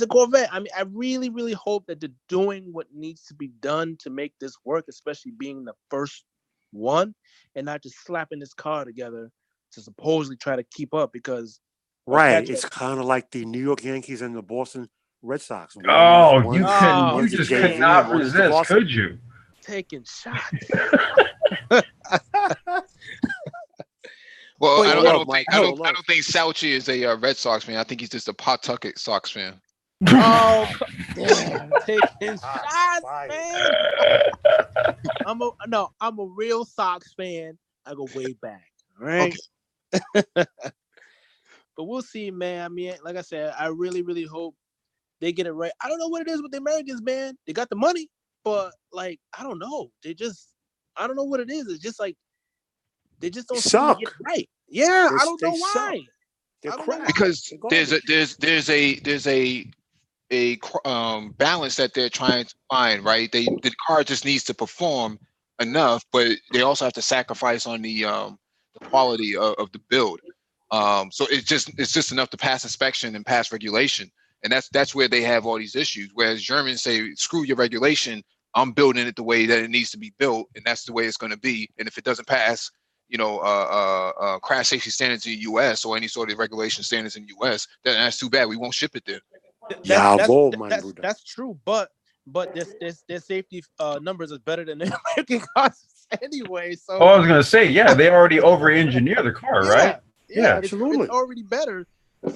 [SPEAKER 6] a Corvette. I mean, I really, really hope that they're doing what needs to be done to make this work, especially being the first one, and not just slapping this car together to supposedly try to keep up. Because
[SPEAKER 3] Right. It's kind of like the New York Yankees and the Boston Red Sox.
[SPEAKER 2] You
[SPEAKER 3] One's
[SPEAKER 2] just
[SPEAKER 3] the
[SPEAKER 2] could
[SPEAKER 3] JV
[SPEAKER 2] not
[SPEAKER 3] and one's the
[SPEAKER 2] resist,
[SPEAKER 3] Boston.
[SPEAKER 2] could you?
[SPEAKER 6] taking shots.
[SPEAKER 1] Well,
[SPEAKER 6] Wait,
[SPEAKER 1] I
[SPEAKER 6] hold
[SPEAKER 1] don't think Sauchi is a Red Sox fan. I think he's just a Pawtucket Sox fan.
[SPEAKER 6] Oh, damn, taking shots, man. I'm a real Sox fan. I go way back. All right.
[SPEAKER 1] Okay.
[SPEAKER 6] But we'll see, man. I mean, like I said, I really, really hope they get it right. I don't know what it is with the Americans, man. They got the money, but like, I don't know. I don't know what it is. It's just like they just don't seem to get it right. Yeah, I don't know why.
[SPEAKER 3] They're crap.
[SPEAKER 1] Because there's a balance that they're trying to find, right? The car just needs to perform enough, but they also have to sacrifice on the quality of the build. So it's just enough to pass inspection and pass regulation, and that's where they have all these issues. Whereas Germans say, "Screw your regulation, I'm building it the way that it needs to be built, and that's the way it's going to be. And if it doesn't pass, crash safety standards in the U.S. or any sort of regulation standards in the U.S., then that's too bad. We won't ship it there."
[SPEAKER 6] That's true, but their safety numbers is better than the American cars anyway. So
[SPEAKER 2] I was gonna say, yeah, they already over-engineer the car, right?
[SPEAKER 6] Yeah, absolutely. It's already better.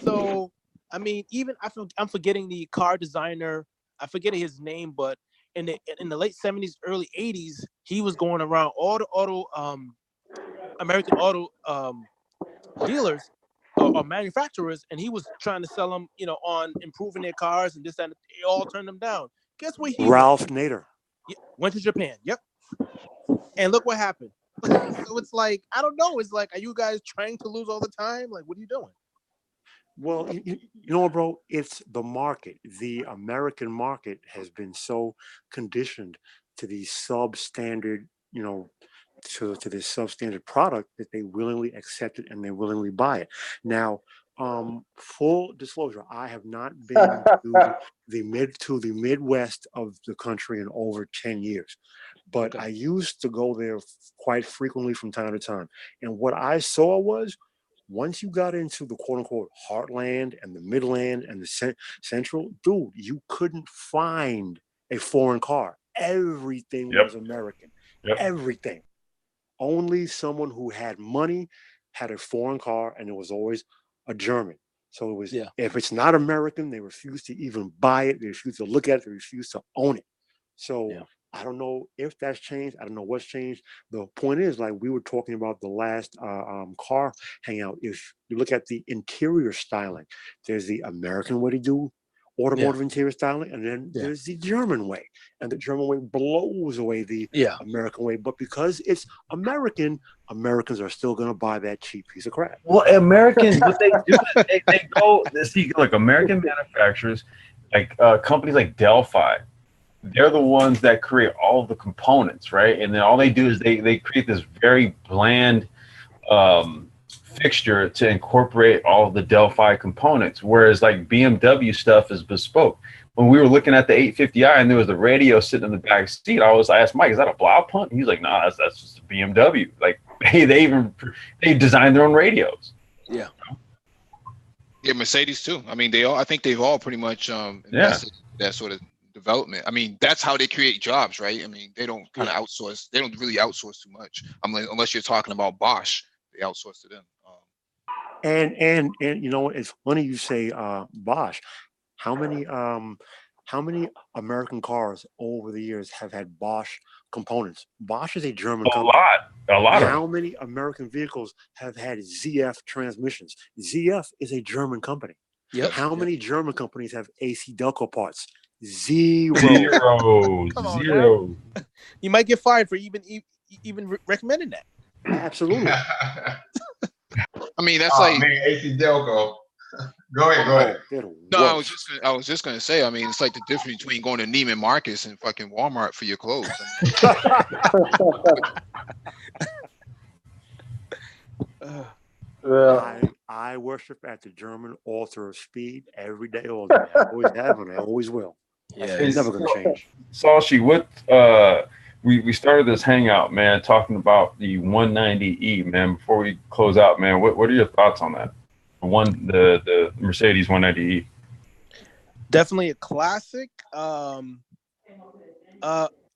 [SPEAKER 6] So I mean, even I'm forgetting the car designer. I forget his name, but in the late 70s, early 80s, he was going around all the American auto dealers or manufacturers, and he was trying to sell them, on improving their cars and this and they all turned them down. Guess where he
[SPEAKER 3] Ralph Nader
[SPEAKER 6] went to Japan. Yep, and look what happened. So it's like, I don't know. It's like, are you guys trying to lose all the time? Like, what are you doing?
[SPEAKER 3] Well, you know what, bro? It's the market. The American market has been so conditioned to the substandard, to this substandard product that they willingly accept it and they willingly buy it. Now, full disclosure, I have not been to the Midwest of the country in over 10 years. But I used to go there quite frequently from time to time. And what I saw was, once you got into the quote unquote heartland and the midland and the central, dude, you couldn't find a foreign car. Everything was American. Everything. Only someone who had money had a foreign car, and it was always a German. So it was, if it's not American, they refuse to even buy it. They refuse to look at it. They refuse to own it. So I don't know if that's changed. I don't know what's changed. The point is, like we were talking about the last car hangout, if you look at the interior styling, there's the American way to do, automotive interior styling, and then there's the German way, and the German way blows away the American way. But because it's American, Americans are still going to buy that cheap piece of crap.
[SPEAKER 2] Well, Americans, what they do is they go see, like American manufacturers, like companies like Delphi. They're the ones that create all of the components, right? And then all they do is they create this very bland fixture to incorporate all of the Delphi components, whereas like BMW stuff is bespoke. When we were looking at the 850i and there was the radio sitting in the back seat, I asked Mike, "Is that a blow punt?" He's like, "Nah, that's just a BMW." Like they designed their own radios.
[SPEAKER 1] Yeah, Mercedes too. I mean, I think they've all pretty much invested in that sort of development. I mean, that's how they create jobs, right? I mean, they don't kind of outsource. They don't really outsource too much. Unless you're talking about Bosch, they outsource to them.
[SPEAKER 3] And you know, it's funny you say Bosch. How many American cars over the years have had Bosch components? Bosch is a German company.
[SPEAKER 2] A lot.
[SPEAKER 3] How many American vehicles have had ZF transmissions? ZF is a German company.
[SPEAKER 6] Yep.
[SPEAKER 3] How many German companies have AC Delco parts? Zero.
[SPEAKER 2] Zero.
[SPEAKER 6] You might get fired for even recommending that.
[SPEAKER 3] Absolutely.
[SPEAKER 1] I mean, that's like
[SPEAKER 5] AC Delco. Go ahead.
[SPEAKER 1] No, I was just gonna say. I mean, it's like the difference between going to Neiman Marcus and fucking Walmart for your clothes.
[SPEAKER 3] I worship at the German altar of speed every day, all day. I always have and I always will. Yeah, it's never gonna change.
[SPEAKER 2] Sashi, what we started this hangout, man, talking about the 190E, man. Before we close out, man, what are your thoughts on that? The Mercedes 190E.
[SPEAKER 6] Definitely a classic.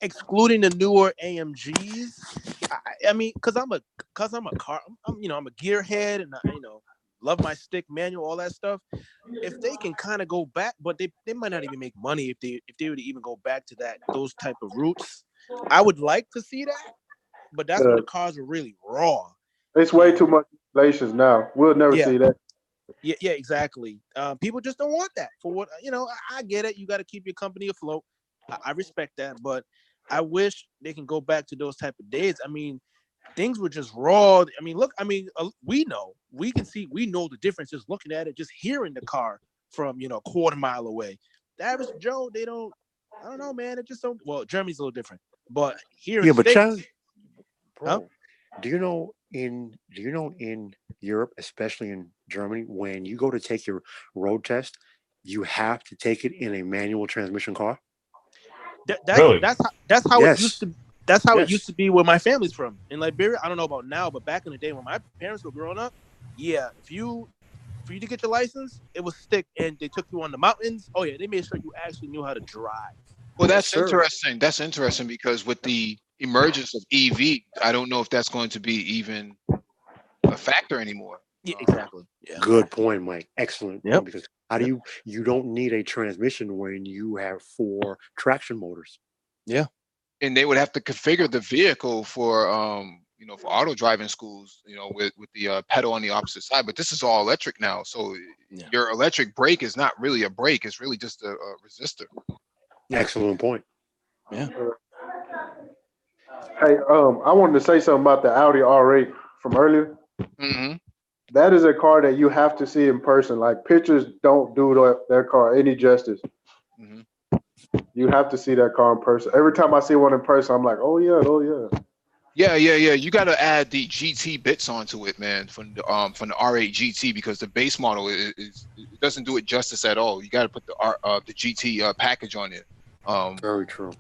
[SPEAKER 6] Excluding the newer AMGs, I mean, because I'm a gearhead, and I love my stick manual, all that stuff. If they can kind of go back, but they might not even make money if they were to even go back to those type of routes. I would like to see that, but that's when the cars are really raw.
[SPEAKER 4] It's way too much regulations now. We'll never see that.
[SPEAKER 6] Yeah, exactly. People just don't want that. For what I get it. You got to keep your company afloat. I respect that, but I wish they can go back to those type of days. I mean, things were just raw. I mean, look. I mean, we know the difference just looking at it, just hearing the car from a quarter mile away. The average Joe, they don't. I don't know, man. It just don't. Well, Germany's a little different, but here,
[SPEAKER 3] yeah, but
[SPEAKER 6] States,
[SPEAKER 3] bro, do you know in Europe, especially in Germany, when you go to take your road test, you have to take it in a manual transmission car?
[SPEAKER 2] Really?
[SPEAKER 6] That's how it used to. That's how it used to be where my family's from in Liberia. I don't know about now, but back in the day when my parents were growing up, for you to get your license, it was stick, and they took you on the mountains. Oh yeah, they made sure you actually knew how to drive.
[SPEAKER 1] Well, that's interesting. That's interesting because with the emergence of EV, I don't know if that's going to be even a factor anymore.
[SPEAKER 6] Yeah, exactly. Yeah.
[SPEAKER 3] Good point, Mike. Excellent.
[SPEAKER 6] Yep.
[SPEAKER 3] Because how do you don't need a transmission when you have 4 traction motors.
[SPEAKER 6] Yeah.
[SPEAKER 1] And they would have to configure the vehicle for for auto driving schools, with the pedal on the opposite side. But this is all electric now, so your electric brake is not really a brake; it's really just a resistor.
[SPEAKER 3] Excellent point.
[SPEAKER 6] Yeah.
[SPEAKER 4] Hey, I wanted to say something about the Audi R8 from earlier.
[SPEAKER 1] Mm-hmm.
[SPEAKER 4] That is a car that you have to see in person. Like, pictures don't do their car any justice.
[SPEAKER 1] Mm-hmm.
[SPEAKER 4] You have to see that car in person. Every time I see one in person, I'm like, oh yeah.
[SPEAKER 1] Yeah. You got to add the GT bits onto it, man, from the R8 GT, because the base model it doesn't do it justice at all. You got to put the GT package on it.
[SPEAKER 3] Very true.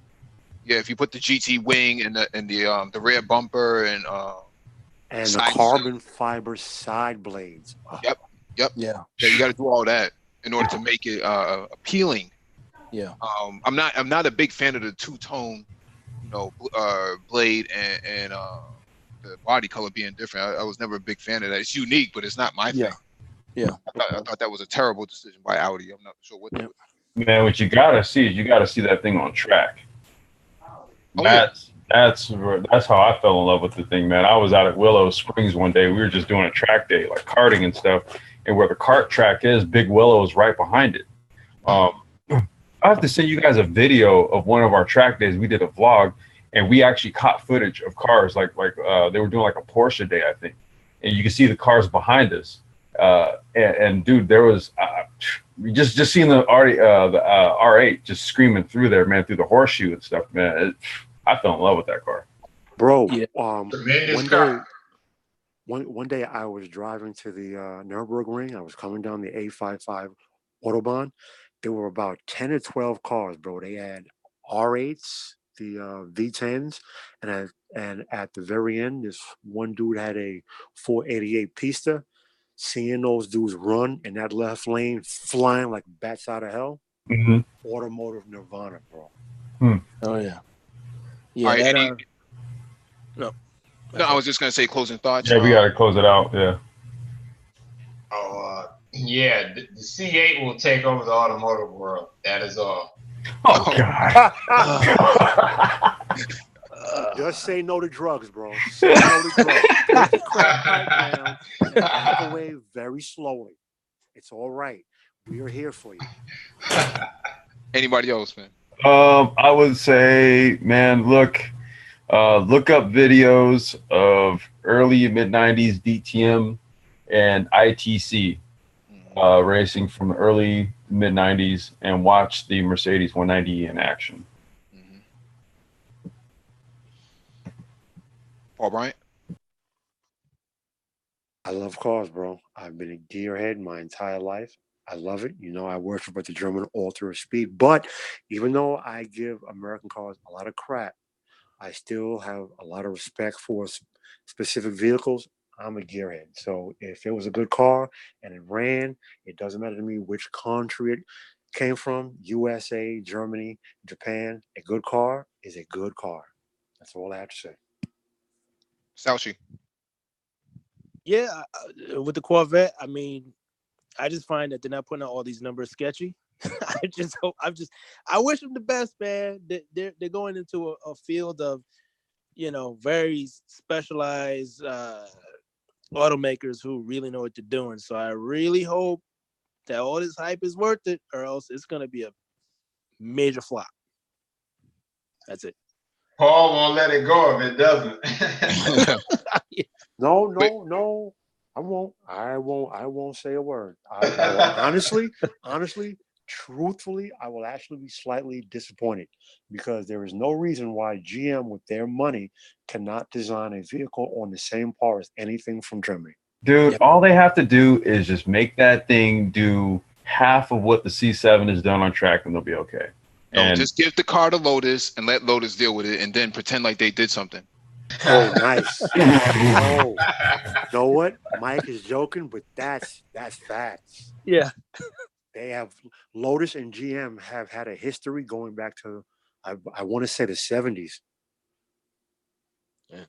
[SPEAKER 1] Yeah, if you put the GT wing and the rear bumper and
[SPEAKER 3] the carbon fiber side blades.
[SPEAKER 1] Yep. Yeah, you got to do all that in order to make it appealing.
[SPEAKER 6] Yeah.
[SPEAKER 1] I'm not a big fan of the two-tone, blade and the body color being different. I was never a big fan of that. It's unique, but it's not my thing.
[SPEAKER 6] Yeah.
[SPEAKER 1] I thought that was a terrible decision by Audi. I'm not sure what.
[SPEAKER 2] Man, what you gotta see is that thing on track. That's how I fell in love with the thing, man. I was out at Willow Springs one day. We were just doing a track day, like karting and stuff. And where the kart track is, Big Willow is right behind it. I have to send you guys a video of one of our track days. We did a vlog, and we actually caught footage of cars like they were doing like a Porsche day, I think, and you can see the cars behind us. And dude, there was just seeing the R8 just screaming through there, man, through the horseshoe and stuff, man. I fell in love with that car,
[SPEAKER 3] bro.
[SPEAKER 6] Yeah.
[SPEAKER 5] Tremendous car.
[SPEAKER 3] One day I was driving to the Nürburgring. I was coming down the A55 Autobahn. There were about 10 or 12 cars, bro. They had R8s, the V10s, and at the very end, this one dude had a 488 Pista. Seeing those dudes run in that left lane, flying like bats out of hell, automotive nirvana, bro.
[SPEAKER 6] Oh yeah. Yeah.
[SPEAKER 1] All right,
[SPEAKER 6] That,
[SPEAKER 1] Eddie.
[SPEAKER 6] no.
[SPEAKER 1] No, I was just gonna say closing thoughts.
[SPEAKER 2] Yeah, we gotta close it out. Yeah.
[SPEAKER 5] Yeah, the C8 will take over the automotive world. That is all.
[SPEAKER 2] Oh God.
[SPEAKER 3] Just say no to drugs, bro. Say no to drugs. Put the crack pipe down and back away very slowly. It's all right. We are here for you.
[SPEAKER 1] Anybody else, man?
[SPEAKER 2] I would say, man, look up videos of early mid-90s DTM and ITC racing from the early mid-90s and watch the Mercedes 190 in action.
[SPEAKER 1] Paul Bryant?
[SPEAKER 3] I love cars, bro. I've been a gearhead my entire life. I love it. You know, I worship at the German Altar of Speed. But even though I give American cars a lot of crap, I still have a lot of respect for specific vehicles. I'm a gearhead. So if it was a good car and it ran, it doesn't matter to me which country it came from, USA, Germany, Japan. A good car is a good car. That's all I have to say.
[SPEAKER 1] Sauchi?
[SPEAKER 6] Yeah, with the Corvette, I mean, I just find that they're not putting out all these numbers sketchy. I wish them the best, man. They're going into a field of, very specialized automakers who really know what they're doing. So I really hope that all this hype is worth it, or else it's gonna be a major flop. That's it.
[SPEAKER 5] Paul won't let it go if it doesn't.
[SPEAKER 3] No. I won't say a word. I will, honestly, truthfully, I will actually be slightly disappointed because there is no reason why GM with their money cannot design a vehicle on the same par as anything from Germany.
[SPEAKER 2] Dude, all they have to do is just make that thing do half of what the C7 has done on track and they'll be okay.
[SPEAKER 1] No, just give the car to Lotus and let Lotus deal with it and then pretend like they did something.
[SPEAKER 3] Oh, nice. Oh, you know what? Mike is joking, but that's facts.
[SPEAKER 6] Yeah.
[SPEAKER 3] They have Lotus and GM have had a history going back to I want to say the 70s.
[SPEAKER 1] Yeah.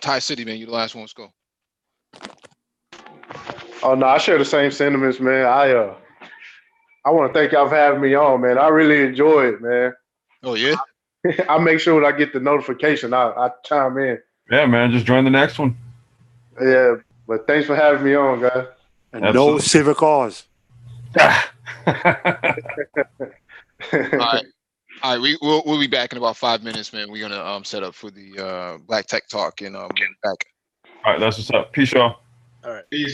[SPEAKER 1] Ty City, man, you the last one. Let's go.
[SPEAKER 4] Oh no, I share the same sentiments, man. I want to thank y'all for having me on, man. I really enjoy it, man.
[SPEAKER 1] Oh yeah.
[SPEAKER 4] I make sure when I get the notification, I chime in.
[SPEAKER 2] Yeah, man, just join the next one.
[SPEAKER 4] Yeah, but thanks for having me on, guys.
[SPEAKER 3] And no Civic cars.
[SPEAKER 1] All right, we'll be back in about 5 minutes, man. We're gonna set up for the Black Tech Talk and we'll be back.
[SPEAKER 2] All right, that's what's up. Peace, y'all.
[SPEAKER 6] All right.
[SPEAKER 5] Peace.